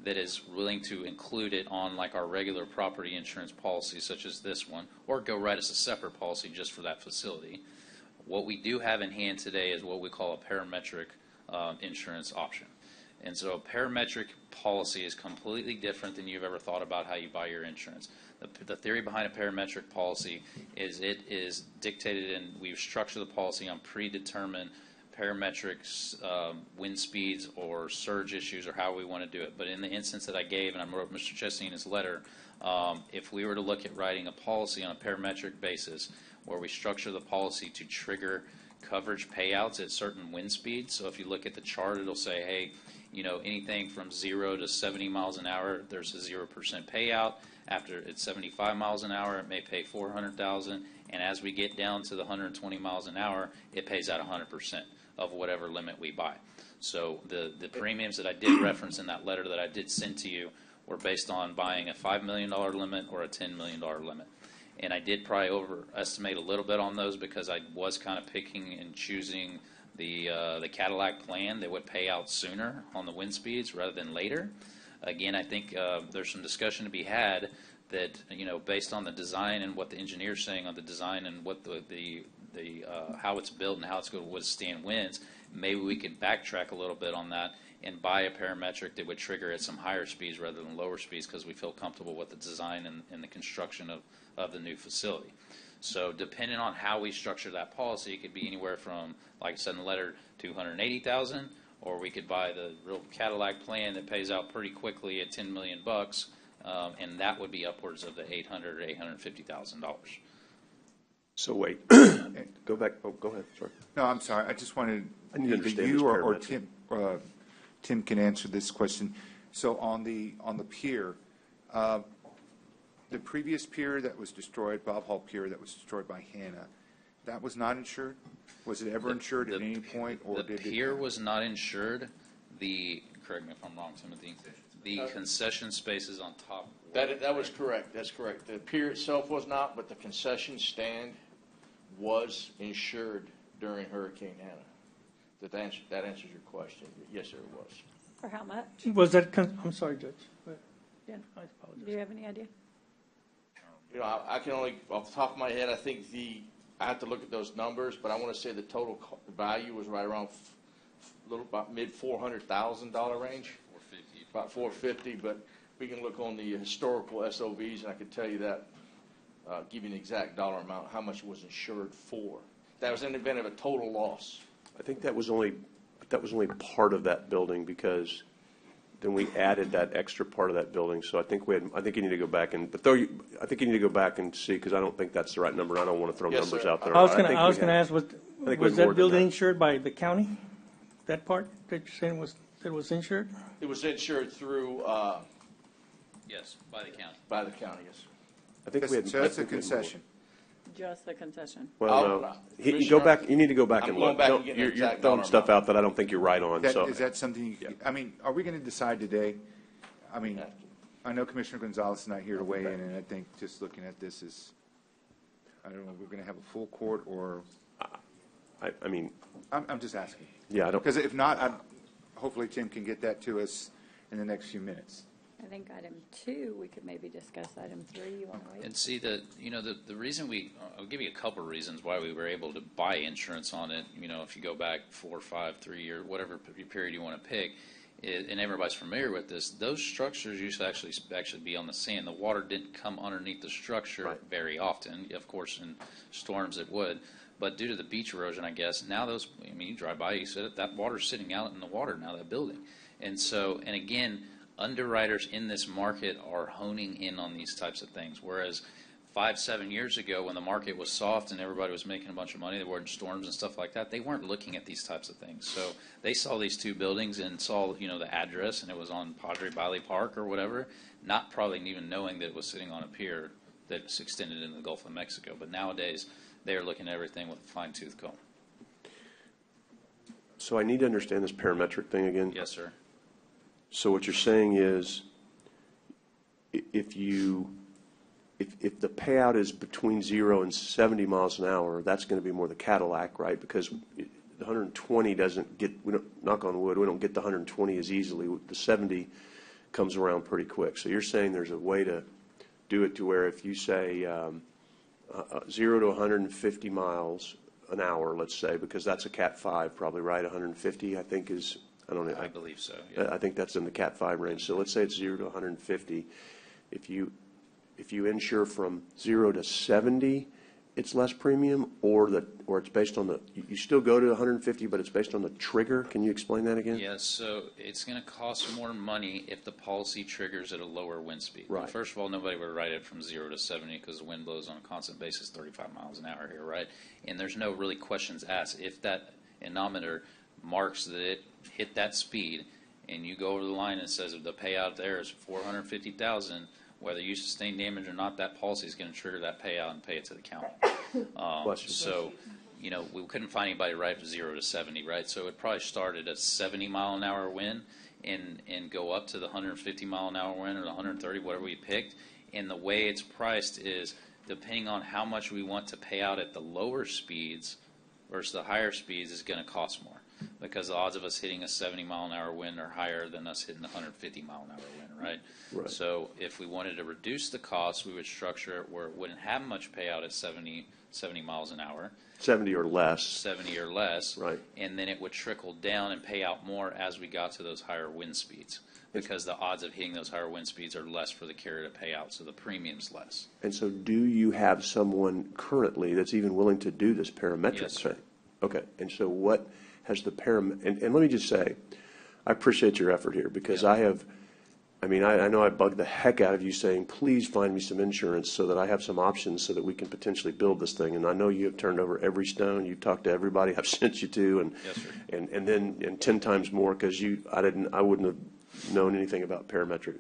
that is willing to include it on like our regular property insurance policy, such as this one, or go right as a separate policy just for that facility. What we do have in hand today is what we call a parametric insurance option. And so a parametric policy is completely different than you've ever thought about how you buy your insurance. The theory behind a parametric policy is it is dictated, and we structure the policy on predetermined parametrics, wind speeds or surge issues, or how we want to do it. But in the instance that I gave, and I wrote Mr. Chesney in his letter, if we were to look at writing a policy on a parametric basis where we structure the policy to trigger coverage payouts at certain wind speeds. So if you look at the chart, it'll say, hey, anything from 0 to 70 miles an hour, there's a 0% payout. After it's 75 miles an hour, it may pay $400,000, and as we get down to the 120 miles an hour, it pays out 100% of whatever limit we buy. So the premiums that I did reference in that letter that I did send to you were based on buying a $5 million limit or a $10 million limit. And I did probably overestimate a little bit on those because I was kind of picking and choosing the Cadillac plan that would pay out sooner on the wind speeds rather than later. Again, I think there's some discussion to be had that, based on the design and what the engineer's saying on the design and what the how it's built and how it's going to withstand winds, maybe we could backtrack a little bit on that and buy a parametric that would trigger at some higher speeds rather than lower speeds because we feel comfortable with the design and the construction of the new facility. So depending on how we structure that policy, it could be anywhere from, like I said in the letter, $280,000, or we could buy the real Cadillac plan that pays out pretty quickly at $10 million, and that would be upwards of the $800,000 or $850,000. So wait, go back. Oh, go ahead. Sorry. No, I'm sorry. I just wanted I need to understand you this or parametric. Tim can answer this question. So on the pier, the previous pier that was destroyed, Bob Hall Pier that was destroyed by Hannah, that was not insured? Was it ever insured at any point, or the pier was not insured. Correct me if I'm wrong, Timothy. The concession spaces on top. That was correct. That's correct. The pier itself was not, but the concession stand was insured during Hurricane Hannah. That answers your question. Yes, sir, it was. For how much? Was that, I'm sorry, Judge. Yeah. I apologize. Do you have any idea? You know, I can only, off the top of my head, I think I have to look at those numbers, but I want to say the total value was right around about mid $400,000 range. About 450, but we can look on the historical SOVs, and I can tell you that, give you an exact dollar amount, how much it was insured for. That was in the event of a total loss. I think that was only part of that building because then we added that extra part of that building. So I think you need to go back and, I think you need to go back and see because I don't think that's the right number. I don't want to throw numbers out there. I was going to ask, was that building insured by the county? That part that you're saying was insured? It was insured through. Yes, by the county. By the county, yes. I think we had. So that's a concession. Just the concession. Well, no. You go back. You need to go back and look. You're throwing stuff out that I don't think you're right on. Is that something? I mean, are we going to decide today? I mean, I know Commissioner Gonzalez is not here to weigh in, and I think just looking at this is, I don't know, we're going to have a full court or. I mean, I'm just asking. Yeah, I don't. Because if not, hopefully Tim can get that to us in the next few minutes. I think item 2, we could maybe discuss item 3. You want to wait? And see, the reason I'll give you a couple of reasons why we were able to buy insurance on it. You know, if you go back 4, 5, 3 years, whatever period you want to pick, and everybody's familiar with this, those structures used to actually be on the sand. The water didn't come underneath the structure very often. Of course, in storms it would. But due to the beach erosion, I guess, now you drive by, you see it, that water's sitting out in the water now, that building. And so, and again, underwriters in this market are honing in on these types of things. Whereas 5, 7 years ago, when the market was soft and everybody was making a bunch of money, there weren't storms and stuff like that, they weren't looking at these types of things. So they saw these 2 buildings and saw, the address, and it was on Padre Bailey Park or whatever, not probably even knowing that it was sitting on a pier that's extended into the Gulf of Mexico. But nowadays, they are looking at everything with a fine-tooth comb. So I need to understand this parametric thing again. Yes, sir. So what you're saying is, if the payout is between 0 and 70 miles an hour, that's going to be more the Cadillac, right? Because the 120 doesn't get, knock on wood, we don't get the 120 as easily. The 70 comes around pretty quick. So you're saying there's a way to do it to where if you say 0 to 150 miles an hour, let's say, because that's a Cat 5 probably, right? 150, I think is, I don't know. I believe so, yeah. I think that's in the Cat 5 range. So let's say it's 0 to 150. If you insure from 0 to 70, it's less premium, or it's based on you still go to 150, but it's based on the trigger. Can you explain that again? Yes, so it's going to cost more money if the policy triggers at a lower wind speed. Right. Well, first of all, nobody would write it from 0 to 70 because the wind blows on a constant basis 35 miles an hour here, right? And there's no really questions asked. If that anemometer marks that it hit that speed and you go over the line and says the payout there is $450,000, whether you sustain damage or not, that policy is going to trigger that payout and pay it to the county. So, we couldn't find anybody right from 0 to 70, right? So it probably started at 70 mile an hour wind and go up to the 150 mile an hour wind or the 130, whatever we picked. And the way it's priced is depending on how much we want to pay out at the lower speeds versus the higher speeds is going to cost more. because the odds of us hitting a 70-mile-an-hour wind are higher than us hitting a 150-mile-an-hour wind, right? Right. So if we wanted to reduce the cost, we would structure it where it wouldn't have much payout at 70 miles an hour. 70 or less. 70 or less. Right. And then it would trickle down and pay out more as we got to those higher wind speeds, because the odds of hitting those higher wind speeds are less for the carrier to pay out, so the premium's less. And so do you have someone currently that's even willing to do this parametric Yes, sir. thing? Okay, and so what has the and let me just say, I appreciate your effort here, because I know I bugged the heck out of you saying, please find me some insurance so that I have some options so that we can potentially build this thing. And I know you have turned over every stone. You've talked to everybody I've sent you to, and Yes, sir. and then 10 times more, because I wouldn't have known anything about parametric.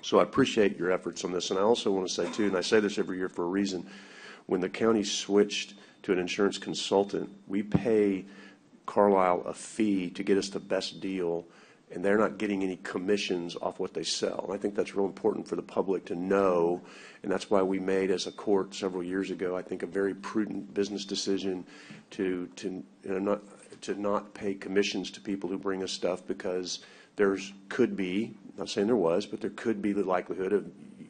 So I appreciate your efforts on this. And I also want to say too, and I say this every year for a reason, when the county switched to an insurance consultant, we pay Carlisle a fee to get us the best deal, and they're not getting any commissions off what they sell. And I think that's real important for the public to know, and that's why we made, as a court several years ago, I think a very prudent business decision to not pay commissions to people who bring us stuff, because could be, not saying there was, but there could be the likelihood of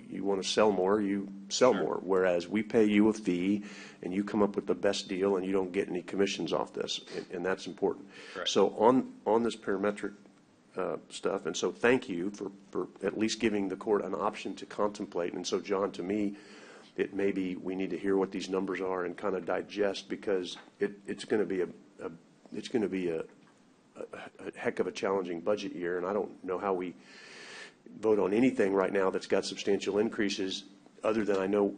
you want to sell more, you sell more. Whereas we pay you a fee, and you come up with the best deal, and you don't get any commissions off this, and that's important. Correct. So on this parametric stuff, and so thank you for at least giving the court an option to contemplate. And so, John, to me, it may be we need to hear what these numbers are and kind of digest, because it's going to be a heck of a challenging budget year, and I don't know how we vote on anything right now that's got substantial increases, other than I know,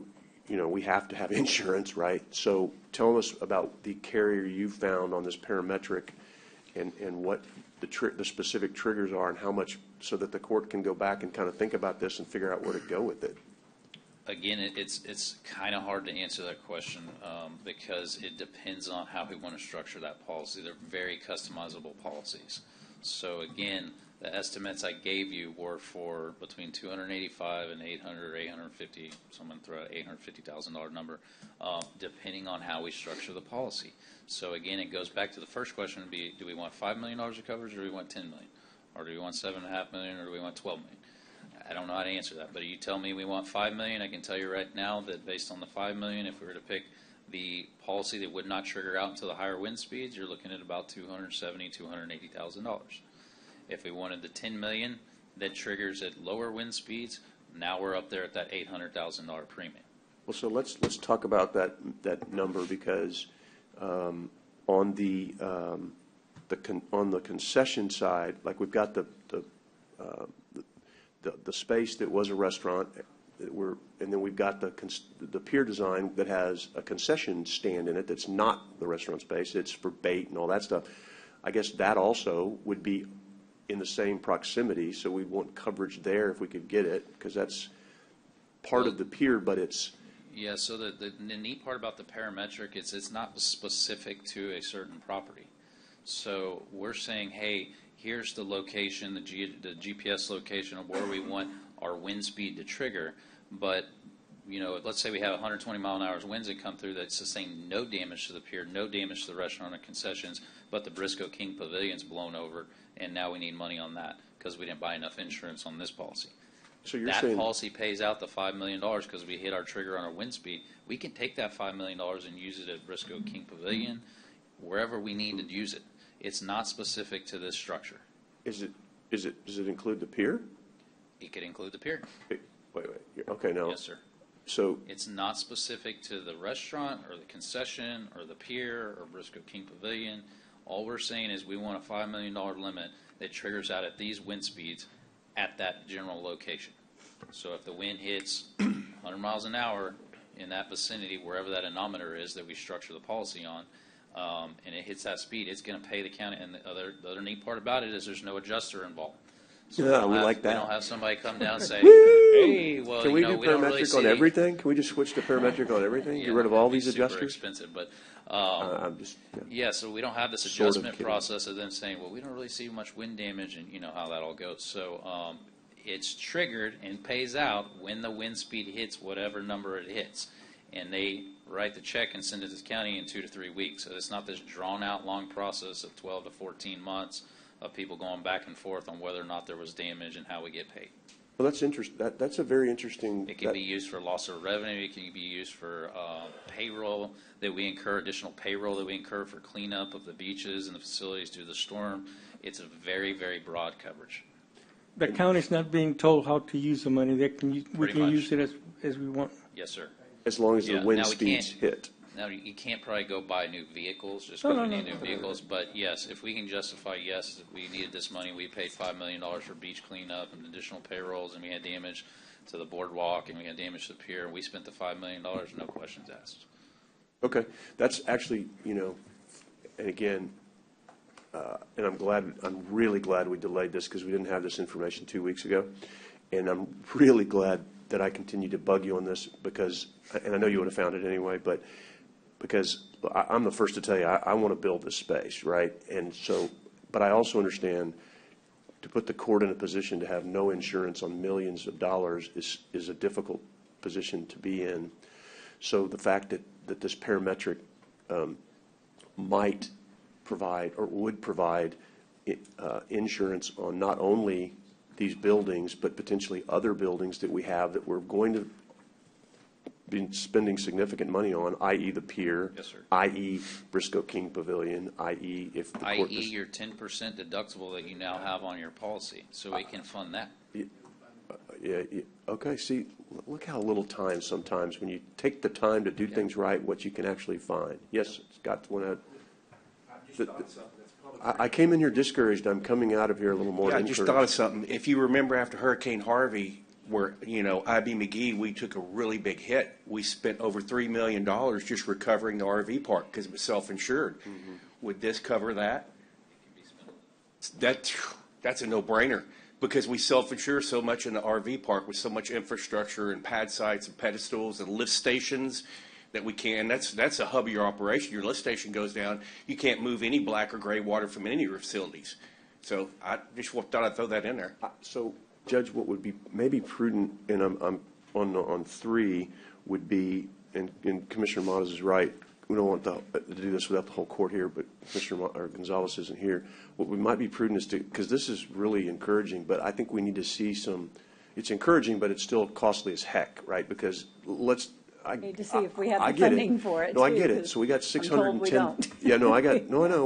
we have to have insurance, right? So tell us about the carrier you found on this parametric, and what the specific triggers are, and how much, so that the court can go back and kind of think about this and figure out where to go with it. Again, it's kind of hard to answer that question because it depends on how we want to structure that policy. They're very customizable policies. So again, the estimates I gave you were for between $285 and $800 or $850. Someone throw out $850,000 number, depending on how we structure the policy. So again, it goes back to the first question: would be, do we want $5 million of coverage, or do we want $10 million, or do we want $7.5 million, or do we want $12 million? I don't know how to answer that, but you tell me we want $5 million. I can tell you right now that based on the $5 million, if we were to pick the policy that would not trigger out until the higher wind speeds, you're looking at about $270,000, $280,000. If we wanted the $10 million that triggers at lower wind speeds, now we're up there at that $800,000 premium. Well, so let's talk about that number, because on the concession side, like we've got the space that was a restaurant, and then we've got the pier design that has a concession stand in it that's not the restaurant space. It's for bait and all that stuff. I guess that also would be in the same proximity, so we'd want coverage there if we could get it, because that's part of the pier, but it's... Yeah, so the neat part about the parametric is it's not specific to a certain property. So we're saying, hey, here's the location, the GPS location of where we want our wind speed to trigger, but let's say we have 120 mile an hour winds that come through that sustain no damage to the pier, no damage to the restaurant or concessions, but the Briscoe King Pavilion's blown over, and now we need money on that because we didn't buy enough insurance on this policy. So you're that saying policy pays out the $5 million because we hit our trigger on our wind speed. We can take that $5 million and use it at Briscoe King Pavilion, wherever we need to use it. It's not specific to this structure. Does it include the pier? It could include the pier. Wait. Okay, now. Yes, sir. So it's not specific to the restaurant or the concession or the pier or Briscoe King Pavilion. All we're saying is we want a $5 million limit that triggers out at these wind speeds at that general location. So if the wind hits 100 miles an hour in that vicinity, wherever that anometer is that we structure the policy on, and it hits that speed, it's going to pay the county. And the other neat part about it is there's no adjuster involved. So yeah, we like that. We don't have somebody come down and say, hey, well, can we do we don't really parametric see on everything? Can we just switch to parametric on everything? Yeah, Get rid of all these super adjusters? expensive, but I'm just so we don't have this sort of adjustment kidding. process of them saying, well, we don't really see much wind damage, and you know how that all goes. So it's triggered and pays out when the wind speed hits whatever number it hits. and they write the check and send it to the county in 2 to 3 weeks. So it's not this drawn-out long process of 12 to 14 months of people going back and forth on whether or not there was damage and how we get paid. Well, that's interesting. That's a very interesting. It can be used for loss of revenue. It can be used for payroll that we incur, additional payroll that we incur for cleanup of the beaches and the facilities due to the storm. It's a very, very broad coverage. The county's not being told how to use the money. We can much. use it as we want. Yes, sir. As long as the wind now we speeds can't- hit. Now, you can't probably go buy new vehicles, just No, go no, get no, new no. vehicles. But yes, if we can justify, yes, if we needed this money, we paid $5 million for beach cleanup and additional payrolls, and we had damage to the boardwalk, and we had damage to the pier, and we spent the $5 million, no questions asked. Okay, that's actually, and again, and I'm really glad we delayed this because we didn't have this information 2 weeks ago. And I'm really glad that I continue to bug you on this because, and I know you would have found it anyway, but because I'm the first to tell you, I want to build this space, right? And so, but I also understand to put the court in a position to have no insurance on millions of dollars is a difficult position to be in. So the fact that this parametric might provide or would provide insurance on not only these buildings, but potentially other buildings that we have that we're going to be spending significant money on, i.e. the pier, Yes, sir. i.e. Briscoe King Pavilion, i.e. if the court... i.e. your 10% deductible that you now have on your policy, so we can fund that. Yeah, okay, see, look how little time sometimes, when you take the time to do things right, what you can actually find. Yes, Scott, I came in here discouraged. I'm coming out of here a little more Yeah, I encouraged. just thought of something. If you remember after Hurricane Harvey, where, I.B. McGee, we took a really big hit. We spent over $3 million just recovering the RV park because it was self-insured. Mm-hmm. Would this cover that? That's a no-brainer because we self-insure so much in the RV park with so much infrastructure and pad sites and pedestals and lift stations that we can. That's a hub of your operation. Your lift station goes down. You can't move any black or gray water from any of your facilities. So I just thought I'd throw that in there. So, Judge, what would be maybe prudent, and I'm on 3, would be, and Commissioner Mottes is right, we don't want to do this without the whole court here, but Commissioner Gonzalez isn't here. What we might be prudent is to, because this is really encouraging, but I think we need to see it's encouraging, but it's still costly as heck, right? Because Need to see if we have I the get funding it. for it. No, I too, get it. 'cause So we got I'm 610. told we don't. Yeah, no,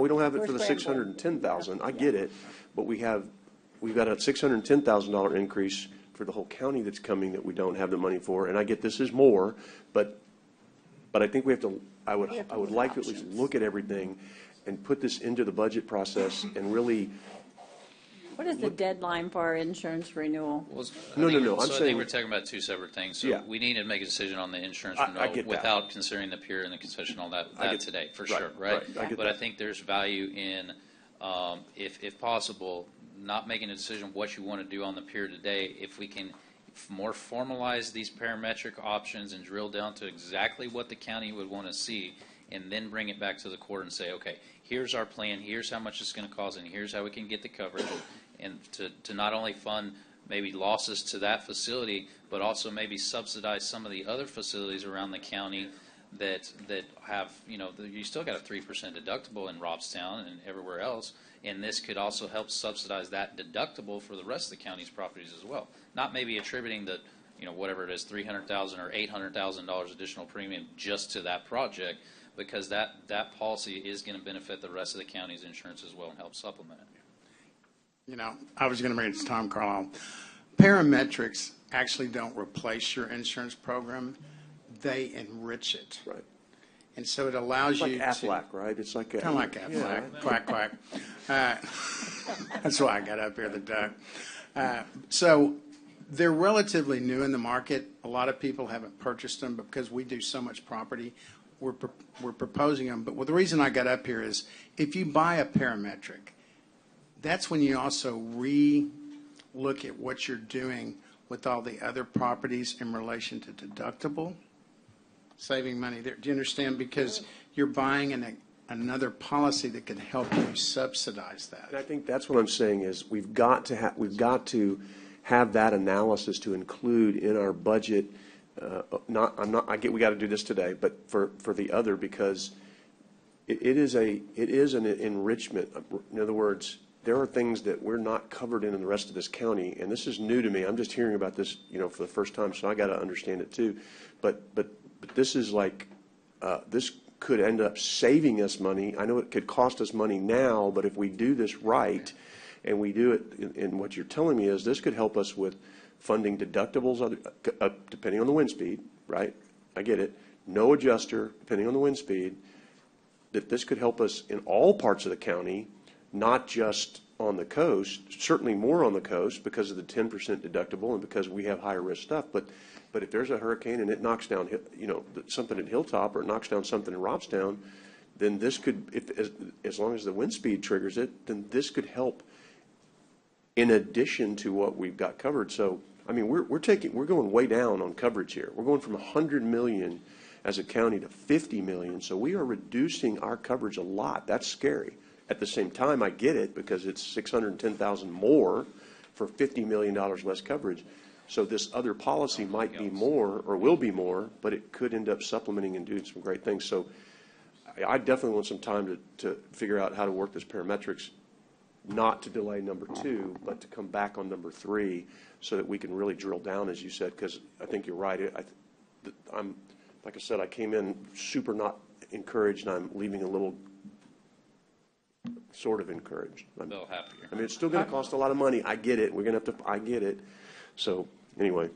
we don't have it We're for the scrambling. 610,000. I get it, but we've got a $610,000 increase for the whole county that's coming that we don't have the money for. And I get this is more, but I think we have to. I would like to at least look at everything and put this into the budget process and really. What is the deadline for our insurance renewal? No. I I'm think saying we're talking about two separate things. So Yeah. we need to make a decision on the insurance I renewal get that. without considering the pier and the concession, all that today, for right, sure, right? I get But that. I think there's value in, if possible, not making a decision what you want to do on the pier today. If we can more formalize these parametric options and drill down to exactly what the county would want to see, and then bring it back to the court and say, okay, here's our plan, here's how much it's going to cost, and here's how we can get the coverage, and to not only fund maybe losses to that facility, but also maybe subsidize some of the other facilities around the county that have, you still got a 3% deductible in Robstown and everywhere else, and this could also help subsidize that deductible for the rest of the county's properties as well. Not maybe attributing the, whatever it is, $300,000 or $800,000 additional premium just to that project, because that policy is going to benefit the rest of the county's insurance as well and help supplement it. I was going to bring it to Tom Carlisle. Parametrics actually don't replace your insurance program. They enrich it. Right. And so it allows It's you like to... Aflac, right? It's like Kind of like Aflac. Yeah. Quack, quack. That's why I got up here the duck. So they're relatively new in the market. A lot of people haven't purchased them because we do so much property. We're proposing them. But the reason I got up here is if you buy a parametric, that's when you also re-look at what you're doing with all the other properties in relation to deductible, saving money there. Do you understand? Because you're buying another policy that could help you subsidize that. And I think that's what I'm saying is we've got to have that analysis to include in our budget we got to do this today, but for the other, because it is an enrichment. In other words, there are things that we're not covered in the rest of this county, and this is new to me. I'm just hearing about this, for the first time, so I got to understand it too. But this is like, this could end up saving us money. I know it could cost us money now, but if we do this right, and we do it, and what you're telling me is this could help us with funding deductibles, depending on the wind speed, right? I get it. No adjuster, depending on the wind speed, that this could help us in all parts of the county, not just on the coast, certainly more on the coast because of the 10% deductible and because we have higher risk stuff. But if there's a hurricane and it knocks down, something at Hilltop, or it knocks down something in Robstown, then this could, as long as the wind speed triggers it, then this could help in addition to what we've got covered. So, I mean, we're going way down on coverage here. We're going from 100 million as a county to 50 million. So we are reducing our coverage a lot. That's scary. At the same time, I get it because it's 610,000 more for $50 million less coverage. So this other policy might be more or will be more, but it could end up supplementing and doing some great things. So I definitely want some time to figure out how to work this parametrics, not to delay number 2, but to come back on number 3 so that we can really drill down, as you said, because I think you're right. I'm, like I said, I came in super not encouraged, and I'm leaving a little sort of encouraged. I'm They'll happier. I mean, it's still going to cost a lot of money. I get it. We're going to have to, I get it. So anyway,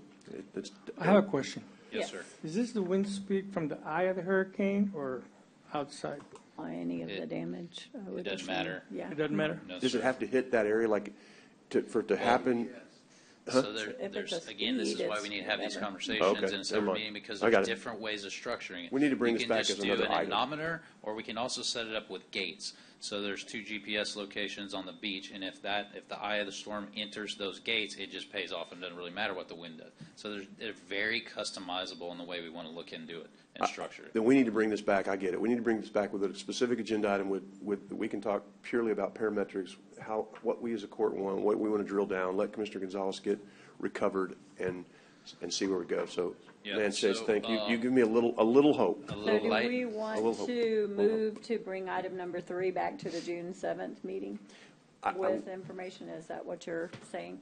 I have a question. Yes, sir. Is this the wind speed from the eye of the hurricane or outside? Any of the damage. It doesn't matter. Yeah. It doesn't matter? No, Does sir. it have to hit that area for it to happen? So If there's, it's a again, this is speed, why it's we need to have these whatever. conversations Okay, in a never separate mind. meeting because I got there's it. different ways of structuring it. We need to bring this back as You can another just do an item. anemometer, or we can also set it up with gates. So there's 2 GPS locations on the beach, and if the eye of the storm enters those gates, it just pays off and doesn't really matter what the wind does. So they're very customizable in the way we want to look into it and structure it. Then we need to bring this back. I get it. We need to bring this back with a specific agenda item we can talk purely about parametrics, what we as a court want, what we want to drill down, let Commissioner Gonzalez get recovered and see where we go. So, Yeah, Lance Chase, so, thank you. You give me a little hope. A So little do light. we A little want hope. to move to bring item number 3 back to the June 7th meeting with information? Is that what you're saying?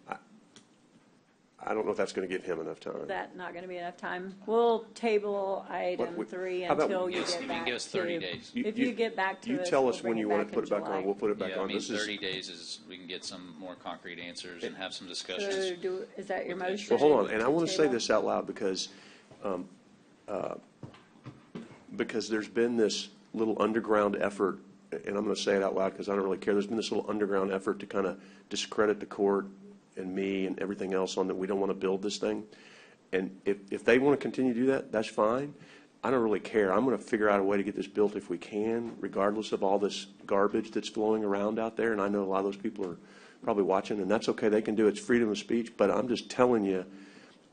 I don't know if that's going to give him enough time. Is that not going to be enough time? We'll table item What- 3 how about- until you Yes, get you back can to. give us 30 days. If you get back to you us, tell we'll us bring when you it want back to put in it back on. July. We'll put it back Yeah, I on. mean, This is 30 days is, we can get some more concrete answers and have some So discussions. is that your motion? well. Hold on, and I want to say table? this out loud because there's been this little underground effort, and I'm going to say it out loud because I don't really care. There's been this little underground effort to kind of discredit the court and me and everything else on that we don't want to build this thing. And if they want to continue to do that, that's fine. I don't really care. I'm going to figure out a way to get this built if we can, regardless of all this garbage that's flowing around out there. And I know a lot of those people are probably watching, and that's okay. They can do it. It's freedom of speech. But I'm just telling you,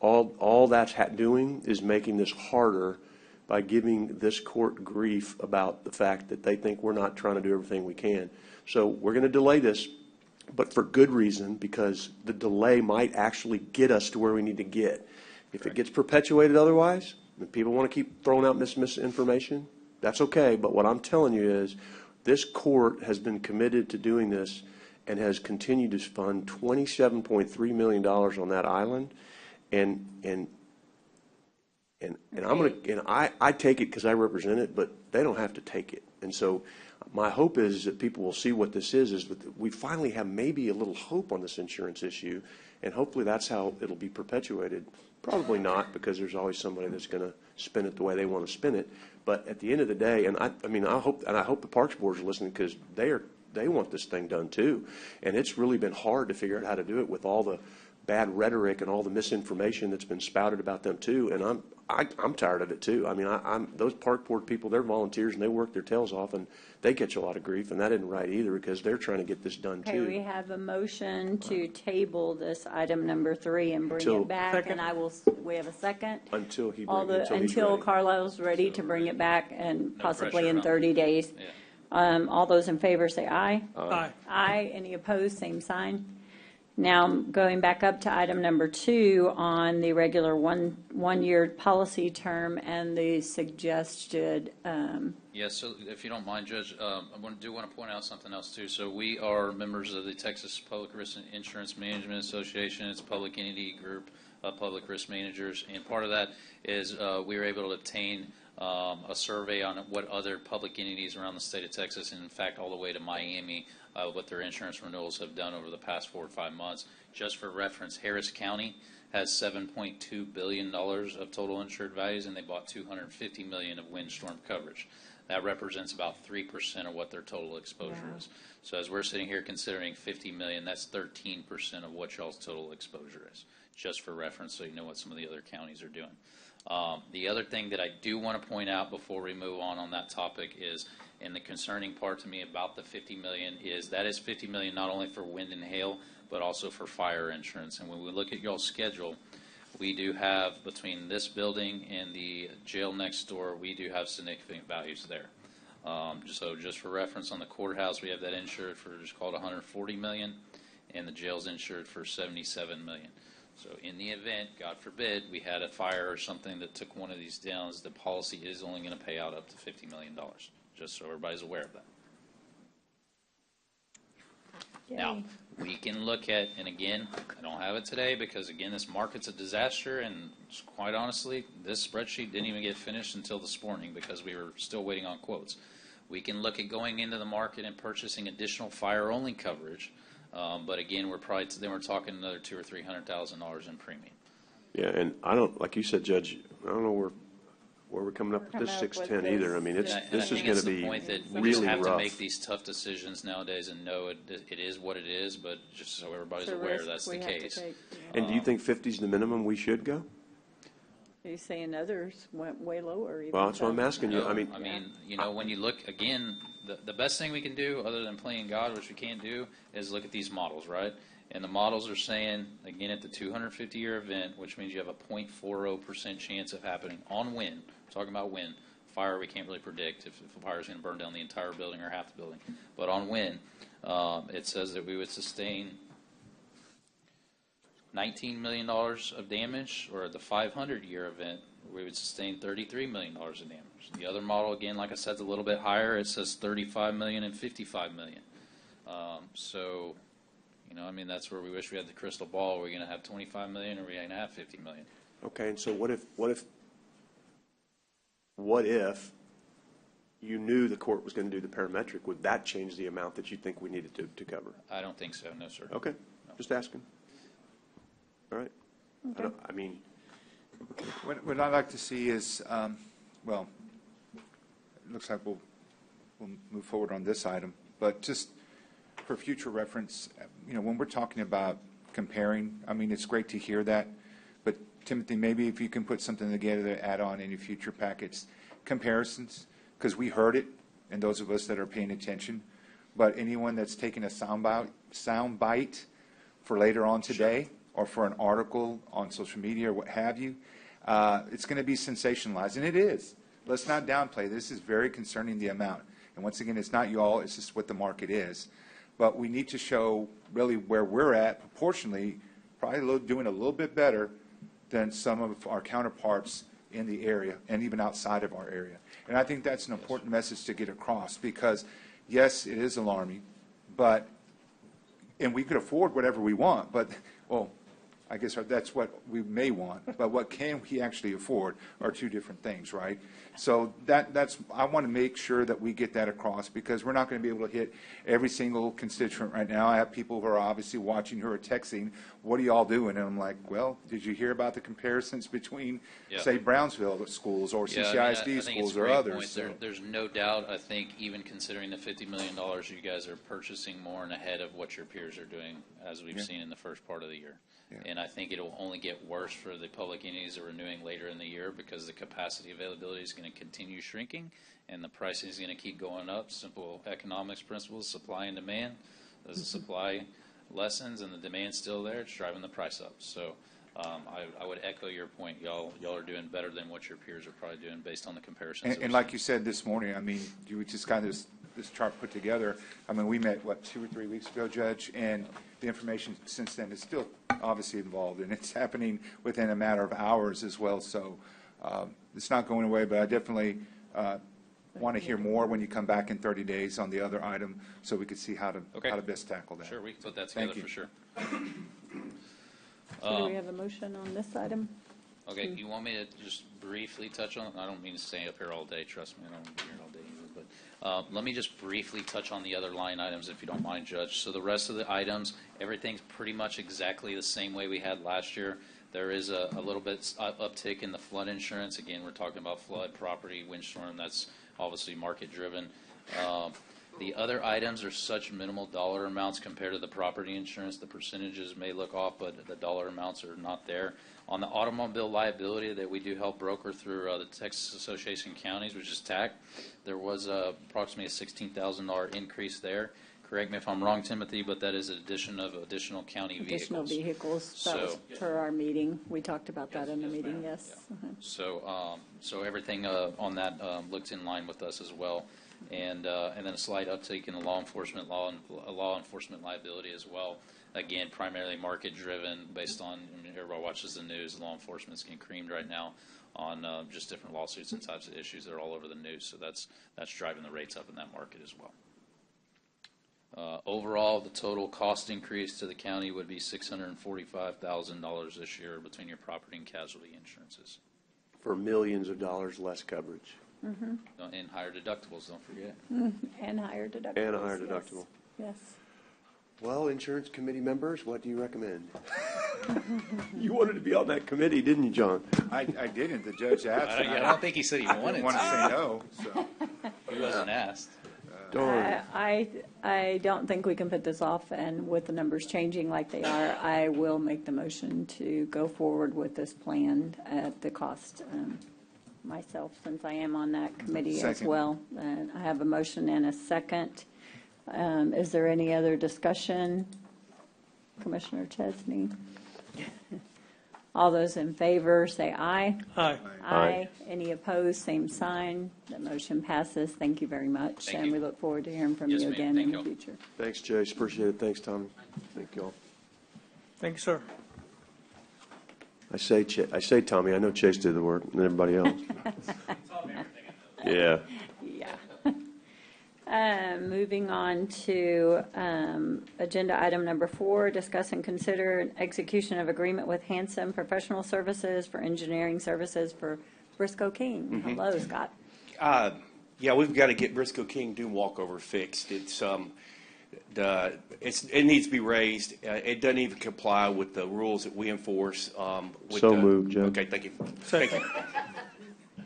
all that's doing is making this harder by giving this court grief about the fact that they think we're not trying to do everything we can. So we're going to delay this, but for good reason, because the delay might actually get us to where we need to get. If it gets perpetuated otherwise, and people want to keep throwing out misinformation, that's okay. But what I'm telling you is this court has been committed to doing this and has continued to fund $27.3 million on that island. And I'm going to, and I take it because I represent it, but they don't have to take it. And so my hope is that people will see what this is that we finally have maybe a little hope on this insurance issue, and hopefully that's how it'll be perpetuated. Probably not, because there's always somebody that's going to spin it the way they want to spin it. But at the end of the day, and I hope the Parks Boards are listening because they want this thing done too. And it's really been hard to figure out how to do it with all the bad rhetoric and all the misinformation that's been spouted about them too. And I'm tired of it too. I mean, those park board people, they're volunteers and they work their tails off and they catch a lot of grief, and that isn't right either because they're trying to get this done Okay, too. we have a motion to table this item number 3 and bring Until- it back, Second. and we have a second. Until he's Until ready. Carlisle's ready to bring it back and possibly in pressure on 30 days. Yeah. All those in favor say aye. Aye. Aye. Any opposed, same sign. Now, going back up to item number 2 on the regular one-year policy term and the suggested, Yes, so if you don't mind, Judge, I do want to point out something else too. So we are members of the Texas Public Risk Insurance Management Association. It's a public entity group of public risk managers, and part of that is we were able to obtain a survey on what other public entities around the state of Texas, and in fact all the way to Miami, what their insurance renewals have done over the past 4 or 5 months. Just for reference, Harris County has $7.2 billion of total insured values, and they bought $250 million of windstorm coverage. That represents about 3% of what their total exposure is. So as we're sitting here considering $50 million, that's 13% of what y'all's total exposure is, just for reference, so you know what some of the other counties are doing. The other thing that I do want to point out before we move on that topic is, and the concerning part to me about the $50 million is that is $50 million not only for wind and hail, but also for fire insurance. And when we look at y'all's schedule, we do have, between this building and the jail next door, we do have significant values there. So just for reference, on the courthouse, we have that insured for just called $140 million, and the jail's insured for $77 million. So in the event, God forbid, we had a fire or something that took one of these down, the policy is only going to pay out up to $50 million, just so everybody's aware of that. Yay. Now, we can look at, and again, I don't have it today because, again, this market's a disaster, and quite honestly, this spreadsheet didn't even get finished until this morning because we were still waiting on quotes. We can look at going into the market and purchasing additional fire-only coverage, but again, we're talking another $200,000 or $300,000 in premium. Yeah, and I don't, like you said, Judge, I don't know where we're coming up with this 610 either. I mean, this is going to be point that we really just have rough. to make these tough decisions nowadays and know it is what it is, but just so everybody's aware, that's the case. And do you think 50 is the minimum we should go? Are you saying others went way lower? Even Well, that's what I'm asking you. No, I mean, when you look, again, the best thing we can do other than playing God, which we can't do, is look at these models, right? And the models are saying, again, at the 250-year event, which means you have a 0.40% chance of happening on wind. We're talking about wind. Fire, we can't really predict if the fire is going to burn down the entire building or half the building. But on wind, it says that we would sustain $19 million of damage, or at the 500-year event, we would sustain $33 million of damage. The other model, again, like I said, is a little bit higher. It says $35 million and $55 million. So, I mean, that's where we wish we had the crystal ball. Are we going to have $25 million or are we going to have $50 million? Okay, and so what if you knew the court was going to do the parametric? Would that change the amount that you think we needed to cover? I don't think so, no, sir. Okay, just asking. All right. Okay. I mean, What I'd like to see is, well, it looks like we'll move forward on this item, but just for future reference, when we're talking about comparing, I mean, it's great to hear that, but Timothy, maybe if you can put something together to add on any future packets, comparisons, because we heard it, and those of us that are paying attention, but anyone that's taking a sound bite for later on today, or for an article on social media or what have you, it's going to be sensationalized, and it is. Let's not downplay. This is very concerning, the amount. And once again, it's not you all, it's just what the market is. But we need to show really where we're at proportionally, probably doing a little bit better than some of our counterparts in the area and even outside of our area. And I think that's an important message to get across because, yes, it is alarming, and we could afford whatever we want, but, well, I guess that's what we may want, but what can we actually afford are two different things, right? So that's I want to make sure that we get that across because we're not going to be able to hit every single constituent right now. I have people who are obviously watching who are texting, what are y'all doing? And I'm like, well, did you hear about the comparisons between, say, Brownsville schools or CCISD schools or others? So. There's no doubt, I think, even considering the $50 million, you guys are purchasing more and ahead of what your peers are doing, as we've seen in the first part of the year. Yeah. And I think it will only get worse for the public entities that are renewing later in the year because the capacity availability is going to continue shrinking and the pricing is going to keep going up. Simple economics principles, supply and demand. As the supply lessens and the demand's still there, it's driving the price up. So I would echo your point. Y'all are doing better than what your peers are probably doing based on the comparisons. And like you said this morning, I mean, you just kind of this chart put together. I mean, we met, what, 2 or 3 weeks ago, Judge, and the information since then is still obviously involved, and it's happening within a matter of hours as well. So it's not going away, but I definitely want to hear more when you come back in 30 days on the other item, so we could see how to best tackle that. Sure, we can put that together for sure. So do we have a motion on this item? Okay, you want me to just briefly touch on it? I don't mean to stay up here all day, trust me, I don't want to be here all day either, but let me just briefly touch on the other line items if you don't mind, Judge. So the rest of the items, everything's pretty much exactly the same way we had last year. There is a little bit uptick in the flood insurance. Again, we're talking about flood, property, windstorm, that's obviously market driven. The other items are such minimal dollar amounts compared to the property insurance. The percentages may look off, but the dollar amounts are not there. On the automobile liability that we do help broker through the Texas Association of Counties, which is TAC, there was approximately a $16,000 increase there. Correct me if I'm wrong, Timothy, but that is an addition of additional county vehicles. Additional vehicles, that was per our meeting. We talked about that in the meeting, yes. So everything on that looked in line with us as well. And then a slight uptake in the law enforcement liability as well. Again, primarily market driven, based on, I mean, everybody watches the news. Law enforcement's getting creamed right now on just different lawsuits and types of issues that are all over the news. So that's driving the rates up in that market as well. Overall, the total cost increase to the county would be $645,000 this year between your property and casualty insurances. For millions of dollars less coverage. Mm-hmm. And higher deductibles, don't forget. And higher deductibles. And a higher deductible. Yes. Well, insurance committee members, what do you recommend? You wanted to be on that committee, didn't you, John? I didn't. The judge asked. I don't think he said he wanted to. Want to say no. So. He wasn't asked. I don't think we can put this off, and with the numbers changing like they are, I will make the motion to go forward with this plan at the cost myself, since I am on that committee as well. And I have a motion and a second. Is there any other discussion? Commissioner Chesney? All those in favor, say aye. Aye. Aye. Any opposed, same sign. The motion passes. Thank you very much. Thank and you. we look forward to hearing from Yes, you ma'am. again Thank in the you. future. Thanks, Chase. Appreciate it. Thanks, Tommy. Thank you all. Thank you, sir. I say Tommy. I know Chase did the work, and everybody else. Yeah. Yeah. Moving on to agenda item number 4, discuss and consider an execution of agreement with Hanson Professional Services for engineering services for Briscoe King. Mm-hmm. Hello, Scott. Yeah, we've got to get Briscoe King dune walkover fixed. It needs to be raised. It doesn't even comply with the rules that we enforce. Moved, Judge. Okay, thank you. Thank you.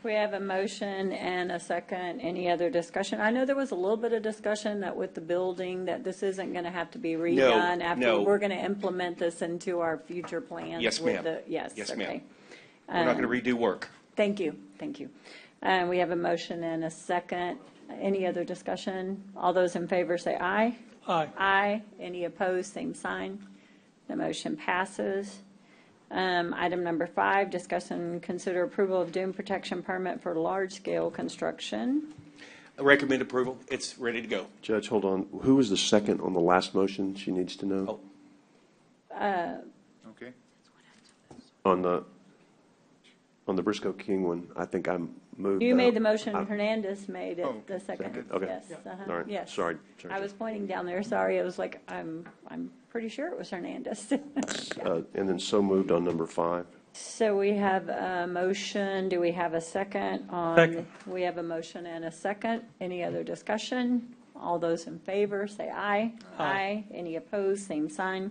We have a motion and a second. Any other discussion? I know there was a little bit of discussion that with the building, that this isn't going to have to be redone after. No. We're going to implement this into our future plans. Yes, with ma'am. Yes, Yes, okay. ma'am. We're not going to redo work. Thank you. Thank you. We have a motion and a second. Any other discussion? All those in favor say aye. Aye. Aye. Any opposed, same sign. The motion passes. Item number 5, discuss and consider approval of dune protection permit for large-scale construction. I recommend approval. It's ready to go. Judge, hold on. Who was the second on the last motion she needs to know? Okay. On the Briscoe King one, I think I moved. You that. made the motion, Hernandez made it the second. second. Okay. Yes. All right. Yes. Sorry. I was pointing down there, sorry. It was like, I'm pretty sure it was Hernandez. And then so moved on number 5. So we have a motion. Do we have a second on? Second. We have a motion and a second. Any other discussion? All those in favor, say aye. Aye. Any opposed, same sign.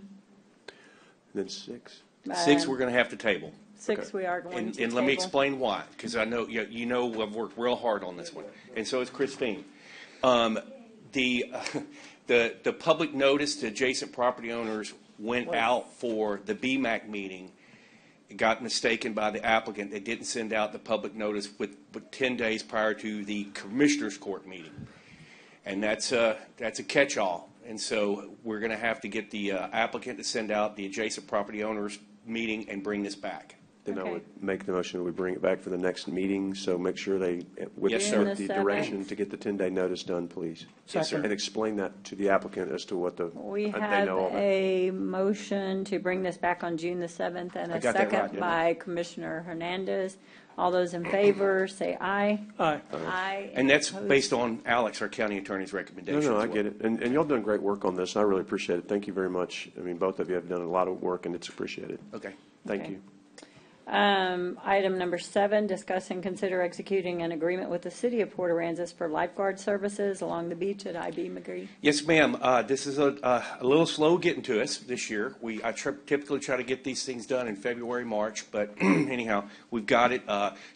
Then 6. 6 we're going to have to table. 6 we are going to And let me table. explain why, because I know, you know I've worked real hard on this one, and so has Christine. The public notice to adjacent property owners went out for the BMAC meeting. It got mistaken by the applicant. They didn't send out the public notice with 10 days prior to the Commissioners Court meeting. And that's a catch-all. And so we're going to have to get the applicant to send out the adjacent property owners meeting and bring this back. then I Okay. would make the motion that we bring it back for the next meeting, so make sure they, with Yes, sir. with the June the direction 7th. to get the 10-day notice done, please. Yes, sir. And explain that to the applicant as to what We they have know all that. a motion to bring this back on June the 7th and I a got that right, second didn't I? by Commissioner Hernandez. All those in favor, say aye. Aye. Aye. And that's Opposed? based on Alex, our county attorney's No, recommendations. no, I get it. And y'all done great work on this. I really appreciate it. Thank you very much. I mean, both of you have done a lot of work, and it's appreciated. Okay. Thank Okay. you. Item number 7, discuss and consider executing an agreement with the city of Port Aransas for lifeguard services along the beach at IB McGree. Yes, ma'am. This is a little slow getting to us this year. Typically try to get these things done in February, March, but anyhow, we've got it.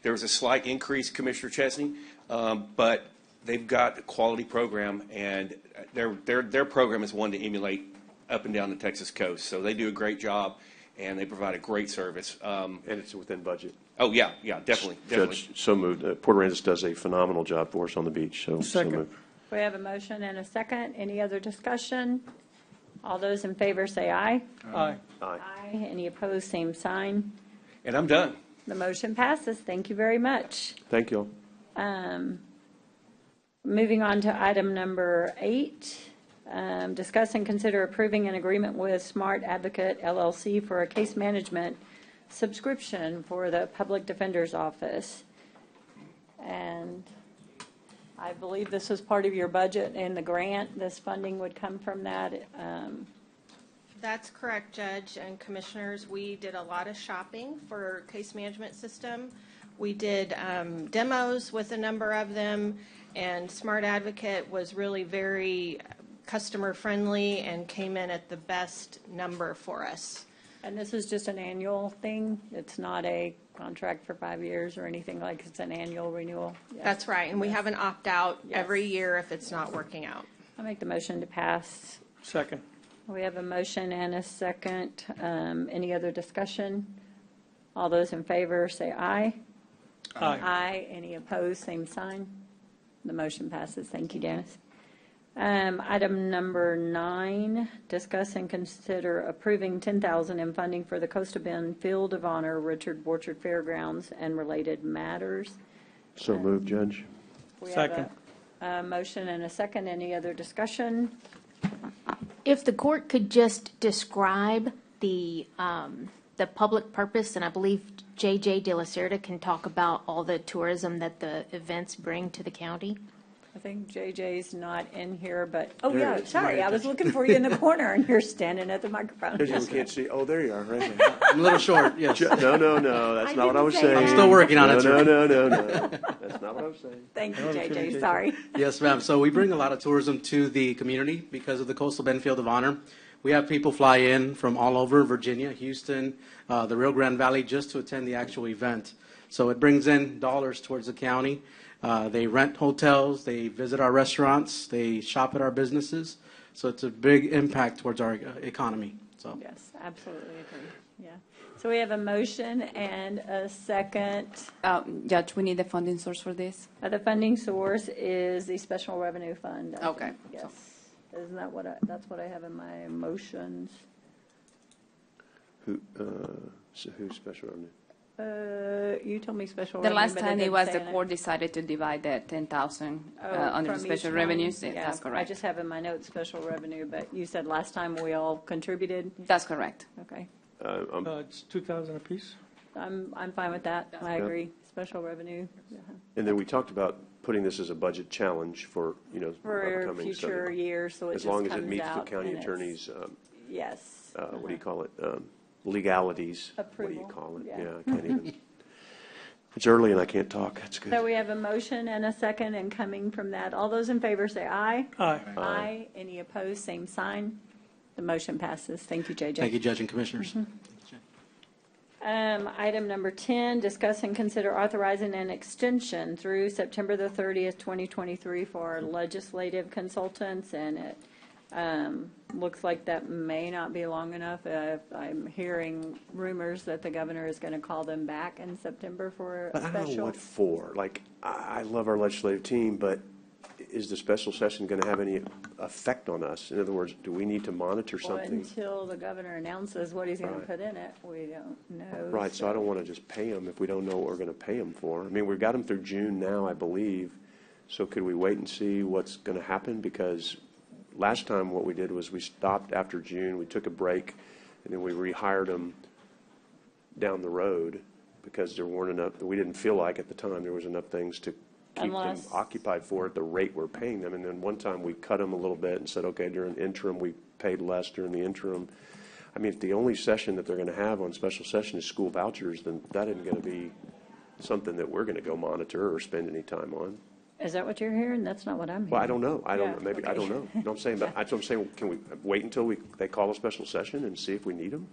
There was a slight increase, Commissioner Chesney, but they've got a quality program, and their program is one to emulate up and down the Texas coast. So they do a great job, and they provide a great service. And it's within budget. Oh, yeah, definitely. Judge, so moved. Port Aransas does a phenomenal job for us on the beach, so Second. moved. We have a motion and a second. Any other discussion? All those in favor say aye. Aye. Aye. Aye. Any opposed, same sign. And I'm done. The motion passes. Thank you very much. Thank you all. Moving on to item number 8, discuss and consider approving an agreement with Smart Advocate LLC for a case management subscription for the Public Defender's Office. And I believe this was part of your budget and the grant. This funding would come from that. That's correct, Judge and Commissioners. We did a lot of shopping for case management system. We did demos with a number of them, and Smart Advocate was really very customer-friendly and came in at the best number for us. And this is just an annual thing? It's not a contract for 5 years or anything like, it's an annual renewal? Yes. That's right, and we have an opt-out Yes. every year if it's not working out. I'll make the motion to pass. Second. We have a motion and a second. Any other discussion? All those in favor say aye. Aye. Aye. Any opposed, same sign. The motion passes. Thank you, Dennis. Item number 9, discuss and consider approving $10,000 in funding for the Costa Bend Field of Honor Richard Borchard Fairgrounds and related matters. So moved, Judge. We Second. have a motion and a second. Any other discussion? If the court could just describe the public purpose, and I believe J.J. De La Cerda can talk about all the tourism that the events bring to the county. I think JJ's not in here, but, oh, There yeah, it is. sorry, I was looking for you in the corner, and you're standing at the microphone. Judge, we can't see. Oh, there you are, right there. I'm a little short, yes. No, that's I not what I didn't was say saying. that. I'm still working on it, No, sir. no. That's not what I was saying. Thank you, JJ, sorry. Yes, ma'am. So we bring a lot of tourism to the community because of the Coastal Bend Field of Honor. We have people fly in from all over Virginia, Houston, the Rio Grande Valley, just to attend the actual event. So it brings in dollars towards the county. They rent hotels, they visit our restaurants, they shop at our businesses. So it's a big impact towards our economy. So Yes, absolutely agree, yeah. So we have a motion and a second. Judge, we need the funding source for this. The funding source is the Special Revenue Fund. I Okay. think. Yes. Isn't that that's what I have in my motions? Who's special revenue? You told me special The revenue. last but time it didn't was say the in it. court decided to divide that 10,000 Oh, under the from special each revenues. one? Yeah, That's I correct. just have in my notes special revenue, but you said last time we all contributed? That's correct. Okay. It's 2,000 apiece. I'm fine with that. I agree. Special revenue. And then we talked about putting this as a budget challenge for, For upcoming. so future years, so it as just long as it comes meets the out county and it's- attorney's, Yes. what do you call it? Legalities. What do you Approval, call it? yeah. I can't even. It's early and I can't talk. That's good. So we have a motion and a second, and coming from that, all those in favor say aye. Aye. Aye. Any opposed, same sign. The motion passes. Thank you, JJ. thank you, Judge and Commissioners. Item number 10, discuss and consider authorizing an extension through September the 30th, 2023 for our legislative consultants, and it looks like that may not be long enough. I'm hearing rumors that the governor is going to call them back in September for a But I don't know special. what for. Like, I love our legislative team, but is the special session going to have any effect on us? In other words, do we need to monitor Well, something? until the governor announces what he's going to Right. put in it, we don't know. Right, so I don't want to just pay them if we don't know what we're going to pay them for. I mean, we've got them through June now, I believe. So could we wait and see what's going to happen? Because last time what we did was we stopped after June, we took a break, and then we rehired them down the road because there weren't enough, we didn't feel like at the time there was enough things to keep them Unless- occupied for at the rate we're paying them. And then one time we cut them a little bit and said, okay, during interim, we paid less during the interim. I mean, if the only session that they're going to have on special session is school vouchers, then that isn't going to be something that we're going to go monitor or spend any time on. Is that what you're hearing? That's not what I'm hearing. Well, I don't know. I Yeah, don't, maybe, I okay. don't know. You know what I'm saying? But that's what I'm saying. Can we wait until they call a special session and see if we need them?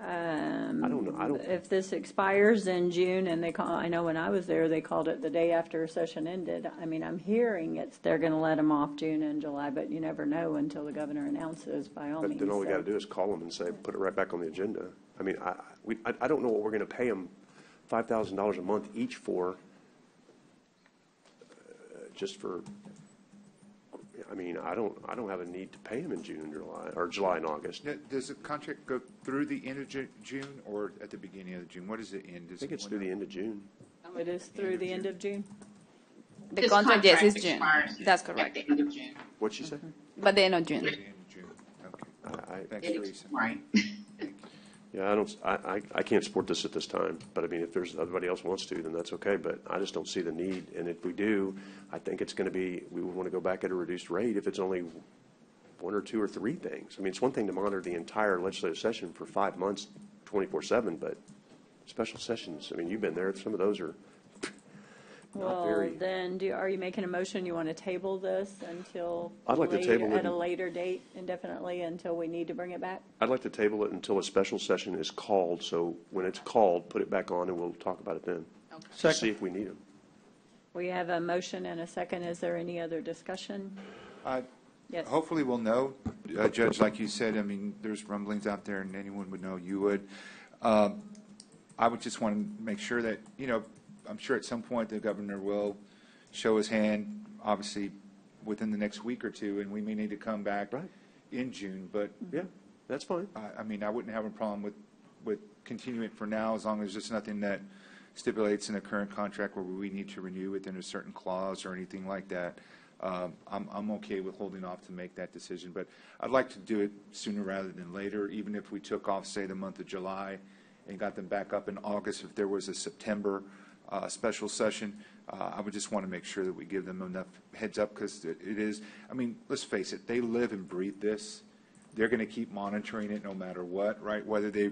I don't know. I don't. If this expires in June and they call, I know when I was there, they called it the day after session ended. I mean, I'm hearing they're going to let them off June and July, but you never know until the governor announces, by all But means. then all we So- got to do is call them and say, put it right back on the agenda. I mean, I don't know what we're going to pay them $5,000 a month each for, just for, I mean, I don't have a need to pay them in June and July, or July and August. Now, does the contract go through the end of June or at the beginning of June? What does it end? I think it's through the end of June. It is through the end of June? The This contract, yes, is contract June. expires That's At correct. the end of June. What'd she say? But the end of June. The end of June. Okay. Thanks, It Teresa. ex- Right. Yeah, I can't support this at this time, but I mean, if there's, everybody else wants to, then that's okay, but I just don't see the need, and if we do, I think it's gonna be, we would wanna go back at a reduced rate if it's only one or two or three things. I mean, it's one thing to monitor the entire legislative session for 5 months, 24/7, but special sessions, I mean, you've been there, some of those are not Well, very. then, are you making a motion, you want to table this until? I'd like to table it At a and- later date indefinitely until we need to bring it back? I'd like to table it until a special session is called, so when it's called, put it back on and we'll talk about it then. To see if we need them. We have a motion and a second. Is there any other discussion? Yes. Hopefully we'll know, Judge, like you said, I mean, there's rumblings out there and anyone would know, you would. I would just want to make sure that, you know, I'm sure at some point the governor will show his hand, obviously, within the next week or two, and we may need to come back in June, but. Yeah, that's fine. I mean, I wouldn't have a problem with continuing it for now, as long as there's nothing that stipulates in the current contract where we need to renew within a certain clause or anything like that. I'm okay with holding off to make that decision, but I'd like to do it sooner rather than later, even if we took off, say, the month of July and got them back up in August. If there was a September special session, I would just want to make sure that we give them enough heads up, because it is, I mean, let's face it, they live and breathe this. They're going to keep monitoring it no matter what, right? Whether they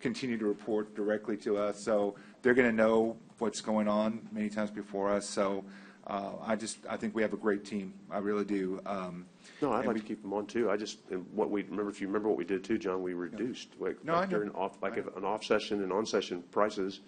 continue to report directly to us. So they're going to know what's going on many times before us. So I think we have a great team. I really do. No, I'd like to keep them on too. I just, and what we, remember, if you remember what we did too, John, we reduced. Like, No, I know. during off, like an off session and on session prices.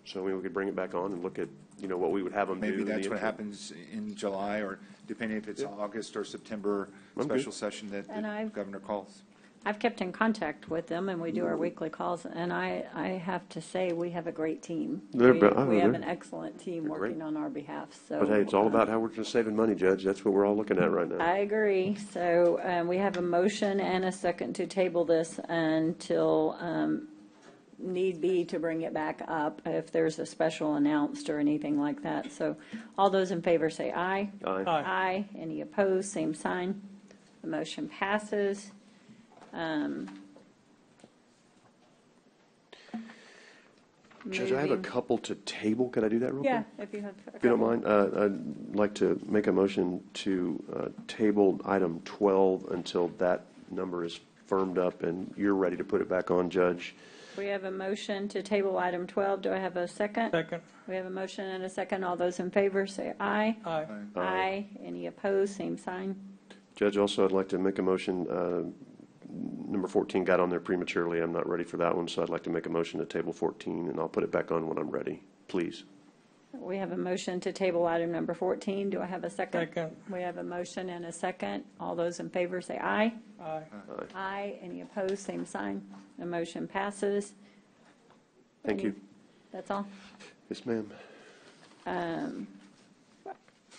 So we could bring it back on and look at, you know, what we would have them do. Maybe in the that's what interim. happens in July, or depending if it's August or September I'm good. special session that And the governor calls. I've kept in contact with them, and we do our weekly calls, and I have to say, we have a great team. They're- We have they're- an excellent team they're great. working on our behalf, so. But hey, it's all about how we're just saving money, Judge. That's what we're all looking at right now. I agree. So we have a motion and a second to table this until need be to bring it back up if there's a special announced or anything like that. So all those in favor say aye. Aye. Aye. Any opposed, same sign. The motion passes. Judge, I have a couple to table. Could I do that real quick? Yeah, if you have a If you don't couple. mind, I'd like to make a motion to table item 12 until that number is firmed up and you're ready to put it back on, Judge. We have a motion to table item 12. Do I have a second? Second. We have a motion and a second. All those in favor say aye. Aye. Aye. Any opposed, same sign. Judge, also, I'd like to make a motion, number 14 got on there prematurely. I'm not ready for that one, so I'd like to make a motion to table 14, and I'll put it back on when I'm ready, please. We have a motion to table item number 14. Do I have a second? Second. We have a motion and a second. All those in favor say aye. Aye. Aye. Any opposed, same sign. The motion passes. Thank you. That's all? Yes, ma'am.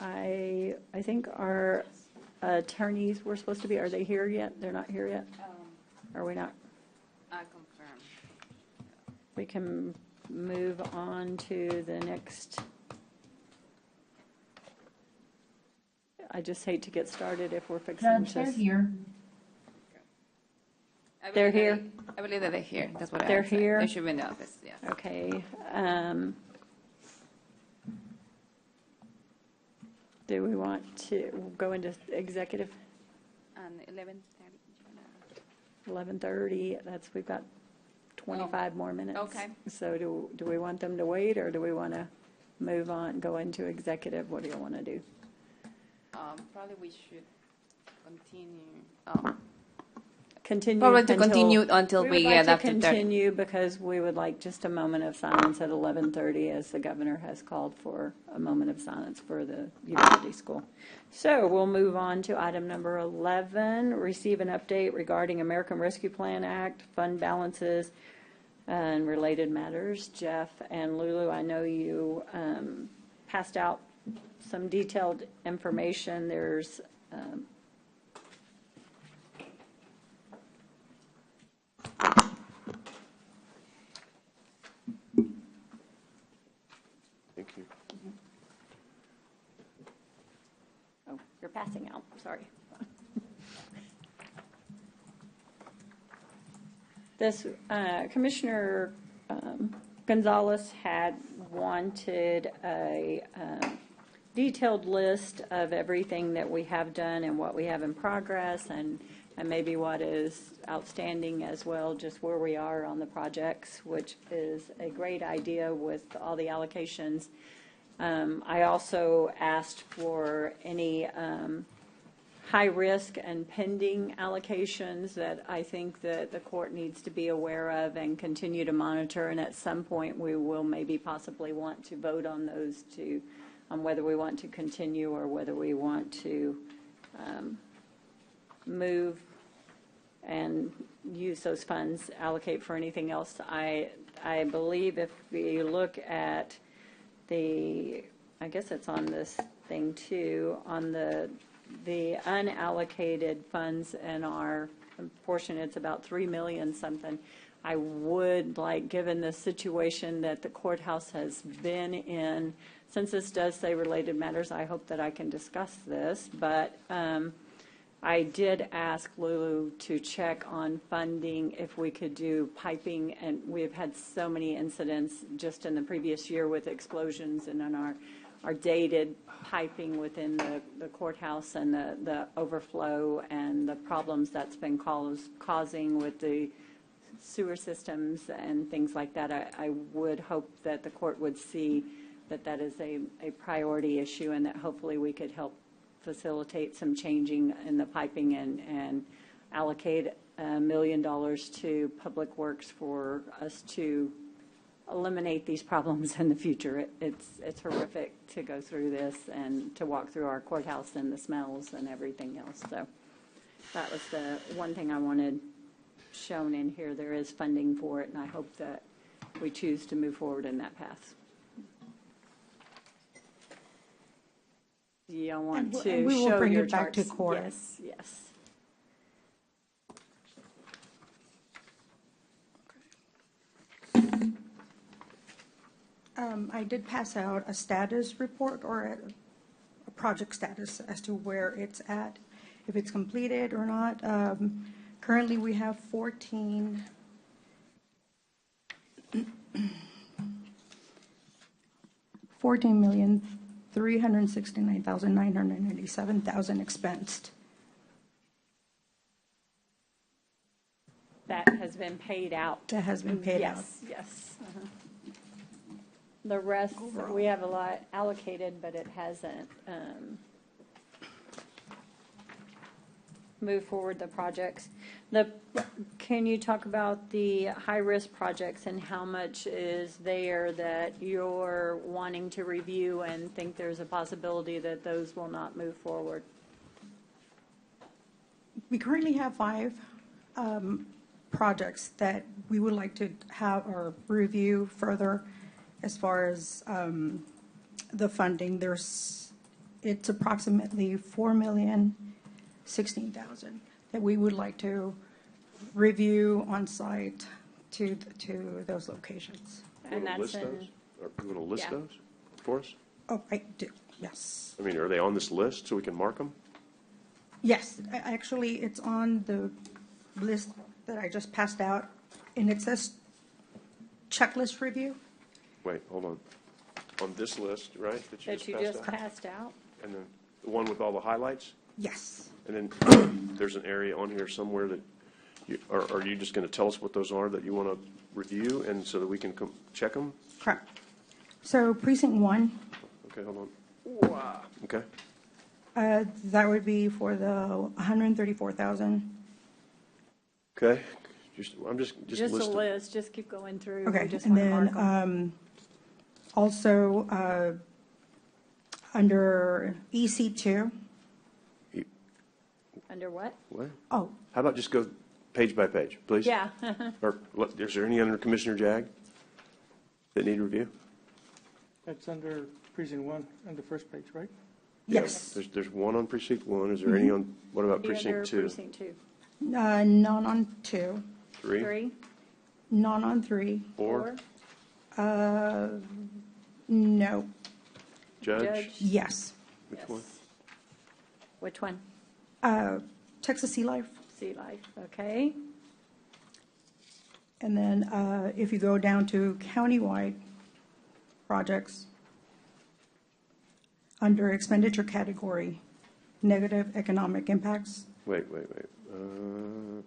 I think our attorneys were supposed to be, are they here yet? They're not here yet? Are we not? I confirm. We can move on to the next. I just hate to get started if we're fixing Judge, this. they're here. They're here? I believe that they're here. That's what I They're said. here? They should be in the office, yes. Okay. Do we want to go into executive? 11:30. We've got 25 more minutes. Okay. So do we want them to wait, or do we want to move on, go into executive? What do you want to do? Probably we should continue. Continue. Probably to continue until we get would like after to 30. continue because we would like just a moment of silence at 11:30, as the governor has called for a moment of silence for the Uvalde School. So we'll move on to item number 11, receive an update regarding American Rescue Plan Act, fund balances, and related matters. Jeff and Lulu, I know you passed out some detailed information. There's Thank you. Oh, you're passing out, sorry. This, Commissioner Gonzalez had wanted a detailed list of everything that we have done and what we have in progress, and maybe what is outstanding as well, just where we are on the projects, which is a great idea with all the allocations. I also asked for any high risk and pending allocations that I think that the court needs to be aware of and continue to monitor, and at some point we will maybe possibly want to vote on those on whether we want to continue or whether we want to move and use those funds, allocate for anything else. I believe if we look at I guess it's on this thing too, on the unallocated funds in our portion, it's about 3 million something. I would like, given the situation that the courthouse has been in, since this does say related matters, I hope that I can discuss this, but I did ask Lulu to check on funding if we could do piping, and we've had so many incidents just in the previous year with explosions and on our dated piping within the courthouse and the overflow and the problems that's been causing with the sewer systems and things like that. I would hope that the court would see that that is a priority issue, and that hopefully we could help facilitate some changing in the piping and allocate $1 million to Public Works for us to eliminate these problems in the future. It's horrific to go through this and to walk through our courthouse and the smells and everything else. So that was the one thing I wanted shown in here. There is funding for it, and I hope that we choose to move forward in that path. You want to we will show bring your it back to charts? court. Yes, yes. I did pass out a status report or a project status as to where it's at, if it's completed or not. Currently, we have 14,369,987 expensed. That has been paid out. That has been paid out. Yes, yes. The rest, we have a lot allocated, but it hasn't moved forward the projects. Can you talk about the high-risk projects and how much is there that you're wanting to review and think there's a possibility that those will not move forward? We currently have 5 projects that we would like to have or review further as far as the funding. There's it's approximately $4,016,000 that we would like to review on site to those locations. You And want to that's list in, those? Or you want to list Yeah. those for us? Oh, I do, yes. I mean, are they on this list so we can mark them? Yes, actually, it's on the list that I just passed out, and it says checklist review. Wait, hold on. On this list, right, that that you just passed out? And then the one with all the highlights? Yes. And then there's an area on here somewhere that, are you just going to tell us what those are that you want to review and so that we can check them? Correct. So precinct 1, Okay, hold on. Wow. Okay. that would be for the $134,000. Okay. I'm just Just a listing. list, just keep going through. We Okay, just and want to mark 'em. then also under EC2, Under what? What? oh, How about just go page by page, please? Yeah. Or, is there any under Commissioner Jag that need review? That's under precinct 1 on the first page, right? yes. Yeah, there's one on precinct 1. Is there any on, what about Be under precinct 2? Precinct 2. None on 2, 3? 3, none on 3. 4? No, Judge? yes. Which one? Which one? Texas Sea Life. Sea Life, okay. And then if you go down to countywide projects, under expenditure category, negative economic impacts, Wait.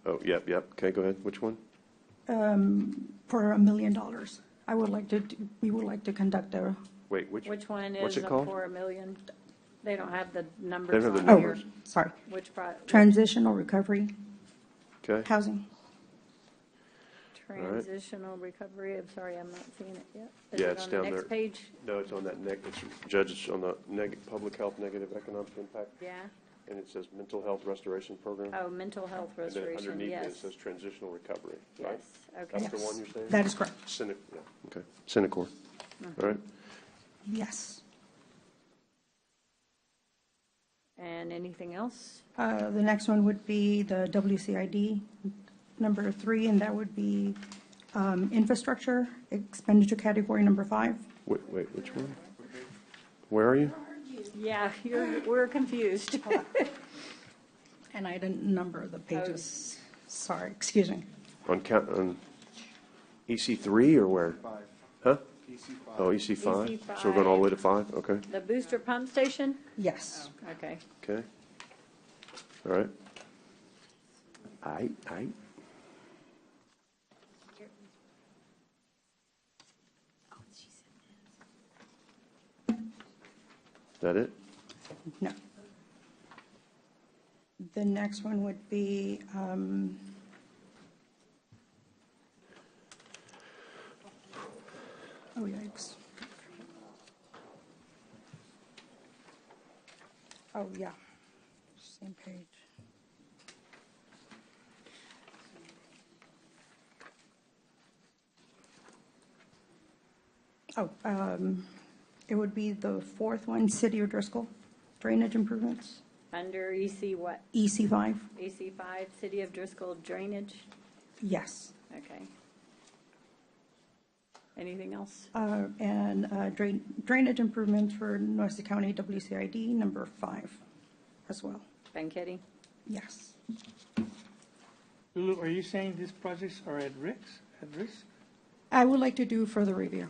Oh, yep. Okay, go ahead. Which one? for $1 million. We would like to conduct a, Wait, which Which one what's is it called? for $1 million? They don't have the They numbers don't have on the oh, here. numbers. sorry, Which transitional recovery Okay. housing. transitional recovery? I'm sorry, I'm not seeing it yet. Is Yeah, it it's on the down next there. page? No, it's on that Judge, it's on the public health negative economic impact. Yeah. And it says mental health restoration program. Oh, mental health And then restoration, underneath it, it yes. says transitional recovery, right? Yes, okay. That's the one you're saying? That is correct. Yeah, okay. Synacor. All right. Yes. And anything else? The next one would be the WCID number 3, and that would be infrastructure expenditure category number 5. Wait, which one? Where are you? Yeah, we're confused. And I didn't number the pages. Sorry, excuse me. On EC3 or where? 5. Huh? EC5. Oh, EC5? EC5. So we're going all the way to 5? Okay. The booster pump station? Yes. Okay. Okay. All right. Aight. Is that it? No. The next one would be, oh, yikes. Oh, yeah, same page. Oh, it would be the fourth one, City of Driscoll, drainage improvements, Under EC what? EC5, EC5, City of Driscoll drainage? yes. Okay. Anything else? And drainage improvements for Nueces County WCID, number 5 as well, Banquetti? yes. Lulu, are you saying these projects are at risk? I would like to do further review.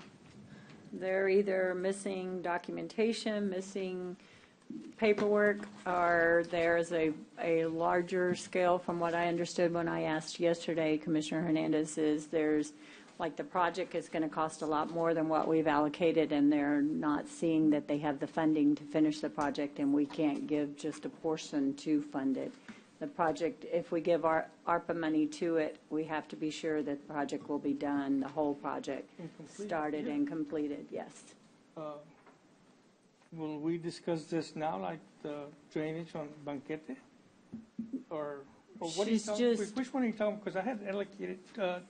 They're either missing documentation, missing paperwork, or there's a larger scale, from what I understood when I asked yesterday, Commissioner Hernandez, is there's, like, the project is going to cost a lot more than what we've allocated, and they're not seeing that they have the funding to finish the project, and we can't give just a portion to fund it. The project, if we give our ARPA money to it, we have to be sure that the project will be done, the whole project, started and completed, yes. Will we discuss this now, like the drainage on Banquete? Or what are you She's talking, just- which one are you talking, because I had allocated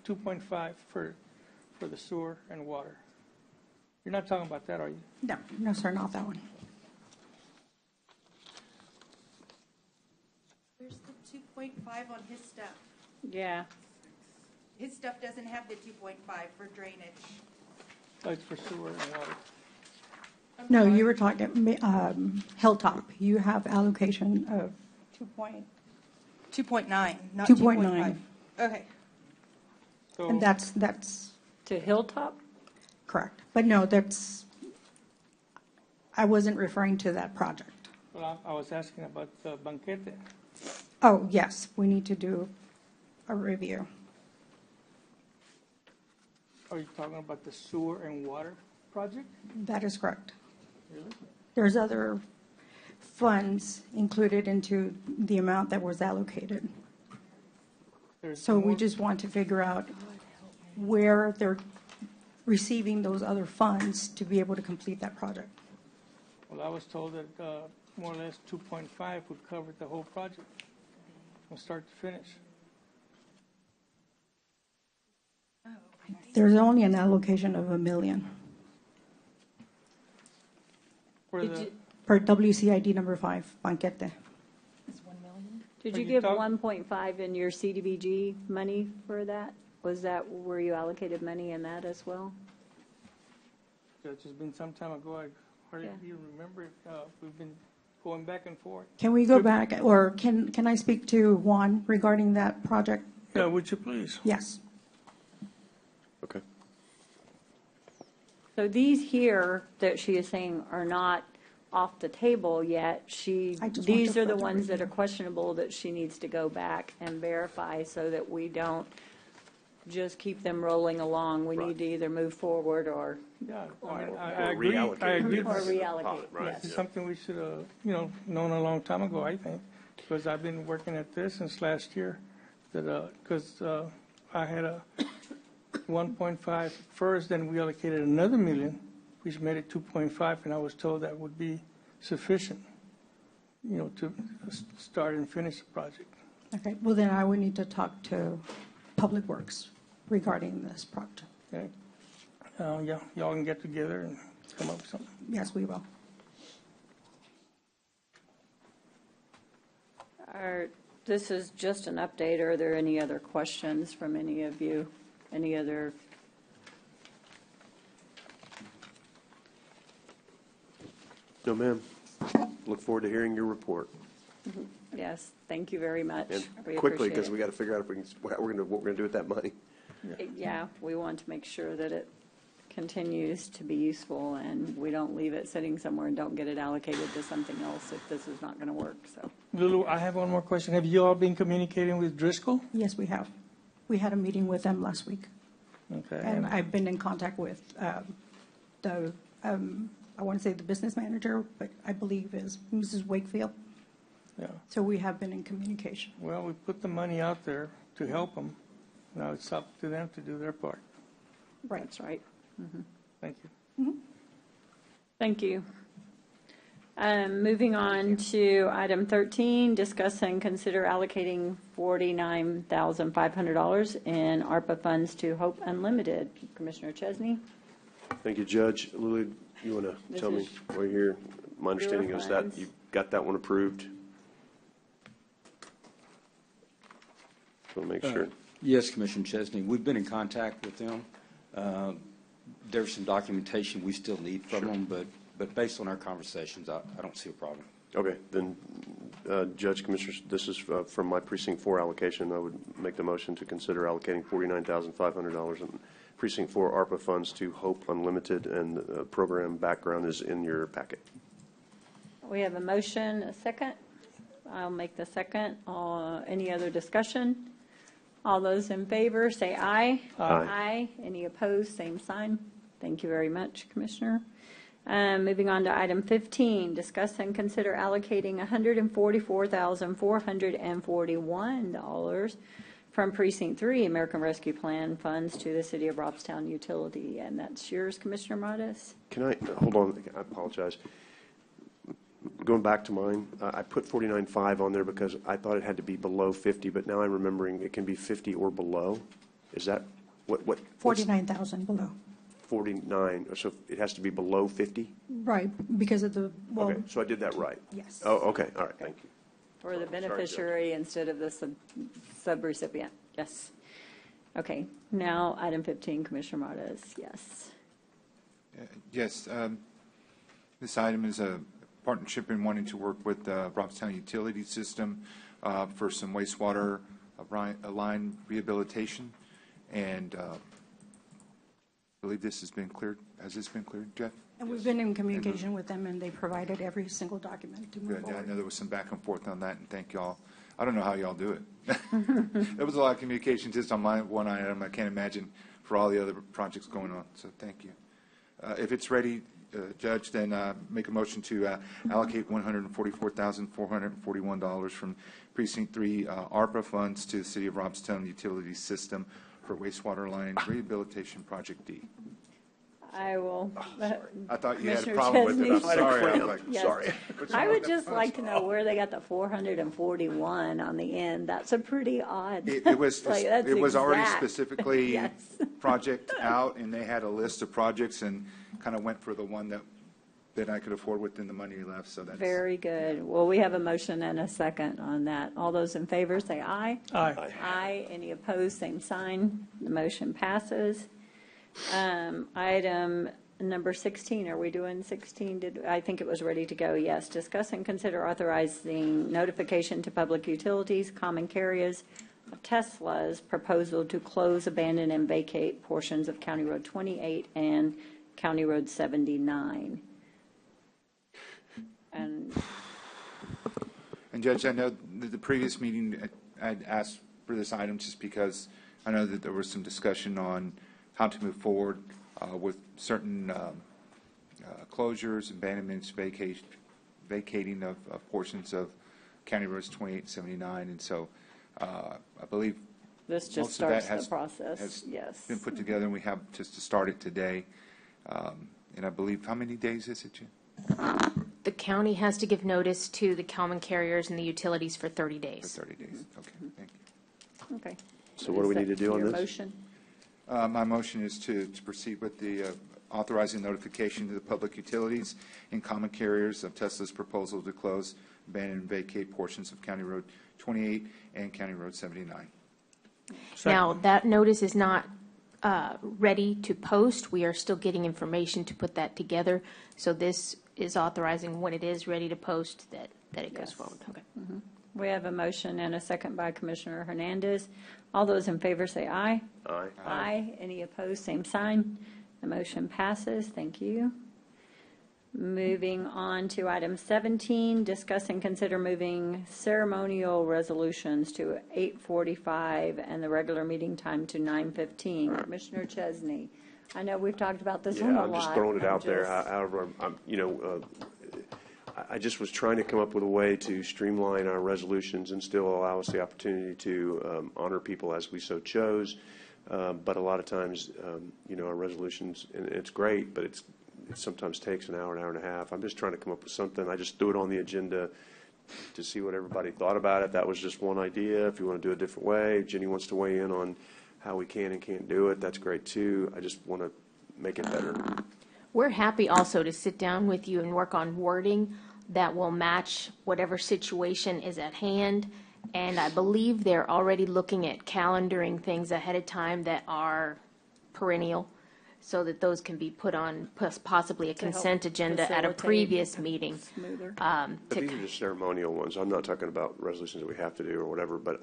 2.5 for the sewer and water. You're not talking about that, are you? No, sir, not that one. 2.5 on his stuff. Yeah. His stuff doesn't have the 2.5 for drainage. Oh, it's for sewer and water. No, you were talking, Hilltop, you have allocation of 2.9, not 2.9. Okay. And that's To Hilltop? correct. But no, I wasn't referring to that project. Well, I was asking about the banquete. Oh, yes, we need to do a review. Are you talking about the sewer and water project? That is correct. Really? There's other funds included into the amount that was allocated. So we just want to figure out where they're receiving those other funds to be able to complete that project. Well, I was told that more or less 2.5 would cover the whole project from start to finish. There's only an allocation of $1 million For the, per WCID number 5, banquete. Did Are you you give talk- 1.5 in your CDBG money for that? Was that where you allocated money in that as well? Judge, it's been some time ago. I hardly Yeah. even remember if we've been going back and forth. Can we go back, or can I speak to Juan regarding that project? Yeah, would you please? Yes. Okay. So these here that she is saying are not off the table yet. I just want These to are the further ones that are review. questionable that she needs to go back and verify so that we don't just keep them rolling along. We need to either move forward or Yeah, Or- I agree. I agree. or reallocate. Right. Yes. It's something we should have, known a long time ago, I think, because I've been working at this since last year. Because I had a 1.5 first, then we allocated another million, which made it 2.5, and I was told that would be sufficient, to start and finish the project. Okay, well, then I would need to talk to Public Works regarding this project. Okay? Yeah, y'all can get together and come up with something. Yes, we will. This is just an update. Are there any other questions from any of you? Any other? No, ma'am. Look forward to hearing your report. Yes, thank you very much. And We quickly, appreciate because it. we got to figure out if we can, what we're going to do with that money. Yeah, we want to make sure that it continues to be useful and we don't leave it sitting somewhere and don't get it allocated to something else if this is not going to work, so. Lulu, I have one more question. Have you all been communicating with Driscoll? Yes, we have. We had a meeting with them last week. Okay. And I've been in contact with I want to say the business manager, but I believe is Mrs. Wakefield. Yeah. So we have been in communication. Well, we put the money out there to help them. Now it's up to them to do their part. Right. That's right. Thank you. Thank you. Moving on to item 13, discuss and consider allocating $49,500 in ARPA funds to Hope Unlimited. Commissioner Chesney? Thank you, Judge. Lulu, you want to This tell me is while you're here? My understanding your is that funds. you got that one approved. Just want to make sure. Yes, Commissioner Chesney, we've been in contact with them. There's some documentation we still need from them, but based on our conversations, I don't see a problem. Okay, then, Judge, Commissioners, this is from my Precinct 4 allocation. I would make the motion to consider allocating $49,500 in Precinct 4 ARPA funds to Hope Unlimited, and the program background is in your packet. We have a motion, a second. I'll make the second. Any other discussion? All those in favor, say aye. Aye. Any opposed, same sign. Thank you very much, Commissioner. Moving on to item 15, discuss and consider allocating $144,441 from Precinct 3 American Rescue Plan funds to the City of Robstown Utility. And that's yours, Commissioner Modis. Can I, hold on, I apologize. Going back to mine, I put 49.5 on there because I thought it had to be below 50, but now I'm remembering it can be 50 or below. Is that, what's 49,000 below. 49, so it has to be below 50? Right, because of the, well, Okay, so I did that right? yes. Oh, okay, all right, thank you. For the Sorry, Judge. beneficiary instead of the subrecipient. Yes. Okay, now item 15, Commissioner Martis, yes. Yes, this item is a partnership in wanting to work with the Robstown Utility System for some wastewater line rehabilitation. And I believe this has been cleared. Has this been cleared, Jeff? And we've been in communication with them, and they provided every single document to move Good. I forward. know there was some back and forth on that, and thank y'all. I don't know how y'all do it. There was a lot of communication just on my one item. I can't imagine for all the other projects going on, so thank you. If it's ready, Judge, then make a motion to allocate $144,441 from Precinct 3 ARPA funds to the City of Robstown Utility System for wastewater line rehabilitation Project D. I will. I thought you had a Commissioner problem with it. I'm Chesney. sorry. I was like, Yes. sorry. I would just like to know where they got the 441 on the end. That's a pretty odd. It was, like, that's it was already exact. specifically Yes. project out, and they had a list of projects and kind of went for the one that I could afford within the money left, so that's. Very good. Well, we have a motion and a second on that. All those in favor say aye. Aye. Aye. Any opposed, same sign. The motion passes. Item number 16, are we doing 16? I think it was ready to go, yes. Discuss and consider authorizing notification to public utilities, common carriers of Tesla's proposal to close, abandon, and vacate portions of County Road 28 and County Road 79. And Judge, I know the previous meeting, I'd asked for this item just because I know that there was some discussion on how to move forward with certain closures, abandonments, vacating of portions of County Roads 28 and 79. And so I believe this just most of that starts the process, has yes. been put together, and we have just to start it today. And I believe, how many days is it, Jim? The county has to give notice to the common carriers and the utilities for 30 days. For 30 days, okay, thank you. Okay. So what do we need to do on Your this? motion? My motion is to proceed with the authorizing notification to the public utilities and common carriers of Tesla's proposal to close, abandon, and vacate portions of County Road 28 and County Road 79. Now, that notice is not ready to post. We are still getting information to put that together. So this is authorizing when it is ready to post that it goes Yes. forward. Okay. We have a motion and a second by Commissioner Hernandez. All those in favor say aye. Aye. Aye. Any opposed, same sign. The motion passes. Thank you. Moving on to item 17, discuss and consider moving ceremonial resolutions to 8:45 and the regular meeting time to 9:15. Commissioner Chesney, I know we've talked about this one a Yeah, lot. I'm just throwing it out there. Just- However, I just was trying to come up with a way to streamline our resolutions and still allow us the opportunity to honor people as we so chose. But a lot of times, our resolutions, and it's great, but it sometimes takes an hour and a half. I'm just trying to come up with something. I just threw it on the agenda to see what everybody thought about it. That was just one idea. If you want to do it a different way, Jenny wants to weigh in on how we can and can't do it. That's great too. I just want to make it better. We're happy also to sit down with you and work on wording that will match whatever situation is at hand. And I believe they're already looking at calendaring things ahead of time that are perennial, so that those can be put on possibly a To help you agenda at a facilitate previous meeting. Smoother. But these are just ceremonial ones. I'm not talking about resolutions that we have to do or whatever, but,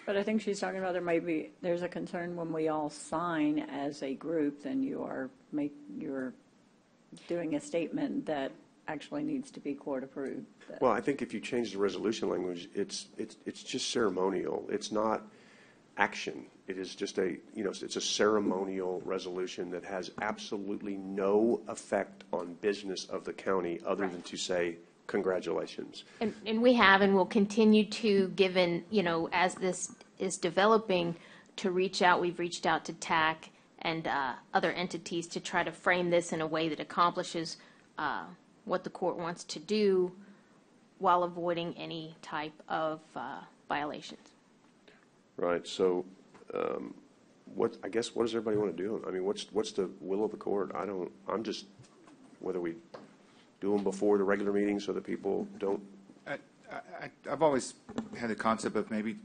But I think she's talking about there's a concern when we all sign as a group, then you're doing a statement that actually needs to be court approved. well, I think if you change the resolution language, it's just ceremonial. It's not action. It is just it's a ceremonial resolution that has absolutely no effect on business of the county other than to say, congratulations. And we have and will continue to, given, as this is developing, to reach out. We've reached out to TAC and other entities to try to frame this in a way that accomplishes what the court wants to do while avoiding any type of violations. Right, so what does everybody want to do? I mean, what's the will of the court? I'm just, whether we do them before the regular meeting so that people don't I've always had the concept of maybe,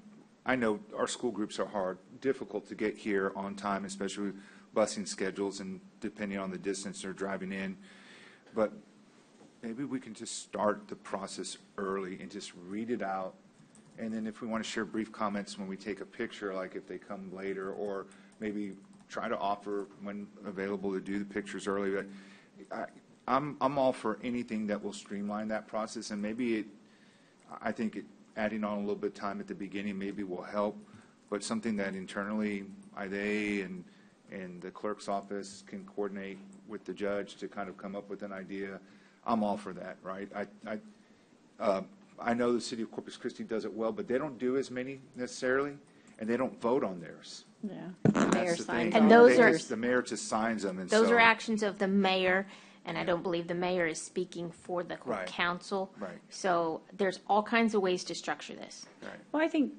I know our school groups are hard, difficult to get here on time, especially with busing schedules and depending on the distance they're driving in. But maybe we can just start the process early and just read it out. And then if we want to share brief comments when we take a picture, like if they come later, or maybe try to offer when available to do the pictures early. But I'm all for anything that will streamline that process, and maybe I think adding on a little bit of time at the beginning maybe will help, but something that internally they and the clerk's office can coordinate with the judge to kind of come up with an idea. I'm all for that, right? I know the city of Corpus Christi does it well, but they don't do as many necessarily, and they don't vote on theirs. Yeah. That's the thing. And those are the mayor just signs them, and those so, are actions of the mayor, and I don't believe the mayor is speaking for the Right. council. Right. So there's all kinds of ways to structure this. Right. Well, I think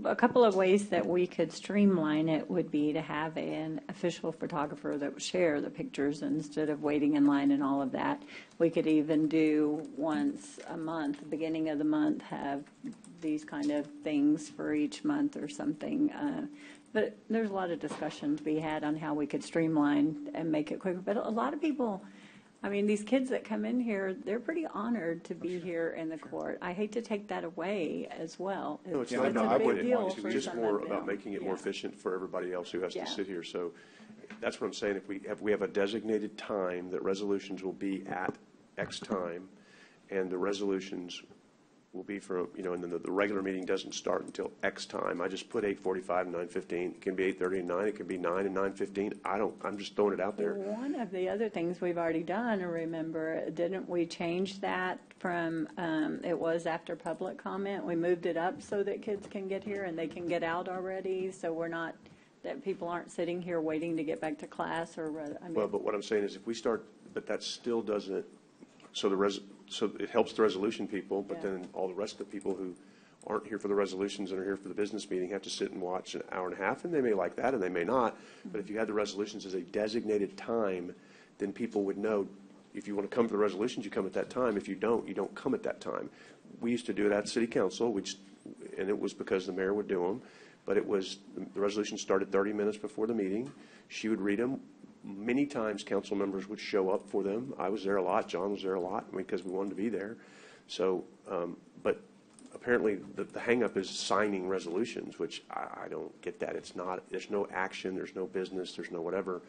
a couple of ways that we could streamline it would be to have an official photographer that would share the pictures instead of waiting in line and all of that. We could even do once a month, beginning of the month, have these kind of things for each month or something. But there's a lot of discussion to be had on how we could streamline and make it quicker. But a lot of people, I mean, these kids that come in here, they're pretty honored to be here in the court. I hate to take that away as well. No, it's It's not. a No, I big wouldn't deal want to. for It's just some more of about them. making it more efficient for everybody else who has Yeah. to sit here. So that's what I'm saying. If we have a designated time that resolutions will be at X time, and the resolutions will be for, and then the regular meeting doesn't start until X time. I just put 8:45 and 9:15. It can be 8:30 and 9. It can be 9 and 9:15. I'm just throwing it out there. One of the other things we've already done, remember, didn't we change that from, it was after public comment? We moved it up so that kids can get here and they can get out already, so we're not, that people aren't sitting here waiting to get back to class or, I mean. Well, but what I'm saying is if we start, but that still doesn't, so it helps the resolution people, but Yeah. then all the rest of the people who aren't here for the resolutions and are here for the business meeting have to sit and watch an hour and a half, and they may like that and they may not. But if you had the resolutions as a designated time, then people would know, if you want to come for the resolutions, you come at that time. If you don't come at that time. We used to do it at city council, and it was because the mayor would do them, but the resolution started 30 minutes before the meeting. She would read them. Many times, council members would show up for them. I was there a lot. John was there a lot because we wanted to be there. So, but apparently the hang-up is signing resolutions, which I don't get that. There's no action, there's no business, there's no whatever.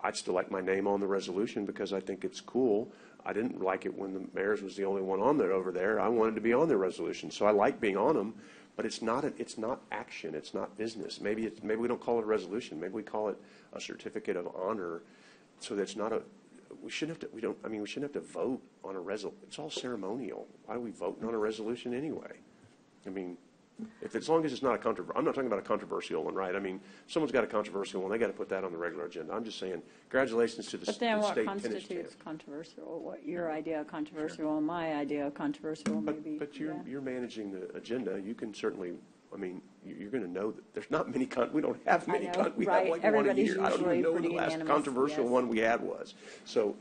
I'd still like my name on the resolution because I think it's cool. I didn't like it when the mayor's was the only one on there over there. I wanted to be on the resolution, so I like being on them. But it's not action. It's not business. Maybe we don't call it a resolution. Maybe we call it a certificate of honor, so that it's not a. We shouldn't have to. we shouldn't have to vote on a resolution. It's all ceremonial. Why are we voting on a resolution anyway? I mean, as long as it's not I'm not talking about a controversial one, right? I mean, someone's got a controversial one. They got to put that on the regular agenda. I'm just saying, congratulations to the But then the what state tennis champ. constitutes controversial? What your idea of controversial and my idea of controversial maybe? But you're managing the agenda. You can certainly, you're going to know that there's not many, we don't have many, I know, we right. have like Everybody's one a year. I don't even usually know when the pretty last unanimous, controversial yes. one we had was. So,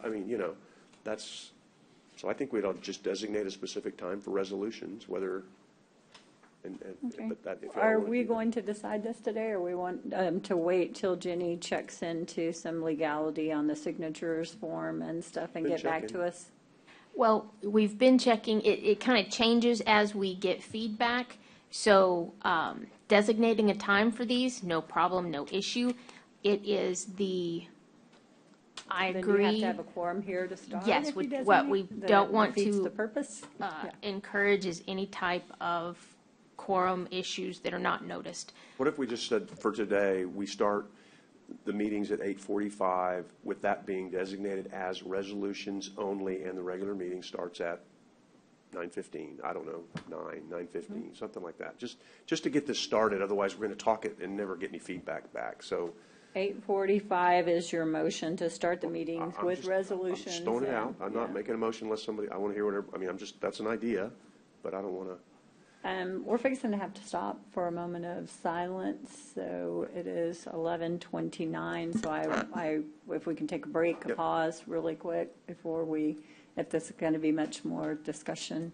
so I think we'd ought to just designate a specific time for resolutions, whether, Okay. but that, if y'all Are wanna we do that. going to decide this today, or we want to wait till Jenny checks into some legality on the signatures form and stuff and Been get back checking. to us? Well, we've been checking, it kind of changes as we get feedback. So designating a time for these, no problem, no issue. It is I Then agree. you have to have a quorum here to start. Yes, if you what we designate, don't that want defeats to the purpose. encourage is any type of quorum issues that are not noticed. What if we just said for today, we start the meetings at 8:45 with that being designated as resolutions only, and the regular meeting starts at 9:15, I don't know, 9:15, something like that. Just to get this started, otherwise we're going to talk it and never get any feedback back. So 8:45 is your motion to start the meetings I'm with just- resolutions. I'm just throwing it and- out. I'm not yeah. making a motion unless somebody, I want to hear whatever, that's an idea, but I don't want to. We're fixing to have to stop for a moment of silence, so it is 11:29, so if we can take a break, a Yep. pause really quick before if this is going to be much more discussion.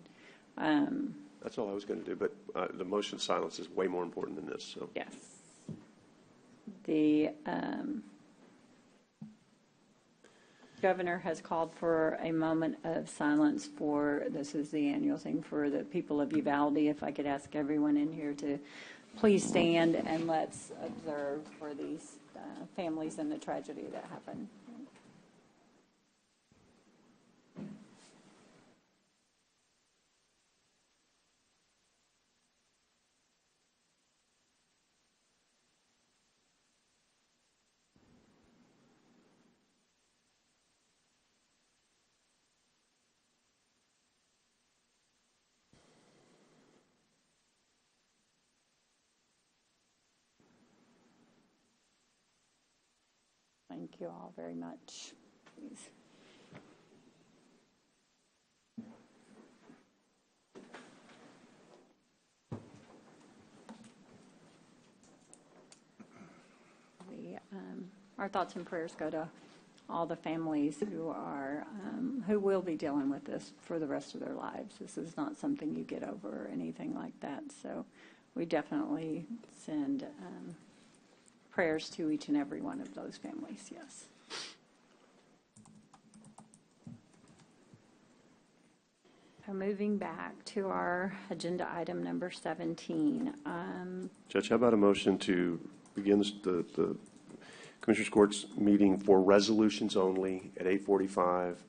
That's all I was going to do, but the motion silence is way more important than this, so. Yes. The governor has called for a moment of silence this is the annual thing for the people of Uvalde. If I could ask everyone in here to please stand and let's observe for these families and the tragedy that happened. Thank you all very much. Please. Our thoughts and prayers go to all the families who will be dealing with this for the rest of their lives. This is not something you get over or anything like that. So we definitely send prayers to each and every one of those families, yes. Moving back to our agenda item number 17. Judge, how about a motion to begin the Commissioners Court's meeting for resolutions only at 8:45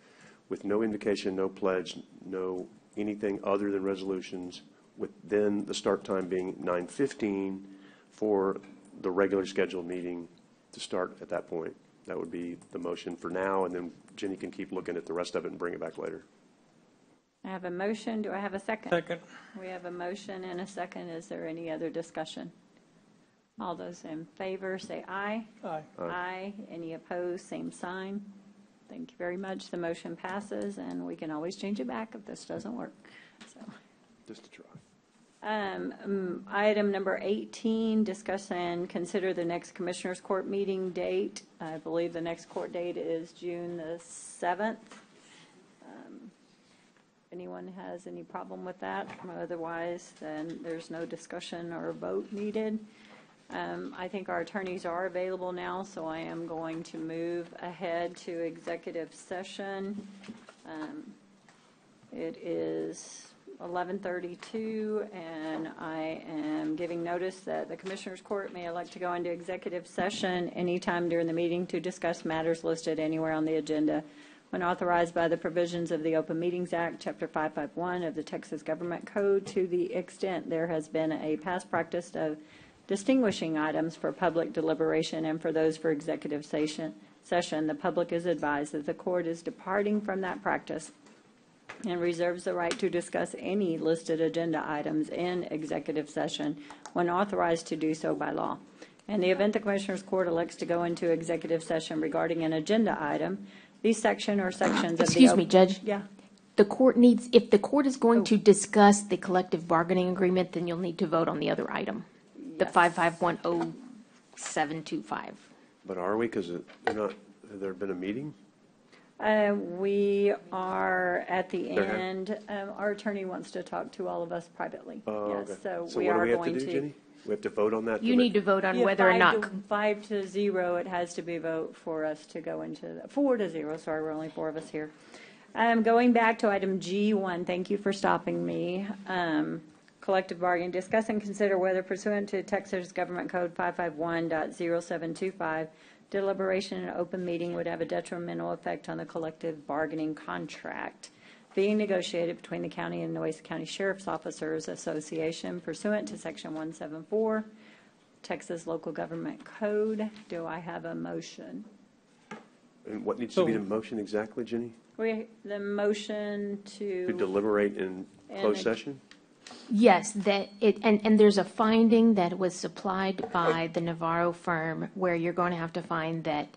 with no invocation, no pledge, no anything other than resolutions, with then the start time being 9:15 for the regular scheduled meeting to start at that point. That would be the motion for now, and then Jenny can keep looking at the rest of it and bring it back later. I have a motion. Do I have a second? Second. We have a motion and a second. Is there any other discussion? All those in favor say aye. Aye. Aye. Any opposed, same sign. Thank you very much. The motion passes, and we can always change it back if this doesn't work. So. Just to try. Item number 18, discuss and consider the next Commissioners Court meeting date. I believe the next court date is June the 7th. If anyone has any problem with that, otherwise, then there's no discussion or vote needed. I think our attorneys are available now, so I am going to move ahead to executive session. It is 11:32, and I am giving notice that the Commissioners Court may elect to go into executive session anytime during the meeting to discuss matters listed anywhere on the agenda when authorized by the provisions of the Open Meetings Act, Chapter 551 of the Texas Government Code, to the extent there has been a past practice of distinguishing items for public deliberation and for those for executive session. The public is advised that the court is departing from that practice and reserves the right to discuss any listed agenda items in executive session when authorized to do so by law. In the event the Commissioners Court elects to go into executive session regarding an agenda item, these section or sections of the... Excuse me, Judge. Yeah. The court needs, if the court is going to discuss the collective bargaining agreement, then you'll need to vote on the other item, the 5510725. But are we? Because have there been a meeting? We are at the There have- end. Our attorney wants to talk to all of us privately. Oh, Yes, okay. so So we what do are we have to going do, to. Jenny? We have to vote on that? You need to vote on whether or not. 5-0, it has to be vote for us to go into, 4-0, sorry, we're only 4 of us here. Going back to item G1, thank you for stopping me. Collective bargaining, discuss and consider whether pursuant to Texas Government Code 551.0725, deliberation in an open meeting would have a detrimental effect on the collective bargaining contract being negotiated between the county and Nueces County Sheriff's Officers Association pursuant to Section 174, Texas Local Government Code. Do I have a motion? And what needs to be the motion exactly, Jenny? The motion To deliberate in closed session? Yes, and there's a finding that was supplied by the Navarro firm where you're going to have to find that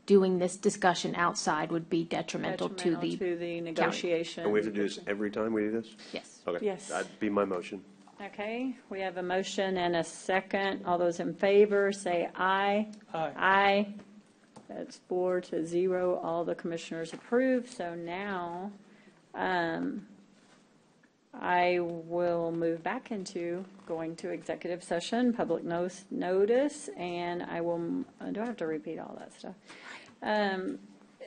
doing this discussion outside would be detrimental to the negotiation. And we have to do this every time we do this? Yes. Okay. Yes. That'd be my motion. Okay, we have a motion and a second. All those in favor say aye. Aye. Aye. That's 4-0. All the commissioners approve. So now I will move back into going to executive session, public notice, and I will, do I have to repeat all that stuff?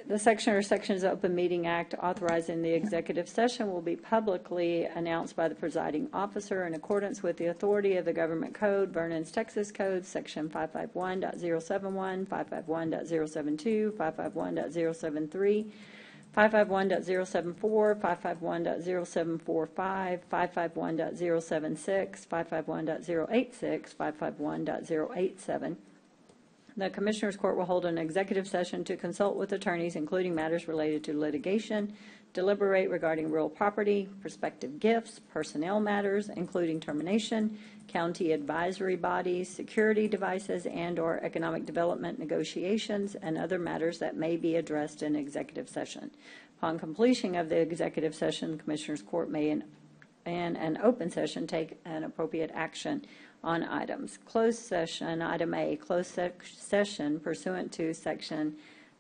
The section or sections of Open Meeting Act authorizing the executive session will be publicly announced by the presiding officer in accordance with the authority of the Government Code, Vernon's Texas Code, Section 551.071, 551.072, 551.073, 551.074, 551.0745, 551.076, 551.086, 551.087. The Commissioners Court will hold an executive session to consult with attorneys, including matters related to litigation, deliberate regarding real property, prospective gifts, personnel matters, including termination, county advisory bodies, security devices, and/or economic development negotiations, and other matters that may be addressed in executive session. Upon completion of the executive session, the Commissioners Court may, in an open session, take an appropriate action on items. Closed session, item A, closed session pursuant to section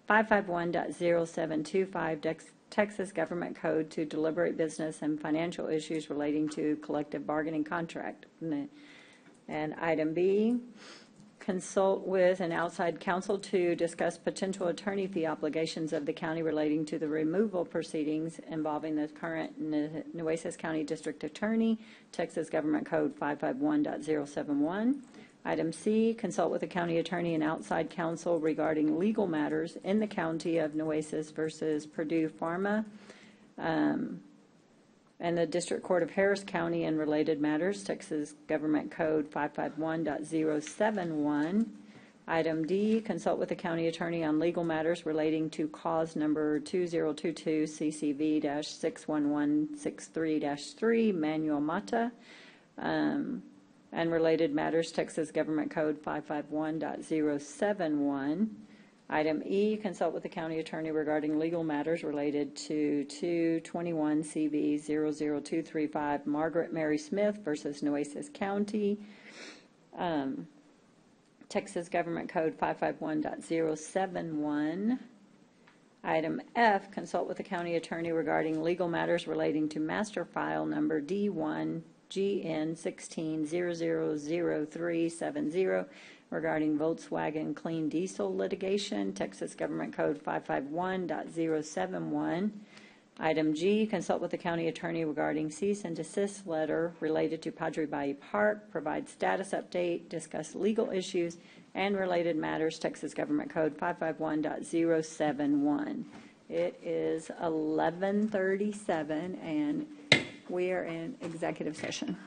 551.0725 Texas Government Code to deliberate business and financial issues relating to collective bargaining contract. And item B, consult with an outside counsel to discuss potential attorney fee obligations of the county relating to the removal proceedings involving the current Nueces County District Attorney, Texas Government Code 551.071. Item C, consult with the county attorney and outside counsel regarding legal matters in the county of Nueces versus Purdue Pharma, and the District Court of Harris County and related matters, Texas Government Code 551.071. Item D, consult with the county attorney on legal matters relating to cause number 2022 CCV-61163-3, Manuel Mata, and related matters, Texas Government Code 551.071. Item E, consult with the county attorney regarding legal matters related to 221 CV 00235 Margaret Mary Smith versus Nueces County, Texas Government Code 551.071. Item F, consult with the county attorney regarding legal matters relating to master file number D1 GN 16000370 regarding Volkswagen clean diesel litigation, Texas Government Code 551.071. Item G, consult with the county attorney regarding cease and desist letter related to Padre Bayou Park, provide status update, discuss legal issues and related matters, Texas Government Code 551.071. It is 11:37 and we are in executive session.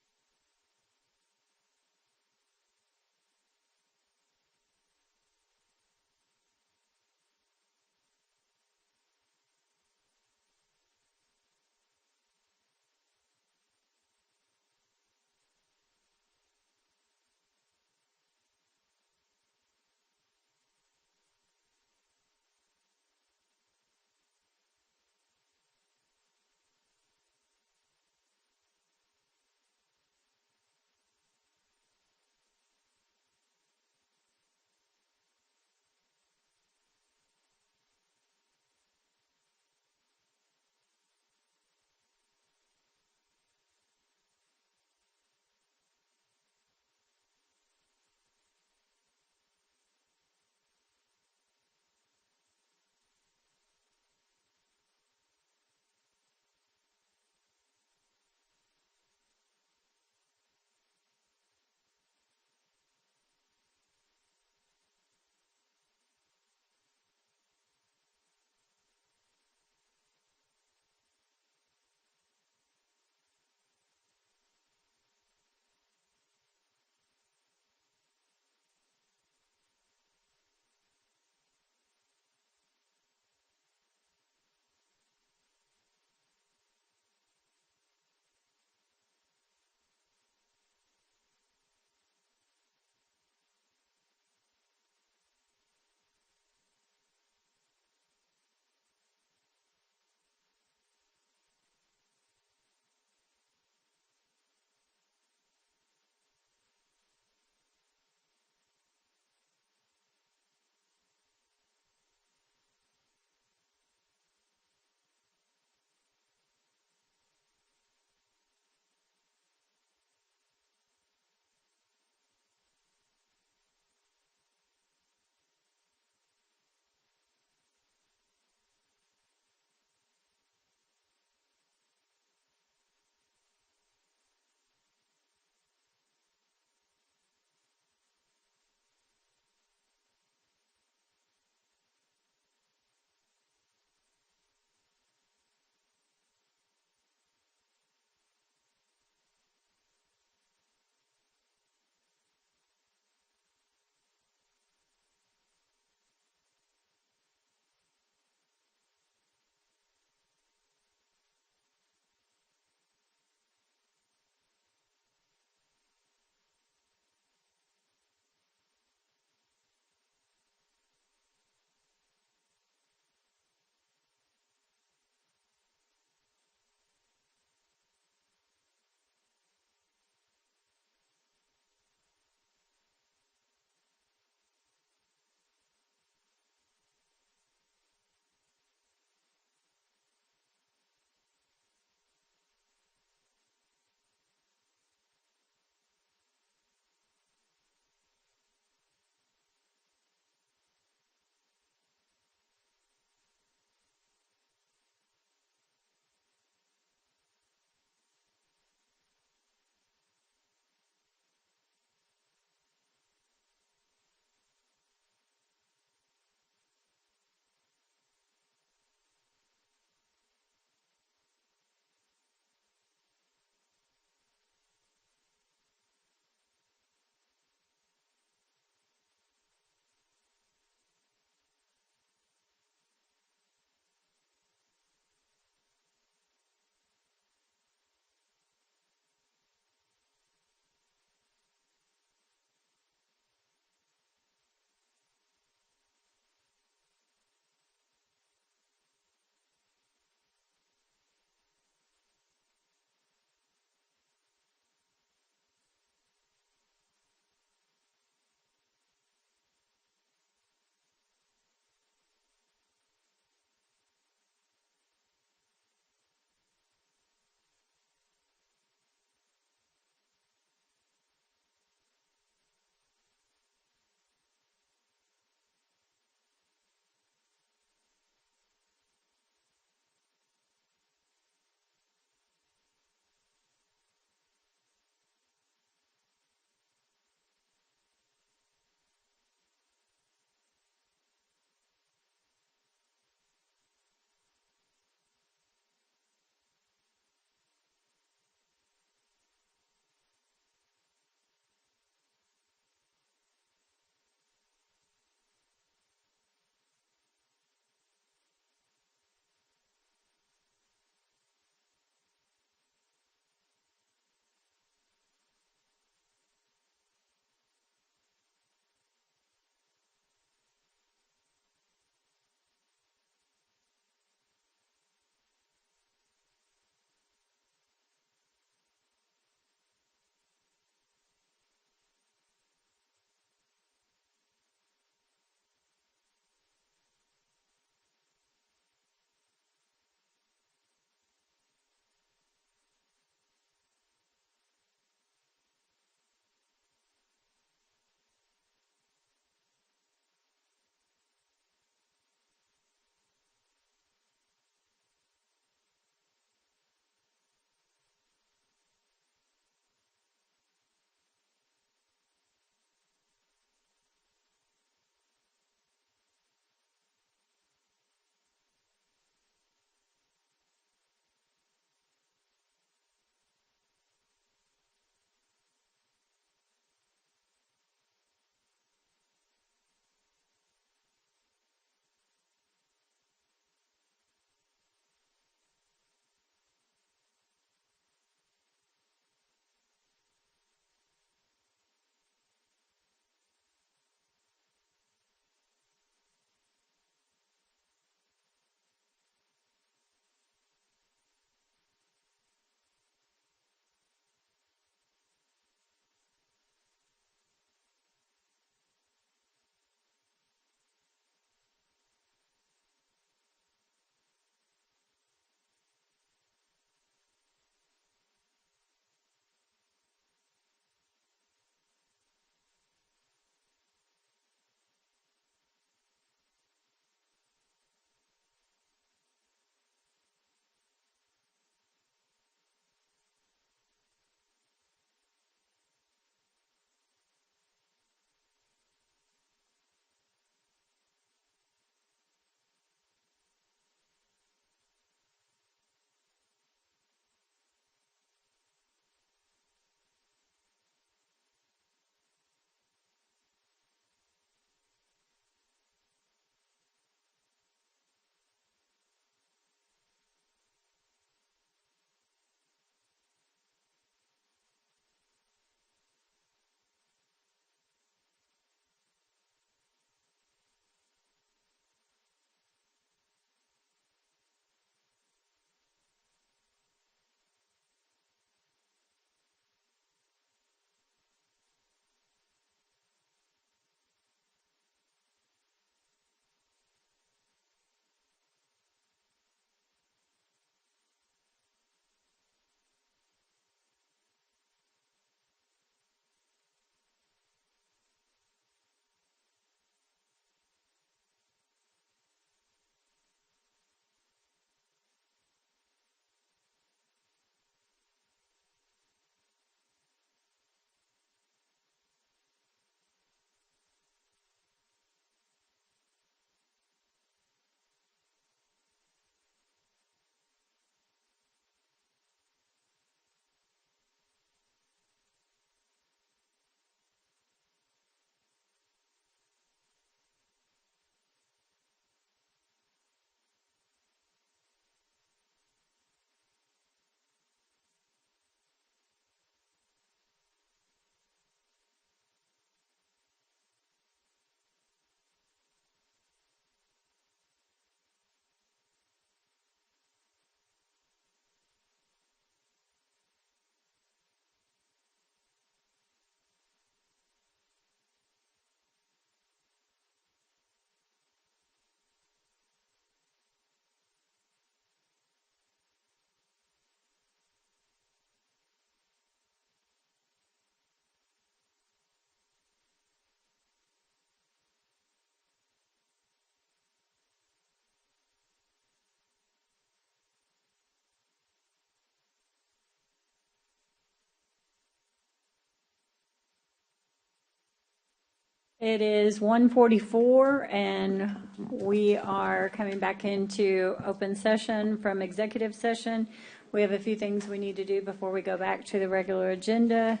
It is 1:44, and we are coming back into open session from executive session. We have a few things we need to do before we go back to the regular agenda.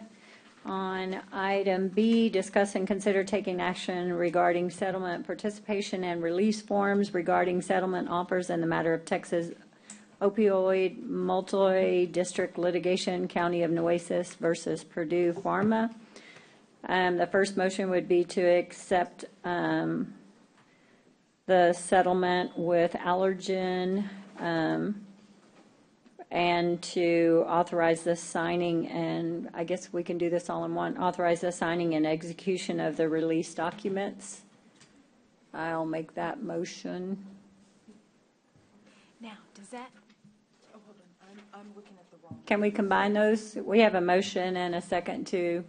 On item B, discuss and consider taking action regarding settlement participation and release forms regarding settlement offers in the matter of Texas opioid multi-district litigation, County of Nueces versus Purdue Pharma. The first motion would be to accept the settlement with Allergen and to authorize the signing, and I guess we can do this all in one, authorize the signing and execution of the release documents. I'll make that motion. Now, does that? Oh, hold on. I'm looking at the wrong. Can we combine those? We have a motion and a second to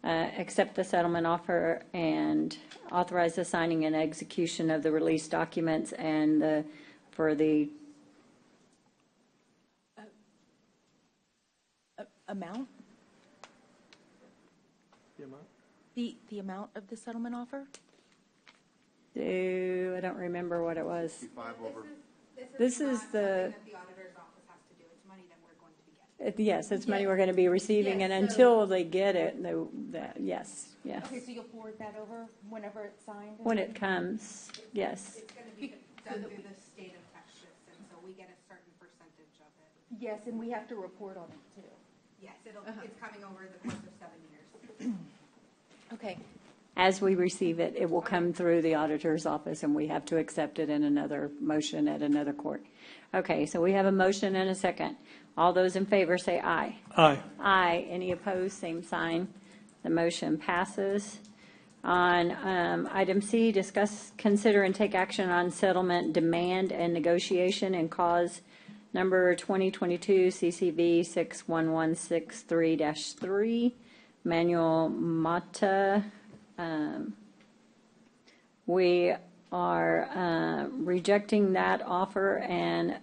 accept the settlement offer and authorize the signing and execution of the release documents and for the Amount? The amount? The amount of the settlement offer? I don't remember what it was. 55 over. This is the, The auditor's office has to do. It's money that we're going to be getting. yes, it's money we're going to be receiving, Yes, and so- until they get it, yes, yes. Okay, so you'll forward that over whenever it's signed? When it comes, yes. It's going to be done through the state of Texas, and so we get a certain percentage of it. Yes, and we have to report on it too. Yes, it's coming over the course of 7 years. Okay. As we receive it, it will come through the auditor's office, and we have to accept it in another motion at another court. Okay, so we have a motion and a second. All those in favor say aye. Aye. Aye. Any opposed, same sign. The motion passes. On item C, discuss, consider, and take action on settlement demand and negotiation and cause number 2022 CCV 61163-3, Manuel Mata. We are rejecting that offer and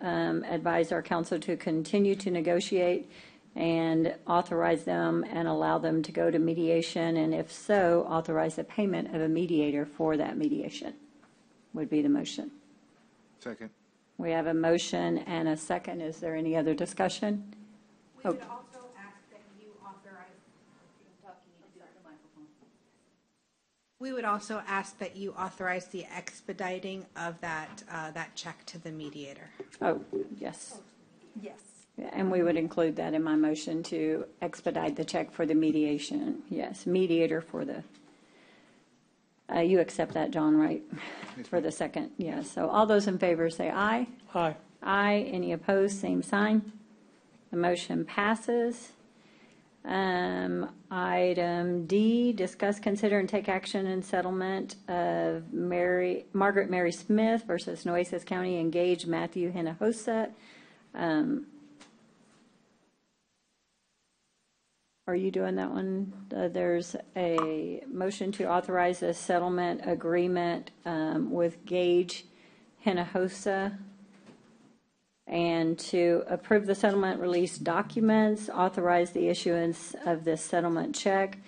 advise our counsel to continue to negotiate and authorize them and allow them to go to mediation, and if so, authorize the payment of a mediator for that mediation would be the motion. Second. We have a motion and a second. Is there any other discussion? We would also ask that you authorize, we would also ask that you authorize the expediting of that check to the mediator. Oh, yes. Yes. And we would include that in my motion to expedite the check for the mediation. Yes, mediator for the, you accept that, John, right? For the second, yes. So all those in favor say aye. Aye. Aye. Any opposed, same sign. The motion passes. Item D, discuss, consider, and take action in settlement of Margaret Mary Smith versus Nueces County, engage Matthew Hinojosa. Are you doing that one? There's a motion to authorize a settlement agreement with Gage Hinojosa and to approve the settlement release documents, authorize the issuance of this settlement check,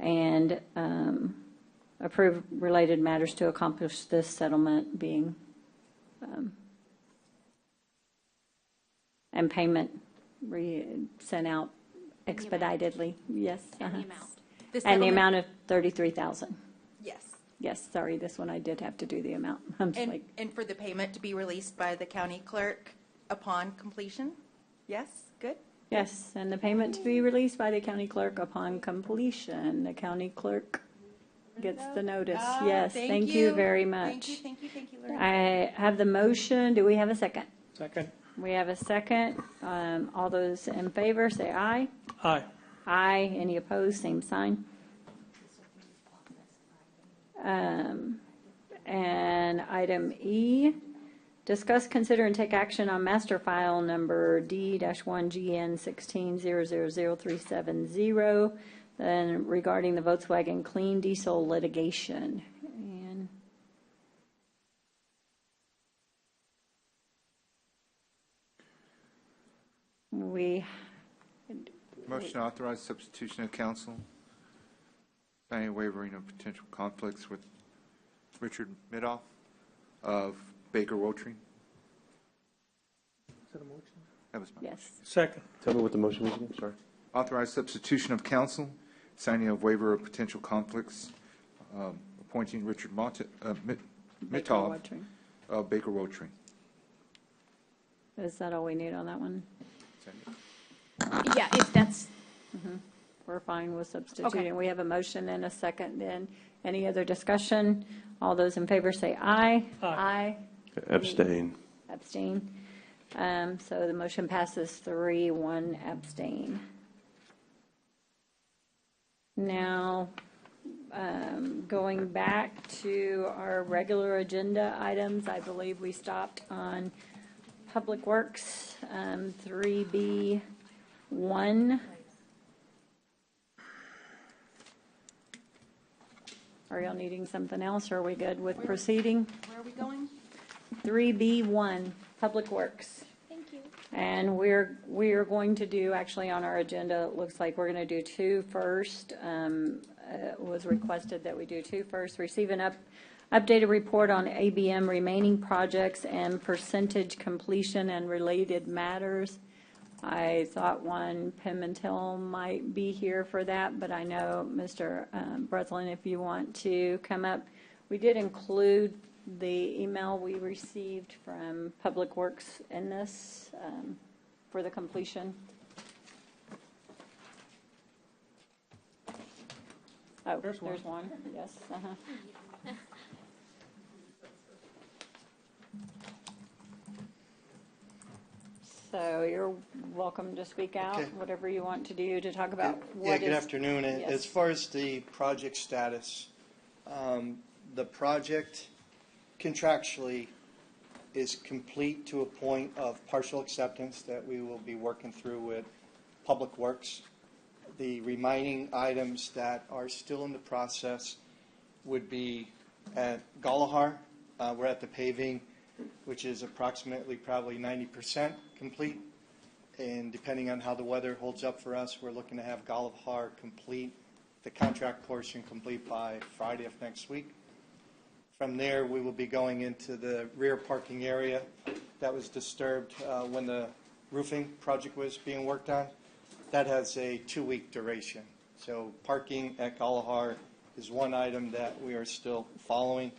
and approve related matters to accomplish this settlement being and payment sent out expeditedly. Yes. And the amount. And the amount of $33,000. Yes. Yes, sorry, this one I did have to do the amount. I'm just like, And for the payment to be released by the county clerk upon completion? Yes, good? yes, and the payment to be released by the county clerk upon completion. The county clerk gets the notice. Yes, thank you very much. Thank you, Lorraine. I have the motion. Do we have a second? Second. We have a second. All those in favor say aye. Aye. Aye. Any opposed? Same sign. And item E, discuss, consider, and take action on master file number D-1GN16000370, then regarding the Volkswagen clean diesel litigation. And we Motion to authorize substitution of counsel. signing a wavering of potential conflicts with Richard Midoff of Baker Woltering. Is that a motion? That was my motion. Yes. Second. Tell me what the motion was again, sorry. Authorize substitution of counsel, signing of waiver of potential conflicts, appointing Richard Mitov of Baker Woltering. Is that all we need on that one? Yeah, if that's, We're fine with substituting. Okay. We have a motion and a second then. Any other discussion? All those in favor say aye. Aye. Abstain. Abstain. So the motion passes 3-1 abstain. Now, going back to our regular agenda items, I believe we stopped on Public Works, 3B1. Are y'all needing something else, or are we good with proceeding? where are we going? 3B1, Public Works. Thank you. And we're going to do, actually on our agenda, it looks like we're going to do two first. It was requested that we do two first. Receive an updated report on ABM remaining projects and percentage completion and related matters. I thought one Pimentel might be here for that, but I know Mr. Breslin, if you want to come up. We did include the email we received from Public Works in this for the completion. Oh, there's one. Yes. So you're welcome to speak out, Okay. whatever you want to do to talk about what Yeah, is. good afternoon. Yes. As far as the project status, the project contractually is complete to a point of partial acceptance that we will be working through with Public Works. The remaining items that are still in the process would be at Galahar. We're at the paving, which is approximately probably 90% complete. And depending on how the weather holds up for us, we're looking to have Galahar complete, the contract portion complete by Friday of next week. From there, we will be going into the rear parking area that was disturbed when the roofing project was being worked on. That has a 2-week duration. So parking at Galahar is one item that we are still following.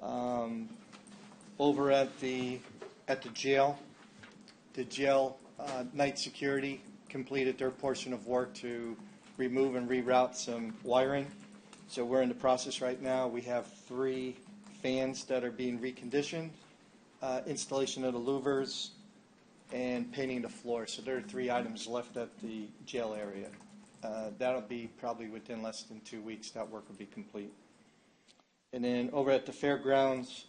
Over at the jail, night security completed their portion of work to remove and reroute some wiring. So we're in the process right now. We have 3 fans that are being reconditioned, installation of the louvers, and painting the floor. So there are 3 items left at the jail area. That'll be probably within less than 2 weeks. That work will be complete. And then over at the fairgrounds,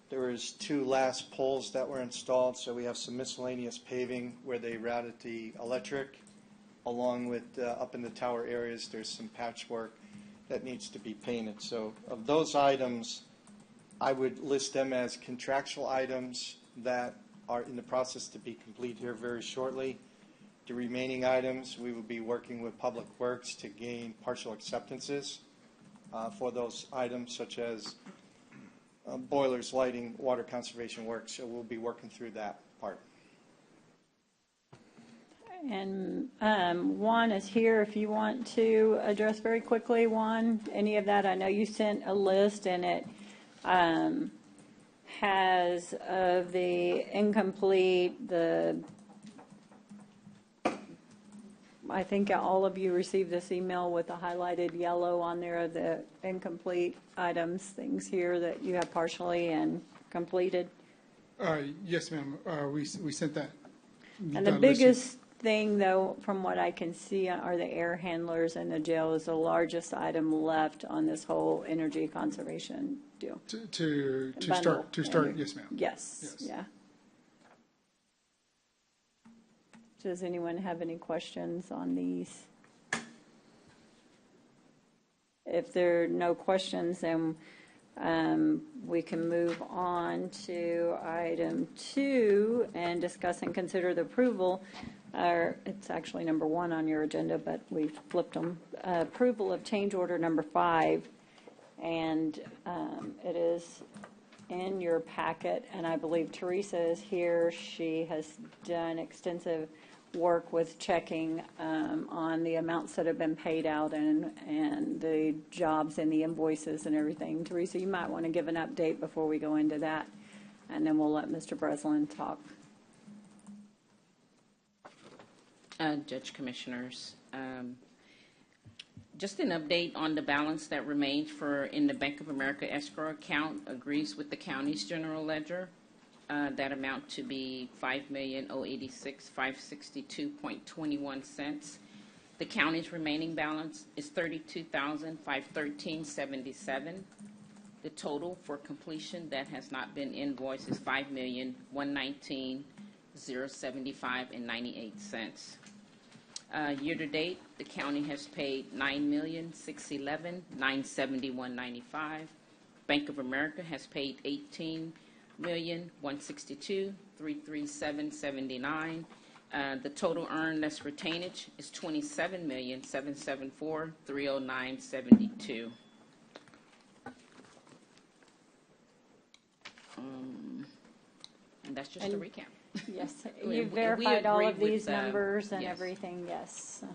there was 2 last poles that were installed. So we have some miscellaneous paving where they routed the electric, along with up in the tower areas, there's some patchwork that needs to be painted. So of those items, I would list them as contractual items that are in the process to be complete here very shortly. The remaining items, we will be working with Public Works to gain partial acceptances for those items, such as boilers, lighting, water conservation work. So we'll be working through that part. And Juan is here if you want to address very quickly, Juan, any of that. I know you sent a list and it has of the incomplete, I think all of you received this email with the highlighted yellow on there of the incomplete items, things here that you have partially and completed. Yes, ma'am. We sent that. And the biggest thing, though, from what I can see, are the air handlers in the jail is the largest item left on this whole energy conservation deal. To Bundle. start, yes, ma'am. Yes, yeah. Does anyone have any questions on these? If there are no questions, then we can move on to item 2 and discuss and consider the approval It's actually number 1 on your agenda, but we flipped them. Approval of change order number 5, and it is in your packet, and I believe Teresa is here. She has done extensive work with checking on the amounts that have been paid out and the jobs and the invoices and everything. Teresa, you might want to give an update before we go into that, and then we'll let Mr. Breslin talk. Judge, Commissioners, just an update on the balance that remains in the Bank of America escrow account agrees with the county's general ledger. That amount to be $5,086,562.21. The county's remaining balance is $32,513.77. The total for completion that has not been invoiced is $5,119,075.98. Year to date, the county has paid $9,611,971.95. Bank of America has paid $18,162,337.79. The total earned less retainage is $27,774,309.72. And that's just a recap. Yes, We you verified all of agree these with, numbers and yes. everything, yes.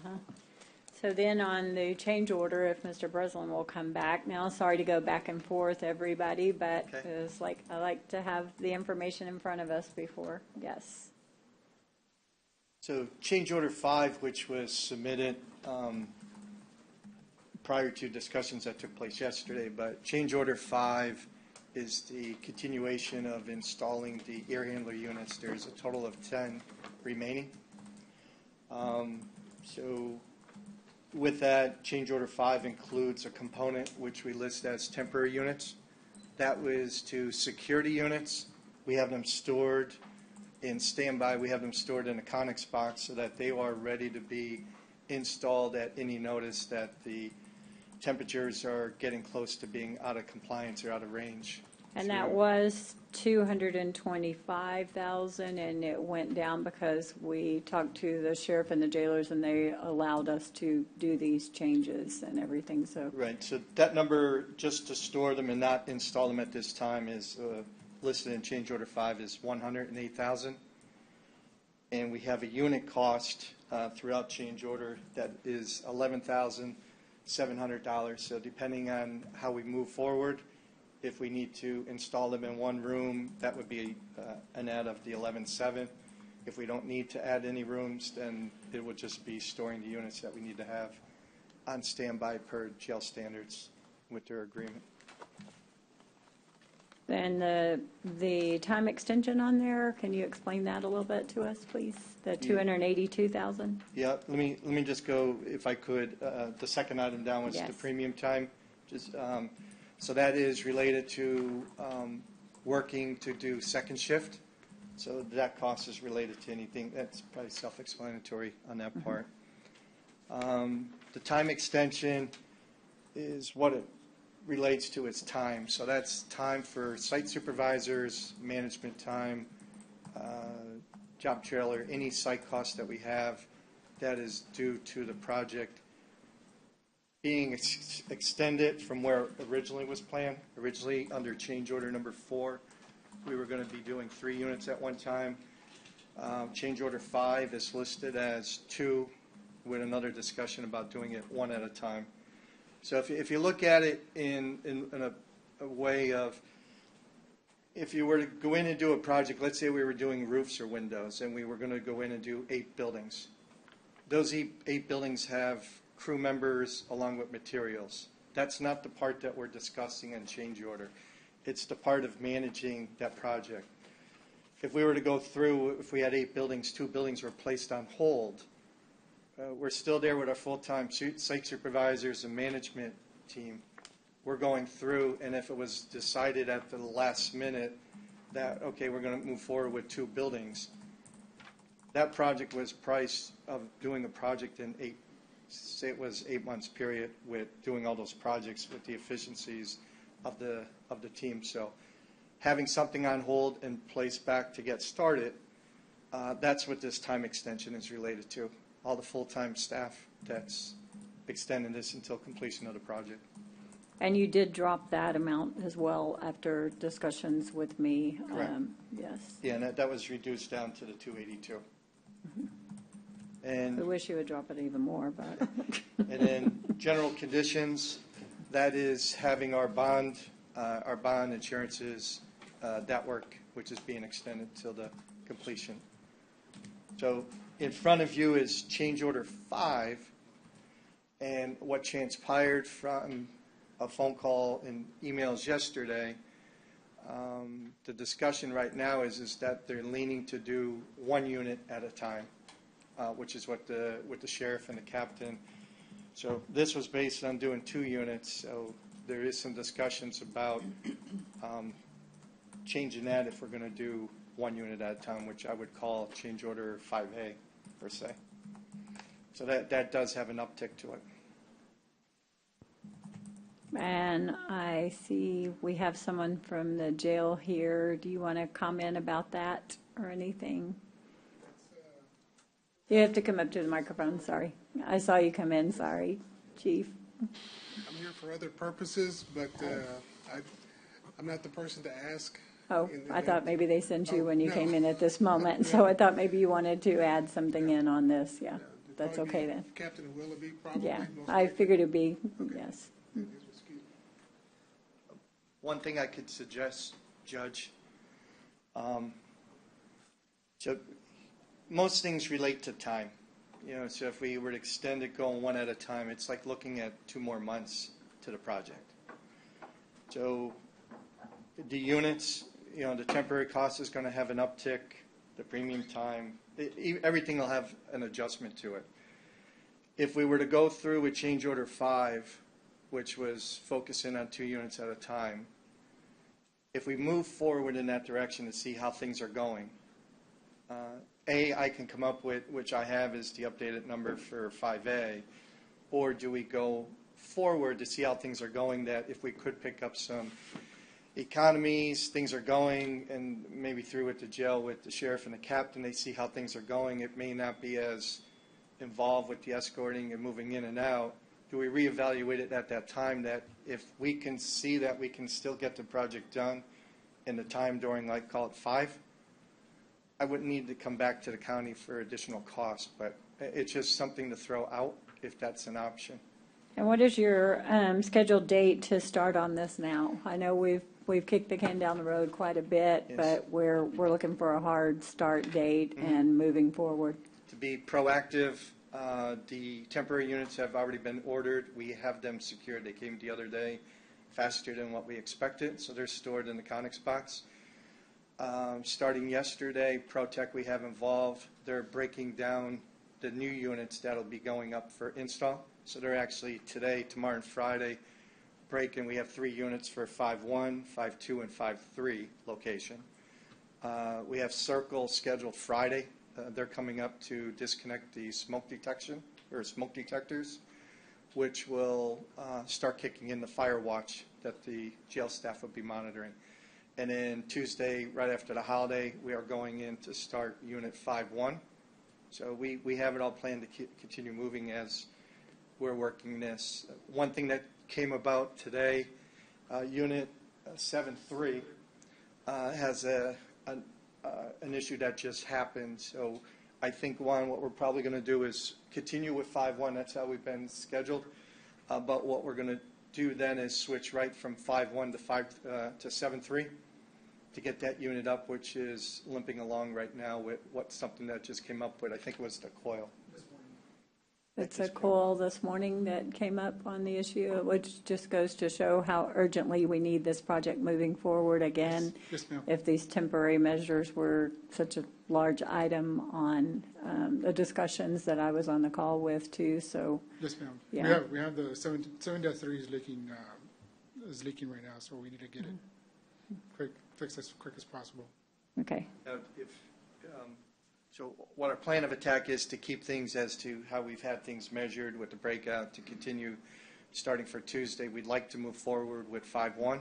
So then on the change order, if Mr. Breslin will come back. Now, sorry to go back and forth, everybody, but Okay. it's like, I like to have the information in front of us before, yes. So change order 5, which was submitted prior to discussions that took place yesterday, but change order 5 is the continuation of installing the air handler units. There's a total of 10 remaining. So with that, change order 5 includes a component which we list as temporary units. That was to security units. We have them stored in standby. We have them stored in a Connex box so that they are ready to be installed at any notice that the temperatures are getting close to being out of compliance or out of range. And that was 225,000, and it went down because we talked to the sheriff and the jailers, and they allowed us to do these changes and everything, so. Right, so that number, just to store them and not install them at this time, is listed in change order 5 is 108,000. And we have a unit cost throughout change order that is $11,700. So depending on how we move forward, if we need to install them in one room, that would be an add of the 11,700. If we don't need to add any rooms, then it would just be storing the units that we need to have on standby per jail standards with their agreement. And the time extension on there, can you explain that a little bit to us, please? The 282,000? Yeah, let me just go, if I could, the second item down was the premium time. Just so that is related to working to do second shift. So that cost is related to anything. That's probably self-explanatory on that part. The time extension is what it relates to its time. So that's time for site supervisors, management time, job trailer, any site costs that we have that is due to the project being extended from where it originally was planned. Originally, under change order number 4, we were going to be doing 3 units at one time. Change order 5 is listed as 2, with another discussion about doing it 1 at a time. So if you look at it in a way of, if you were to go in and do a project, let's say we were doing roofs or windows, and we were going to go in and do 8 buildings. Those 8 buildings have crew members along with materials. That's not the part that we're discussing in change order. It's the part of managing that project. If we were to go through, if we had 8 buildings, 2 buildings were placed on hold, we're still there with our full-time site supervisors and management team. We're going through, and if it was decided at the last minute that, okay, we're going to move forward with 2 buildings, that project was priced of doing a project in 8, say it was 8 months period, with doing all those projects with the efficiencies of the team. So having something on hold and placed back to get started That's what this time extension is related to. All the full-time staff that's extending this until completion of the project. And you did drop that amount as well after discussions with me. Correct. Yes. Yeah, and that was reduced down to the 282. And I wish you would drop it even more, but. and then general conditions, that is having our bond insurances, that work, which is being extended till the completion. So in front of you is change order 5, and what transpired from a phone call and emails yesterday. The discussion right now is that they're leaning to do 1 unit at a time, which is what the sheriff and the captain. So this was based on doing 2 units. So there is some discussions about changing that if we're going to do 1 unit at a time, which I would call change order 5A per se. So that does have an uptick to it. And I see we have someone from the jail here. Do you want to comment about that or anything? You have to come up to the microphone, sorry. I saw you come in, sorry, Chief. I'm here for other purposes, but I'm not the person to ask. Oh, I thought maybe they sent you when you came in at this moment, so I thought maybe you wanted to add something in on this, yeah. That's okay then. Captain Willoughby, probably. Yeah, I figured it'd be, yes. One thing I could suggest, Judge, so most things relate to time. So if we were to extend it going 1 at a time, it's like looking at 2 more months to the project. So the units, the temporary cost is going to have an uptick, the premium time, everything will have an adjustment to it. If we were to go through with change order 5, which was focusing on 2 units at a time, if we move forward in that direction to see how things are going, I can come up with, which I have is the updated number for 5A, or do we go forward to see how things are going, that if we could pick up some economies, things are going, and maybe through with the jail with the sheriff and the captain, they see how things are going. It may not be as involved with the escorting and moving in and out. Do we reevaluate it at that time, that if we can see that we can still get the project done in the time during, like, call it 5, I wouldn't need to come back to the county for additional cost, but it's just something to throw out if that's an option. And what is your scheduled date to start on this now? I know we've kicked the can down the road quite a bit, Yes. but we're looking for a hard start date and moving forward. To be proactive, the temporary units have already been ordered. We have them secured. They came the other day faster than what we expected, so they're stored in the Conex box. Starting yesterday, ProTech we have involved. They're breaking down the new units that'll be going up for install. So they're actually today, tomorrow, and Friday breaking. We have 3 units for 5-1, 5-2, and 5-3 location. We have Circle scheduled Friday. They're coming up to disconnect the smoke detection or smoke detectors, which will start kicking in the fire watch that the jail staff will be monitoring. And then Tuesday, right after the holiday, we are going in to start Unit 5-1. So we have it all planned to continue moving as we're working this. One thing that came about today, Unit 7-3 has an issue that just happened. So I think, what we're probably going to do is continue with 5-1. That's how we've been scheduled. But what we're going to do then is switch right from 5-1 to 7-3 to get that unit up, which is limping along right now with something that just came up with. I think it was the coil. It's a call this morning that came up on the issue, which just goes to show how urgently we need this project moving forward again. Yes, ma'am. If these temporary measures were such a large item on the discussions that I was on the call with too, so. Yes, ma'am. Yeah. We have the 7.3 is leaking right now, so we need to get it fixed as quick as possible. Okay. So what our plan of attack is to keep things as to how we've had things measured with the breakout to continue starting for Tuesday. We'd like to move forward with 5-1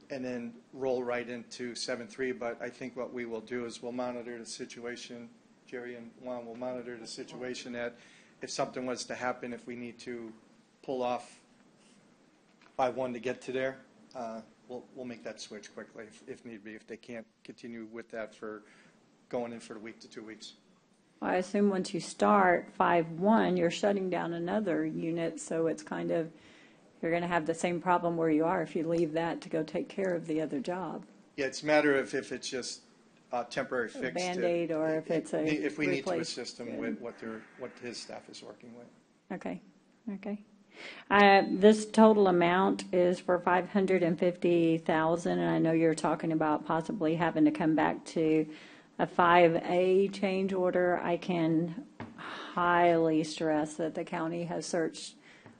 and then roll right into 7.3. But I think what we will do is we'll monitor the situation. Jerry and Juan will monitor the situation that if something was to happen, if we need to pull off 5.1 to get to there, we'll make that switch quickly if need be, if they can't continue with that for going in for the week to 2 weeks. I assume once you start 5.1, you're shutting down another unit, so it's kind of, you're going to have the same problem where you are if you leave that to go take care of the other job. Yeah, it's a matter of if it's just a temporary fix. Band-Aid, or if it's a if we need to replace- assist him with what his staff is working with. Okay, okay. This total amount is for $550,000, and I know you're talking about possibly having to come back to a 5A change order. I can highly stress that the county has searched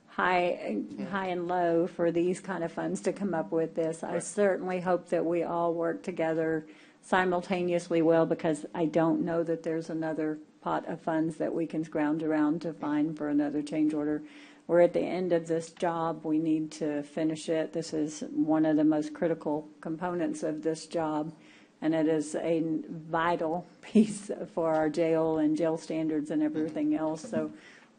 high and low for these kind of funds to come up with this. I certainly hope that we all work together simultaneously well, because I don't know that there's another pot of funds that we can scrounge around to find for another change order. We're at the end of this job. We need to finish it. This is one of the most critical components of this job, and it is a vital piece for our jail and jail standards and everything else. So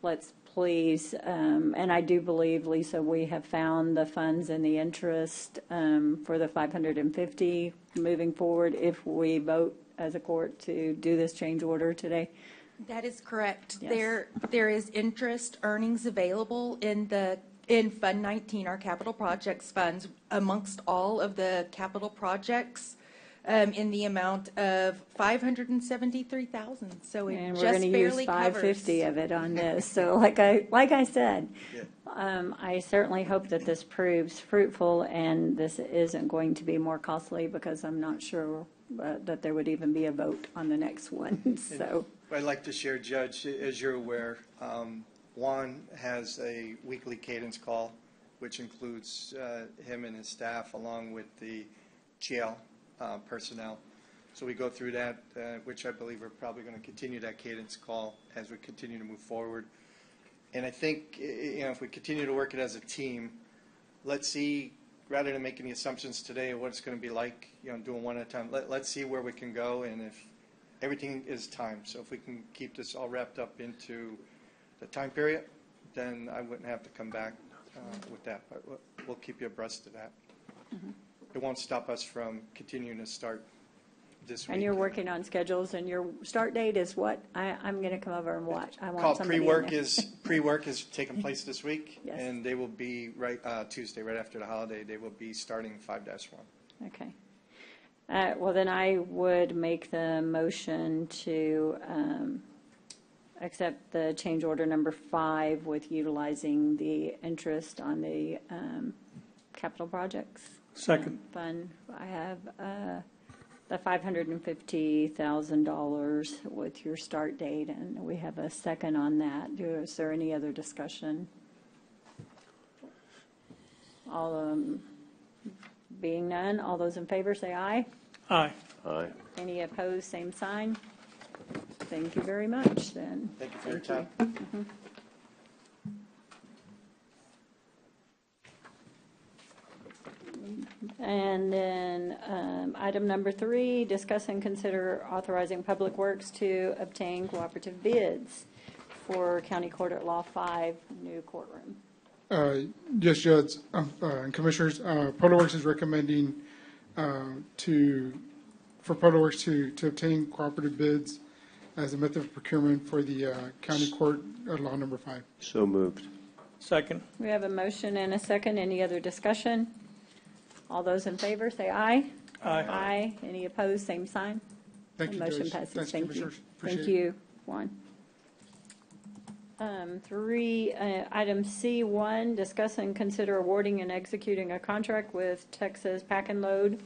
let's please, and I do believe, Lisa, we have found the funds and the interest for the 550 moving forward if we vote as a court to do this change order today. That is correct. Yes. There is interest earnings available in Fund 19, our capital projects funds, amongst all of the capital projects, in the amount of $573,000. So it And we're just going to use barely 550 covers. of it on this. So like I said, I certainly hope that this proves fruitful and this isn't going to be more costly, because I'm not sure that there would even be a vote on the next one. So I'd like to share, Judge, as you're aware, Juan has a weekly cadence call, which includes him and his staff along with the jail personnel. So we go through that, which I believe we're probably going to continue that cadence call as we continue to move forward. And I think, if we continue to work it as a team, let's see, rather than making the assumptions today of what it's going to be like, doing one at a time, let's see where we can go, and if everything is timed. So if we can keep this all wrapped up into the time period, then I wouldn't have to come back with that. But we'll keep you abreast of that. Mhm. It won't stop us from continuing to start this week. And you're working on schedules, and your start date is what? I'm going to come over and watch. I want Called somebody in pre-work is taking place this week, Yes. and they will be Tuesday, right after the holiday. They will be starting 5-1. Okay. Well, then I would make the motion to accept the change order number 5 with utilizing the interest on the capital projects. Second. Fund. I have the $550,000 with your start date, and we have a second on that. Is there any other discussion? All being none, all those in favor say aye. Aye. Aye. Any opposed, same sign. Thank you very much, then. Thank you for your time. Mhm. And then item number 3, discuss and consider authorizing Public Works to obtain cooperative bids for County Court at Law 5 new courtroom. Yes, Judge and Commissioners, Public Works is recommending for Public Works to obtain cooperative bids as a method of procurement for the County Court at Law number 5. So moved. Second. We have a motion and a second. Any other discussion? All those in favor say aye. Aye. Aye. Any opposed, same sign. Thank you, Motion Judge. passes. Thanks, Thank you. Commissioners. Thank Appreciate you, Juan. 3, item C1, discuss and consider awarding and executing a contract with Texas Pack and Load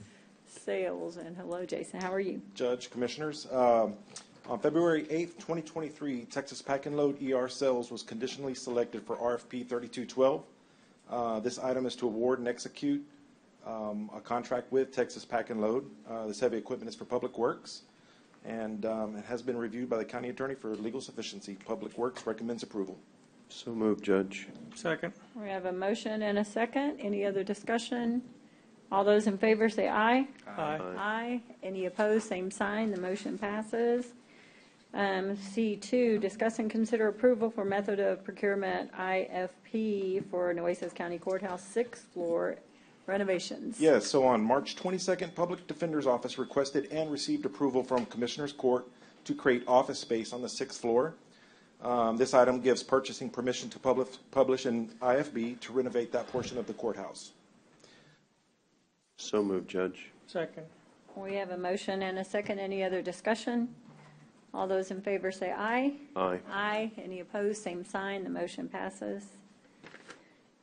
Sales. And hello, Jason, how are you? Judge, Commissioners, on February 8th, 2023, Texas Pack and Load ER Sales was conditionally selected for RFP 3212. This item is to award and execute a contract with Texas Pack and Load. This heavy equipment is for Public Works, and it has been reviewed by the county attorney for legal sufficiency. Public Works recommends approval. So moved, Judge. Second. We have a motion and a second. Any other discussion? All those in favor say aye. Aye. Aye. Any opposed, same sign. The motion passes. C2, discuss and consider approval for method of procurement IFP for Nueces County Courthouse 6th floor renovations. Yes, so on March 22nd, Public Defender's Office requested and received approval from Commissioners Court to create office space on the 6th floor. This item gives purchasing permission to publish an IFB to renovate that portion of the courthouse. So moved, Judge. Second. We have a motion and a second. Any other discussion? All those in favor say aye. Aye. Aye. Any opposed, same sign. The motion passes.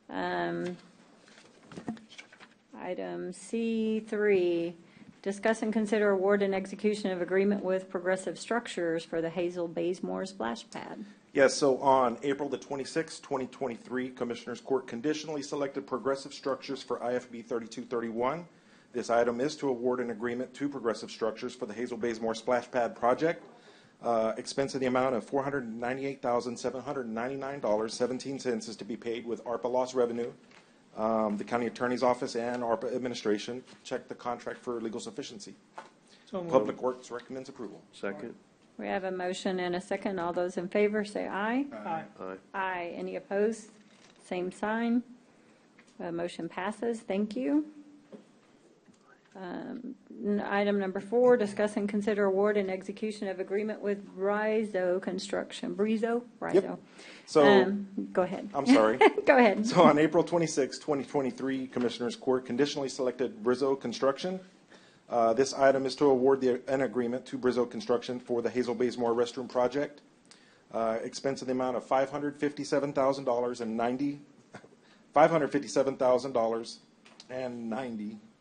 Item C3, discuss and consider award and execution of agreement with Progressive Structures for the Hazel Bazemore splash pad. Yes, so on April the 26th, 2023, Commissioners Court conditionally selected Progressive Structures for IFB 3231. This item is to award an agreement to Progressive Structures for the Hazel Bazemore splash pad project. Expense in the amount of $498,799.17 is to be paid with ARPA loss revenue. The County Attorney's Office and ARPA Administration check the contract for legal sufficiency. So moved. Public Works recommends approval. Second. We have a motion and a second. All those in favor say aye. Aye. Aye. Aye. Any opposed? Same sign. Motion passes. Thank you. Item number 4, discuss and consider award and execution of agreement with Brizo Construction. Brizo? Yep. So, go ahead. I'm sorry. Go ahead. So on April 26, 2023, Commissioners Court conditionally selected Brizo Construction. This item is to award an agreement to Brizo Construction for the Hazel Bazemore restroom project. Expense in the amount of $557,090.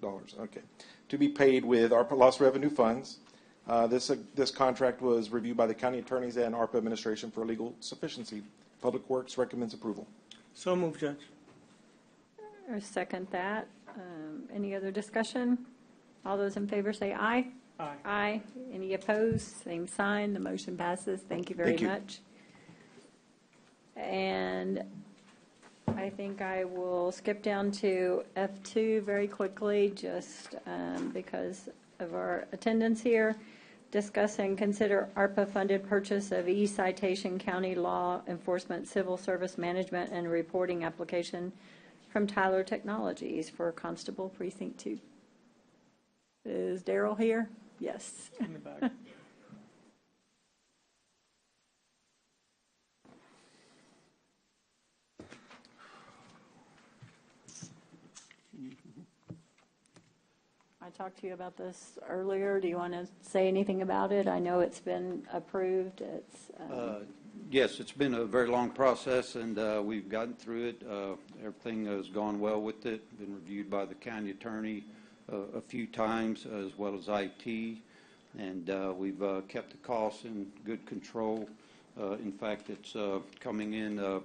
Okay, to be paid with ARPA loss revenue funds. This contract was reviewed by the county attorneys and ARPA administration for legal sufficiency. Public Works recommends approval. So moved, Judge. Or second that. Any other discussion? All those in favor say aye. Aye. Aye. Any opposed? Same sign. The motion passes. Thank you very Thank you. much. And I think I will skip down to F2 very quickly, just because of our attendance here. Discuss and consider ARPA-funded purchase of e-citation county law enforcement civil service management and reporting application from Tyler Technologies for Constable Precinct 2. Is Daryl here? Yes. In the back. I talked to you about this earlier. Do you want to say anything about it? I know it's been approved. It's Yes, it's been a very long process, and we've gotten through it. Everything has gone well with it. Been reviewed by the county attorney a few times, as well as IT, and we've kept the costs in good control. In fact, it's coming in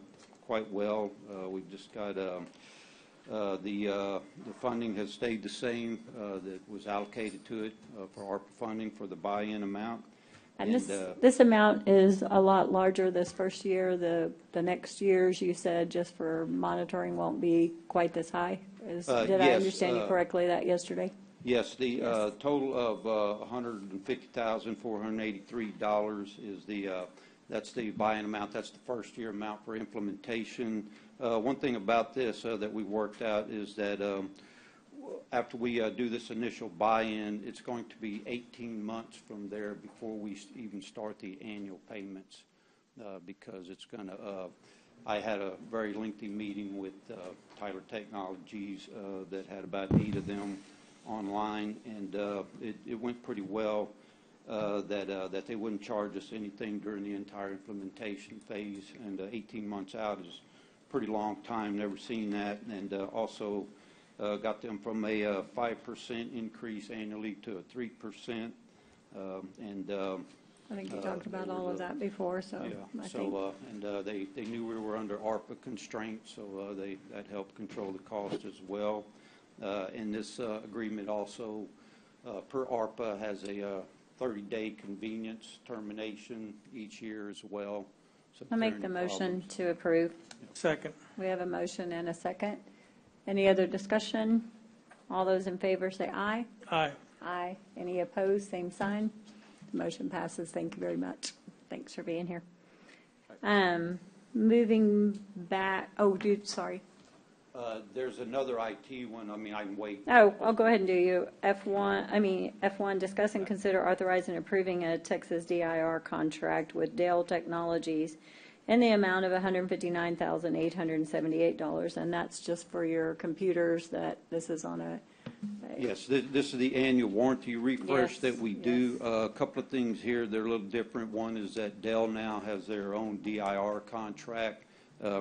quite well. We've just got the funding has stayed the same that was allocated to it for ARPA funding for the buy-in amount. And this amount is a lot larger this first year. The next years, you said, just for monitoring, won't be quite this high. Did I Yes, understand you correctly that yesterday? Yes, the total of $150,483 is that's the buy-in amount. That's the first year amount for implementation. One thing about this that we worked out is that after we do this initial buy-in, it's going to be 18 months from there before we even start the annual payments, because it's going to, I had a very lengthy meeting with Tyler Technologies that had about 8 of them online, and it went pretty well that they wouldn't charge us anything during the entire implementation phase, and 18 months out is a pretty long time, never seen that, and also got them from a 5% increase annually to a 3%, and I think you talked about all of that before, so yeah. I think. And they knew we were under ARPA constraints, so that helped control the cost as well. And this agreement also, per ARPA, has a 30-day convenience termination each year as well. So I'll make the motion to approve. Second. We have a motion and a second. Any other discussion? All those in favor say aye. Aye. Aye. Any opposed, same sign. The motion passes. Thank you very much. Thanks for being here. Moving back, sorry. There's another IT one, I can wait. Oh, I'll go ahead and do you. F1, discuss and consider authorizing and approving a Texas DIR contract with Dell Technologies in the amount of $159,878, and that's just for your computers, that this is on a. Yes, this is the annual warranty refresh Yes, that we do. A couple of things here, they're a little different. One is that Dell now has their own DIR contract.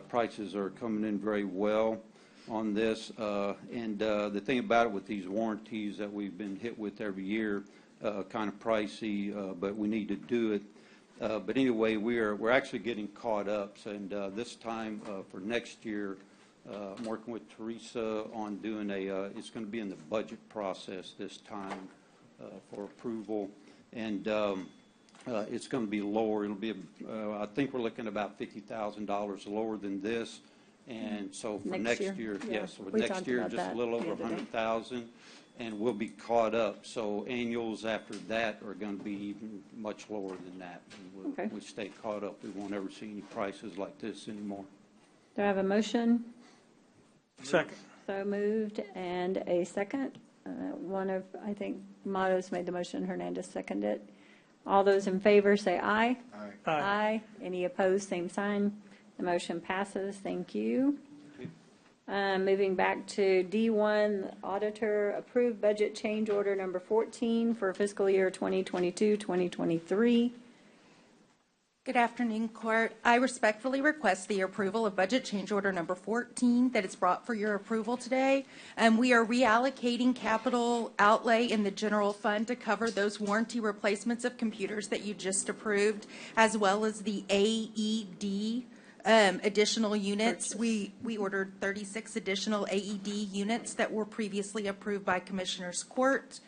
Prices are coming in very well on this. And the thing about it with these warranties that we've been hit with every year, kind of pricey, but we need to do it. But anyway, we're actually getting caught up, and this time for next year, I'm working with Teresa on doing it's going to be in the budget process this time for approval, and it's going to be lower. It'll be, I think we're looking at about $50,000 lower than this, and so for next year, yeah. yes, for We next talked year, about just a that little the over other day. 100,000, and we'll be caught up. So annuals after that are going to be even much lower than that. And Okay. we stay caught up. We won't ever see any prices like this anymore. Do I have a motion? Second. So moved, and a second. I think Matos made the motion, Hernandez seconded it. All those in favor say aye. Aye. Aye. Any opposed, same sign. The motion passes. Thank you. Moving back to D1, auditor, approved budget change order number 14 for fiscal year 2022-2023. Good afternoon, Court. I respectfully request the approval of budget change order number 14 that is brought for your approval today. We are reallocating capital outlay in the general fund to cover those warranty replacements of computers that you just approved, as well as the AED additional units. We ordered 36 additional AED units that were previously approved by Commissioners Court.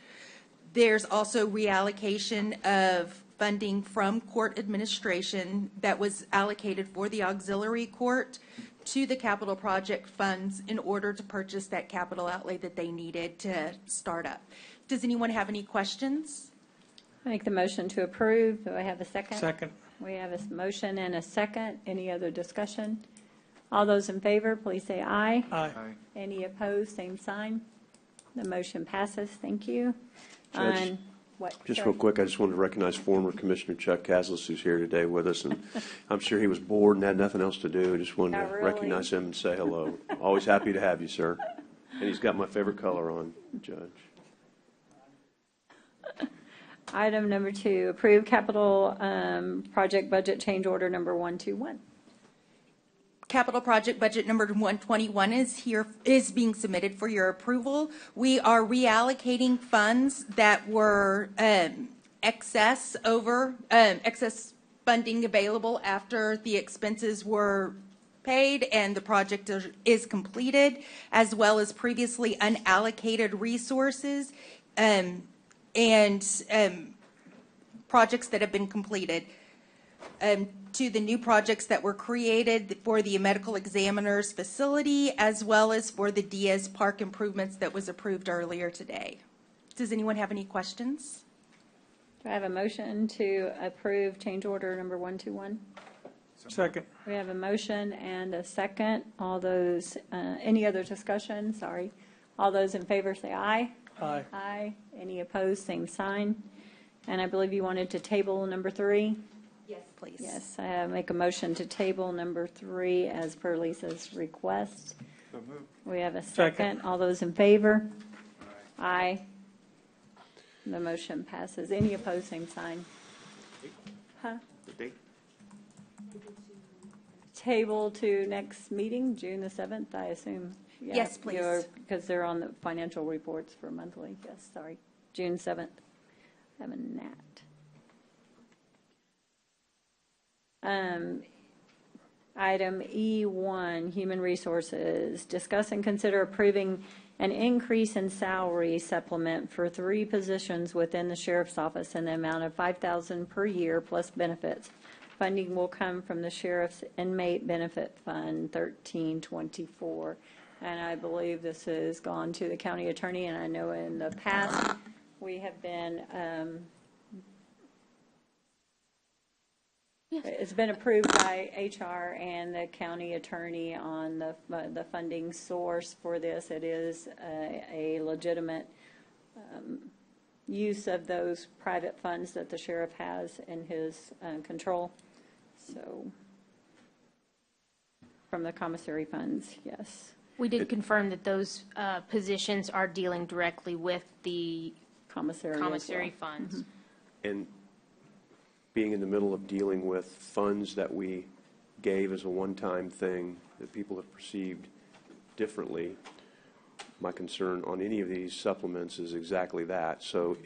There's also reallocation of funding from court administration that was allocated for the auxiliary court to the capital project funds in order to purchase that capital outlay that they needed to start up. Does anyone have any questions? I make the motion to approve. Do I have a second? Second. We have a motion and a second. Any other discussion? All those in favor, please say aye. Aye. Any opposed, same sign. The motion passes. Thank you. Judge, What? Just Sorry. real quick, I just wanted to recognize former Commissioner Chuck Caslis, who's here today with us, and I'm sure he was bored and had nothing else to do. Just wanted Not to really. recognize him and say hello. Always happy to have you, sir. And he's got my favorite color on, Judge. Item number 2, approve capital project budget change order number 121. Capital project budget number 121 is being submitted for your approval. We are reallocating funds that were excess funding available after the expenses were paid and the project is completed, as well as previously unallocated resources and projects that have been completed. To the new projects that were created for the medical examiner's facility, as well as for the Diaz Park improvements that was approved earlier today. Does anyone have any questions? Do I have a motion to approve change order number 121? Second. We have a motion and a second. All those, any other discussion? Sorry. All those in favor say aye. Aye. Aye. Any opposed, same sign. And I believe you wanted to table number 3? Yes, please. Yes, I make a motion to table number 3 as per Lisa's request. So moved. We have a second. All those in favor? Aye. The motion passes. Any opposed, same sign. Huh? The date? Table to next meeting, June the 7th, I assume. Yeah, Yes, please. Because they're on the financial reports for monthly. Yes, sorry. June 7th. Have a gnat. Item E1, Human Resources. Discuss and consider approving an increase in salary supplement for 3 positions within the Sheriff's Office in the amount of $5,000 per year plus benefits. Funding will come from the Sheriff's Inmate Benefit Fund 1324. And I believe this has gone to the county attorney, and I know in the past, we have been, it's been approved by HR and the county attorney on the funding source for this. It is a legitimate use of those private funds that the sheriff has in his control. So, from the commissary funds, yes. We did confirm that those positions are dealing directly with the commissary funds. And being in the middle of dealing with funds that we gave as a one-time thing that people have perceived differently, my concern on any of these supplements is exactly that. So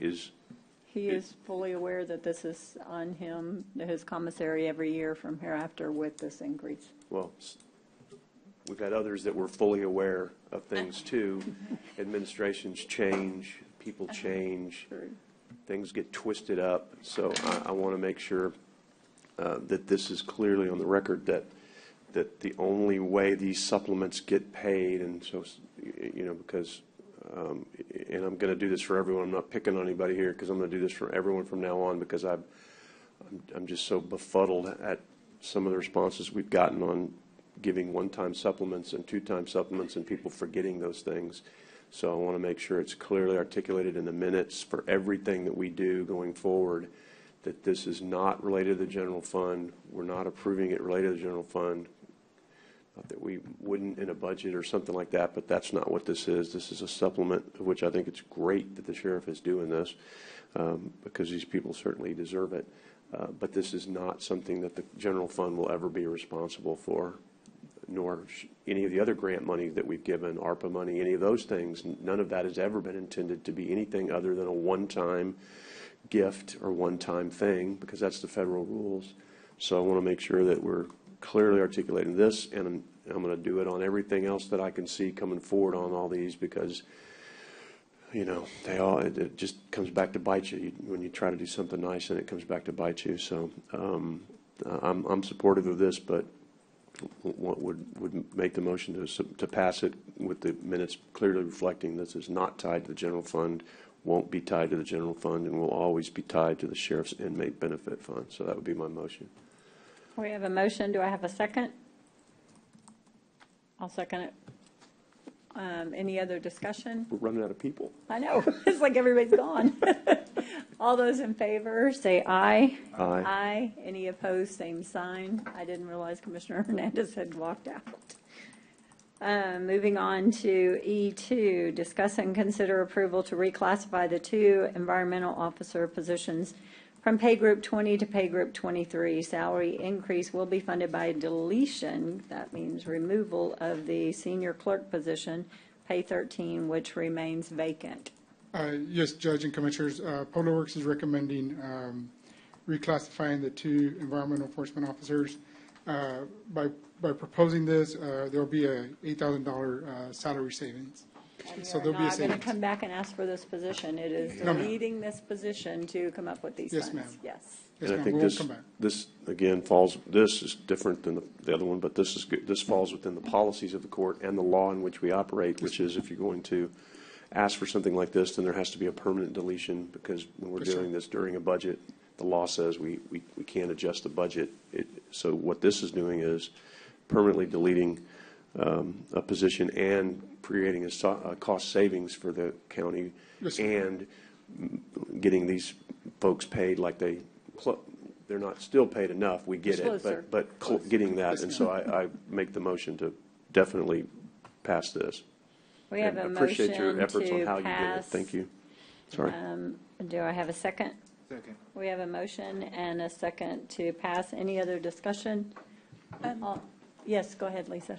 he is fully aware that this is on him, his commissary every year from hereafter with this increase. Well, we've had others that were fully aware of things too. Administrations change, people change, things get twisted up. So I want to make sure that this is clearly on the record that the only way these supplements get paid, and so, you know, because, and I'm going to do this for everyone. I'm not picking on anybody here because I'm going to do this for everyone from now on because I'm just so befuddled at some of the responses we've gotten on giving one-time supplements and two-time supplements and people forgetting those things. So I want to make sure it's clearly articulated in the minutes for everything that we do going forward that this is not related to the general fund. We're not approving it related to the general fund. Not that we wouldn't in a budget or something like that, but that's not what this is. This is a supplement, of which I think it's great that the sheriff is doing this because these people certainly deserve it. But this is not something that the general fund will ever be responsible for, nor any of the other grant money that we've given, ARPA money, any of those things. None of that has ever been intended to be anything other than a one-time gift or one-time thing, because that's the federal rules. So I want to make sure that we're clearly articulating this, and I'm going to do it on everything else that I can see coming forward on all these, because, you know, it just comes back to bite you when you try to do something nice, and it comes back to bite you. So I'm supportive of this, but what would make the motion to pass it with the minutes clearly reflecting this is not tied to the general fund, won't be tied to the general fund, and will always be tied to the sheriff's inmate benefit fund. So that would be my motion. We have a motion. Do I have a second? I'll second it. Any other discussion? We're running out of people. I know. It's like everybody's gone. All those in favor, say aye. Aye. Aye. Any opposed, same sign. I didn't realize Commissioner Hernandez had walked out. Moving on to E2, discuss and consider approval to reclassify the 2 environmental officer positions from pay group 20 to pay group 23. Salary increase will be funded by deletion, that means removal of the senior clerk position, pay 13, which remains vacant. Yes, Judge and Commissioners, Public Works is recommending reclassifying the 2 environmental enforcement officers. By proposing this, there'll be a $8,000 salary savings. So there'll be a I'm going to savings. come back and ask for this position. It is No, ma'am. deleting this position to come up with these Yes, funds. ma'am. Yes. Yes, And I ma'am, think we'll come back. this again this is different than the other one, but this is good. This falls within the policies of the court and the law in which we operate, which is if you're going to ask for something like this, then there has to be a permanent deletion, because when we're For sure. doing this during a budget, the law says we can't adjust the budget. So what this is doing is permanently deleting a position and creating a cost savings for the county, Yes, sir. and getting these folks paid like they're not still paid enough. We get Just closer. it, but getting that, Yes, and so I make the motion to definitely pass this. We have And a appreciate your motion efforts on to how you did it. pass. Thank you. Sorry. Do I have a second? Second. We have a motion and a second to pass. Any other discussion? Yes, go ahead, Lisa.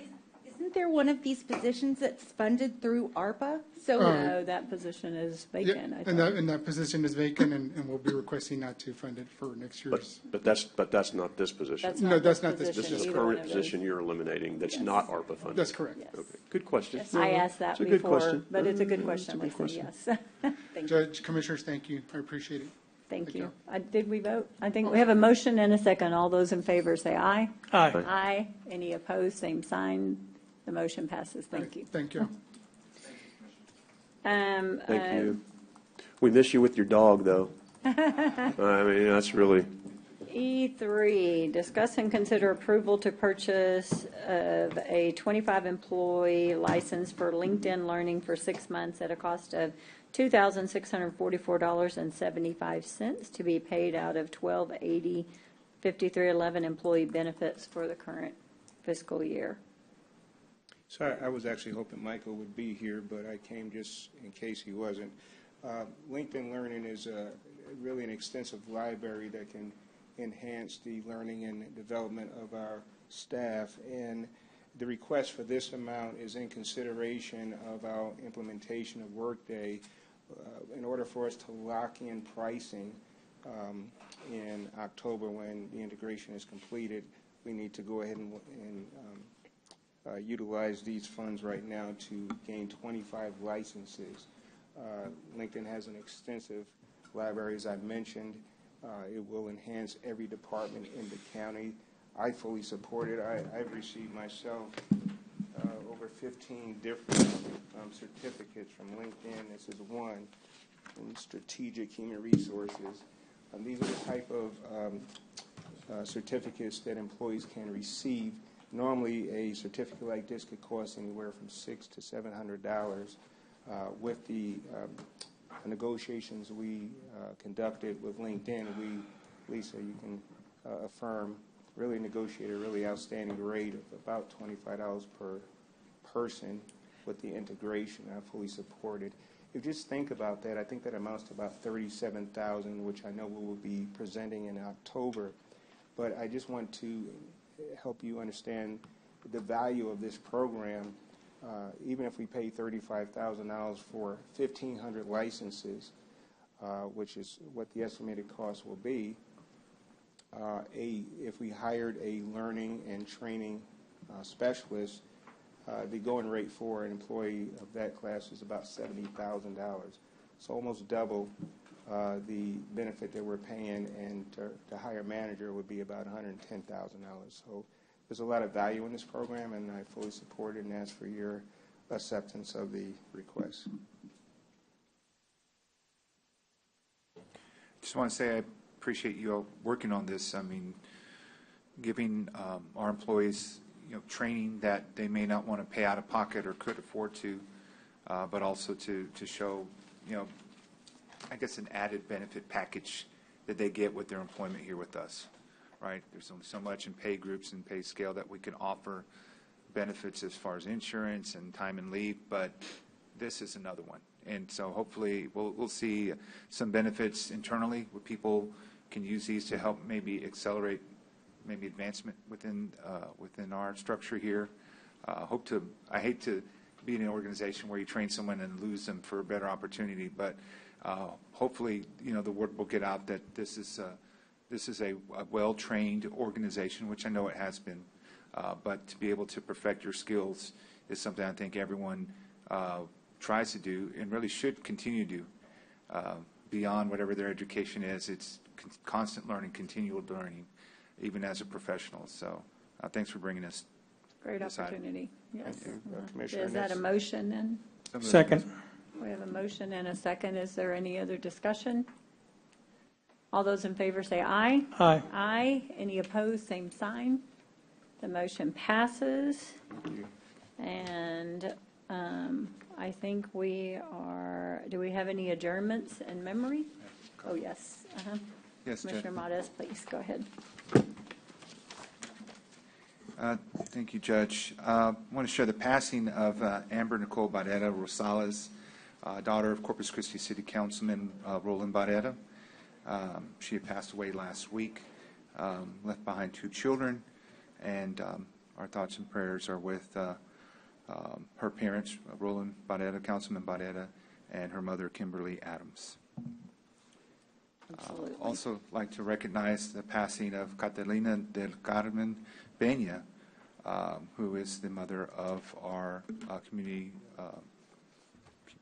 Isn't there one of these positions that's funded through ARPA? So No, that position is Yeah, vacant. I and thought. that position is vacant, and we'll be requesting not to fund it for next year's. But that's not this position. That's No, not that's this not this This position, is a either one current of those. position you're eliminating that's not ARPA funded. That's correct. Yes. Okay, good question. Yes, I asked that It's a good before, question. but it's a good question, It's a good Lisa, question. yes. Thank you. Judge, Commissioners, thank you. I appreciate it. Thank you. Did we vote? I think we have a motion and a second. All those in favor say aye. Aye. Aye. Any opposed, same sign. The motion passes. Thank you. Thank you. Thank you. We miss you with your dog, though. I mean, that's really. E3, discuss and consider approval to purchase of a 25-employee license for LinkedIn Learning for 6 months at a cost of $2,644.75 to be paid out of 1280-5311 employee benefits for the current fiscal year. So I was actually hoping Michael would be here, but I came just in case he wasn't. LinkedIn Learning is really an extensive library that can enhance the learning and development of our staff. And the request for this amount is in consideration of our implementation of Workday. In order for us to lock in pricing in October when the integration is completed, we need to go ahead and utilize these funds right now to gain 25 licenses. LinkedIn has an extensive library, as I mentioned. It will enhance every department in the county. I fully support it. I've received myself over 15 different certificates from LinkedIn. This is one in strategic human resources. These are the type of certificates that employees can receive. Normally, a certificate like this could cost anywhere from $600 to $700. With the negotiations we conducted with LinkedIn, Lisa, you can affirm, really negotiate a really outstanding rate of about $25 per person with the integration. I fully support it. If you just think about that, I think that amounts to about $37,000, which I know we will be presenting in October. But I just want to help you understand the value of this program. Even if we pay $35,000 for 1,500 licenses, which is what the estimated cost will be, if we hired a learning and training specialist, the going rate for an employee of that class is about $70,000. So almost double the benefit that we're paying, and to hire a manager would be about $110,000. So there's a lot of value in this program, and I fully support it and ask for your acceptance of the request. Just want to say I appreciate you all working on this. I mean, giving our employees, training that they may not want to pay out of pocket or could afford to, but also to show, I guess an added benefit package that they get with their employment here with us, right? There's only so much in pay groups and pay scale that we can offer benefits as far as insurance and time and leave, but this is another one. And so hopefully we'll see some benefits internally where people can use these to help maybe accelerate maybe advancement within our structure here. I hate to be in an organization where you train someone and lose them for a better opportunity, but hopefully, the word will get out that this is a well-trained organization, which I know it has been, but to be able to perfect your skills is something I think everyone tries to do and really should continue to do beyond whatever their education is. It's constant learning, continual learning, even as a professional. So thanks for bringing us. Great opportunity. Yes. Commissioner. Is that a motion then? Second. We have a motion and a second. Is there any other discussion? All those in favor say aye. Aye. Aye. Any opposed, same sign. The motion passes. Thank you. And I think do we have any adjournments in memory? Oh, yes. Yes, Commissioner Modes, please, go ahead. Thank you, Judge. I want to share the passing of Amber Nicole Barrera Rosales, daughter of Corpus Christi City Councilman Roland Barrera. She had passed away last week, left behind 2 children, and our thoughts and prayers are with her parents, Roland Barrera, Councilman Barrera, and her mother, Kimberly Adams. Absolutely. Also like to recognize the passing of Catalina del Carmen Peña, who is the mother of our community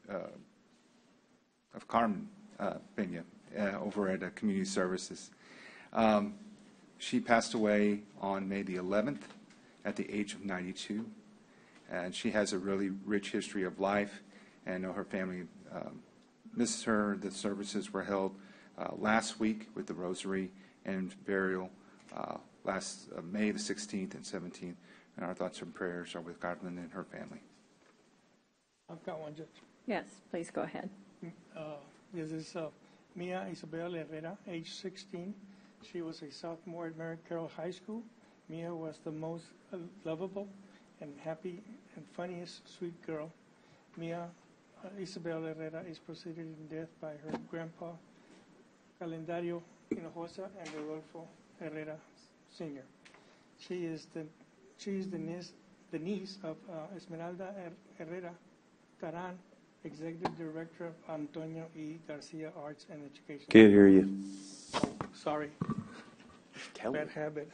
of Carmen Peña over at Community Services. She passed away on May the 11th at the age of 92. and she has a really rich history of life, and I know her family misses her. The services were held last week with the rosary and burial last May the 16th and 17th, and our thoughts and prayers are with Godwin and her family. I've got one, Judge. Yes, please go ahead. This is Mia Isabel Herrera, age 16. She was a sophomore at Mary Carroll High School. Mia was the most lovable and happy and funniest sweet girl. Mia Isabel Herrera is preceded in death by her grandpa, Calendario Hinojosa and Rodolfo Herrera Sr. She is the niece of Esmeralda Herrera Taran, Executive Director of Antonio E. Garcia Arts and Education. Can't hear you. Sorry. Tell Bad me. habit.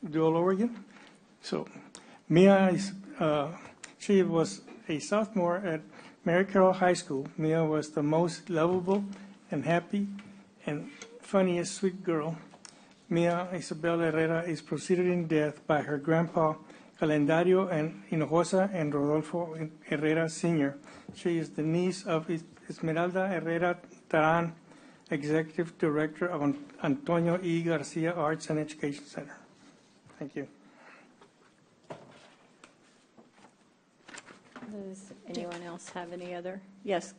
Do all over again? So, Mia is, she was a sophomore at Mary Carroll High School. Mia was the most lovable and happy and funniest sweet girl. Mia Isabel Herrera is preceded in death by her grandpa, Calendario and Hinojosa and Rodolfo Herrera Sr. She is the niece of Esmeralda Herrera Taran, Executive Director of Antonio E. Garcia Arts and Education Center. Thank you. Does anyone else have any other? Yes.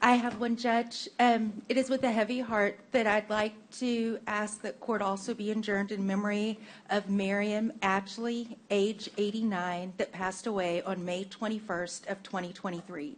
I have one, Judge. It is with a heavy heart that I'd like to ask that court also be adjourned in memory of Miriam Atchley, age 89, that passed away on May 21st of 2023.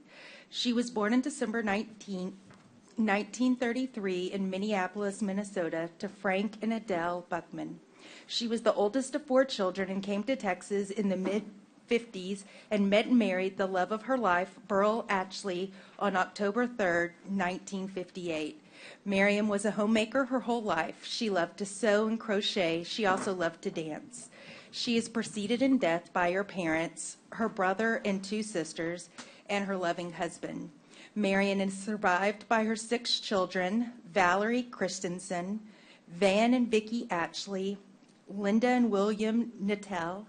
She was born on December 1933 in Minneapolis, Minnesota, to Frank and Adele Buckman. She was the oldest of 4 children and came to Texas in the mid-50s and met and married the love of her life, Burl Atchley, on October 3rd, 1958. Miriam was a homemaker her whole life. She loved to sew and crochet. She also loved to dance. She is preceded in death by her parents, her brother and 2 sisters, and her loving husband. Marion is survived by her 6 children, Valerie Christensen, Van and Vicki Atchley, Linda and William Nattell,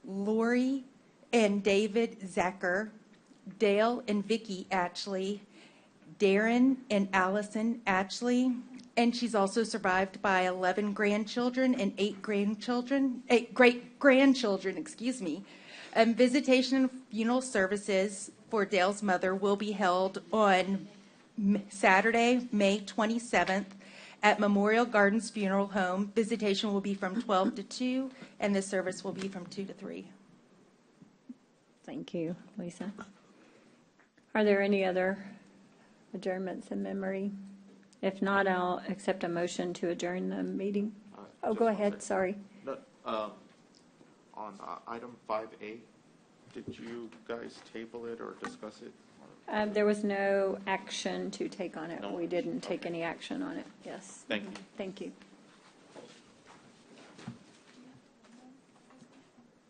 Lori and David Zacher, Dale and Vicki Atchley, Darren and Allison Atchley, and she's also survived by 11 grandchildren and 8 great-grandchildren, Visitation and funeral services for Dale's mother will be held on Saturday, May 27th at Memorial Gardens Funeral Home. Visitation will be from 12 to 2, and the service will be from 2 to 3. Thank you, Lisa. Are there any other adjournments in memory? If not, I'll accept a motion to adjourn the meeting. Oh, go ahead, sorry. On item 5A, did you guys table it or discuss it? There was no action to take on it. No We didn't take okay. any action on it. Yes. Thank you. Thank you.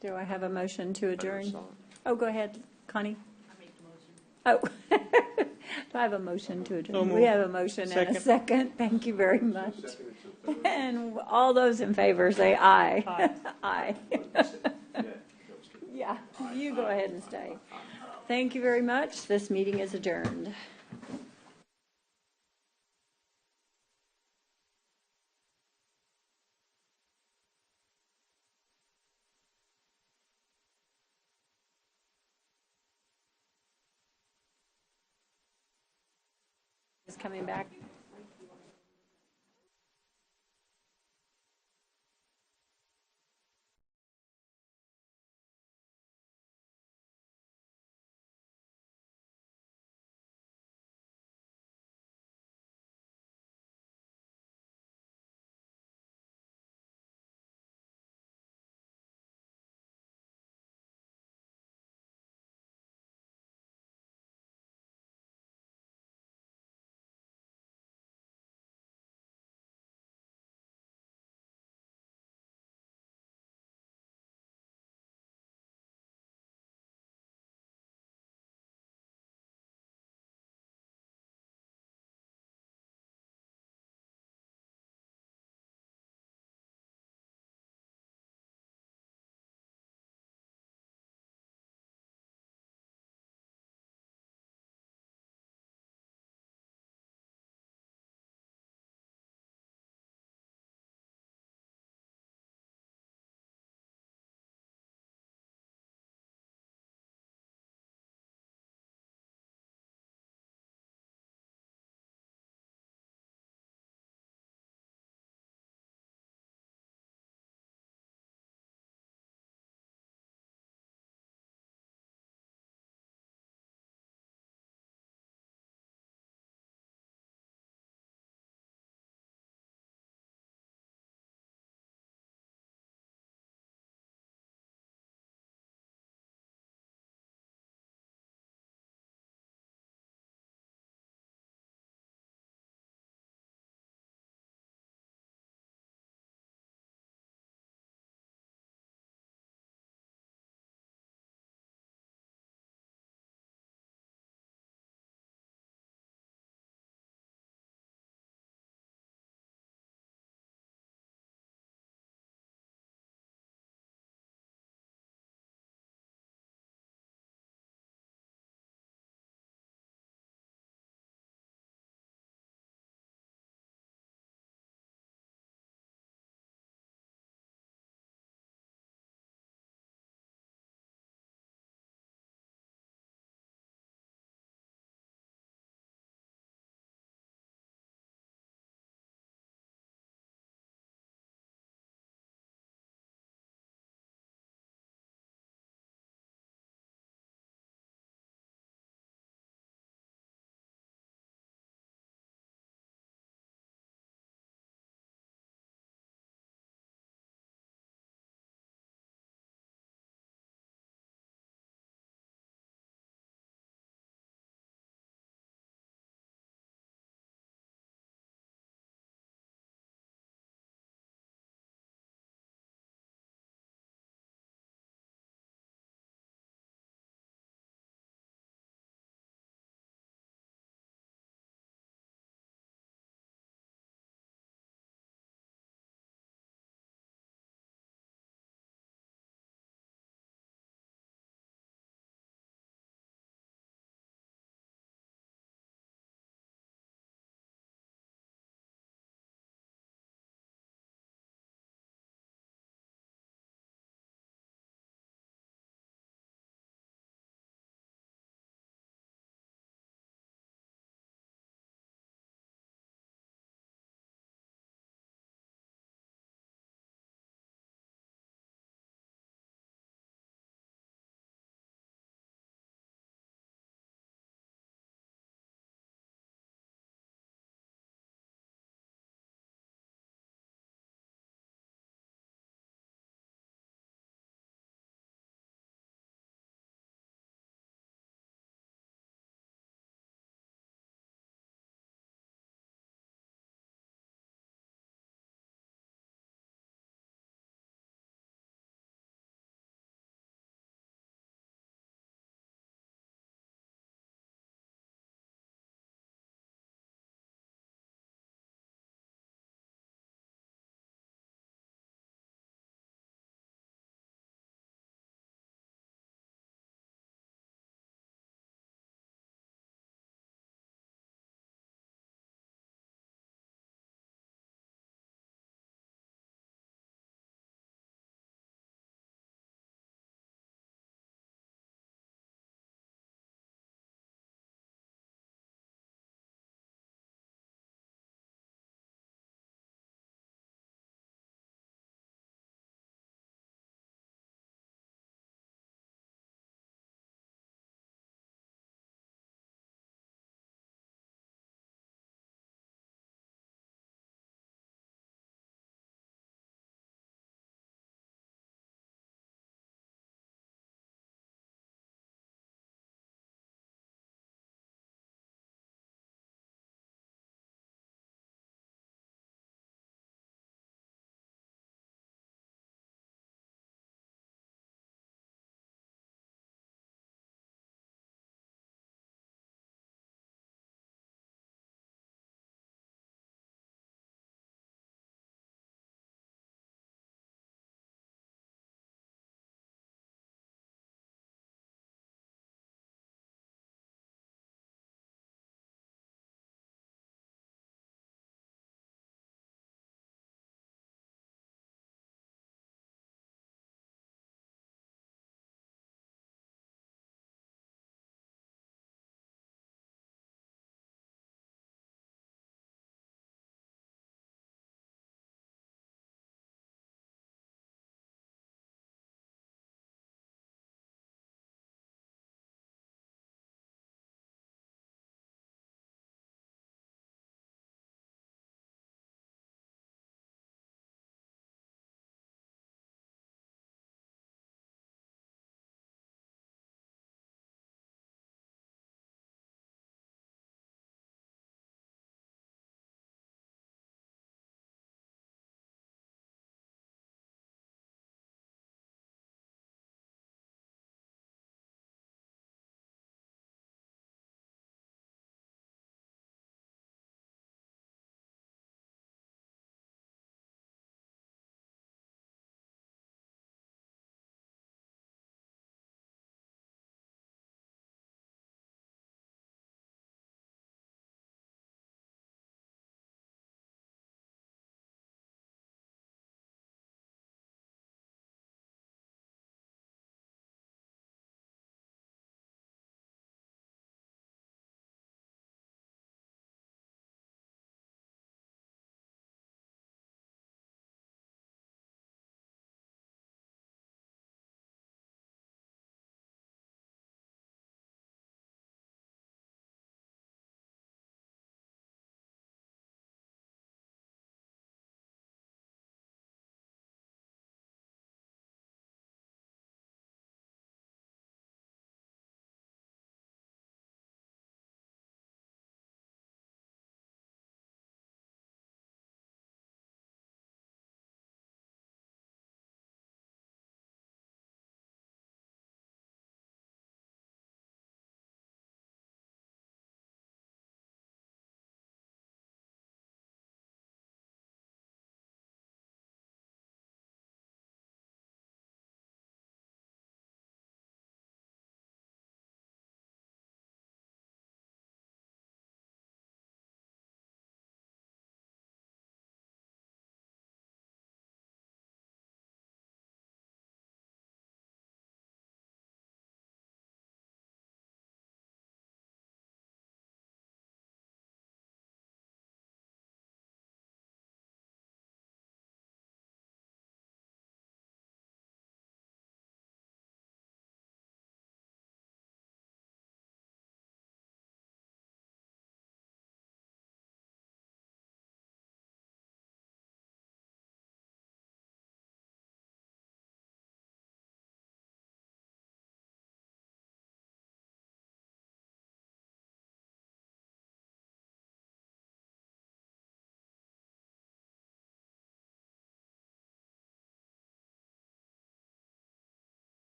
Do I have a motion to adjourn? Oh, go ahead, Connie. Oh, do I have a motion to adjourn? So We moved. have a motion and a Second. second. Thank you very much. And all those in favor say aye. Aye. Yeah, you go ahead and stay. Thank you very much. This meeting is adjourned. Is coming back.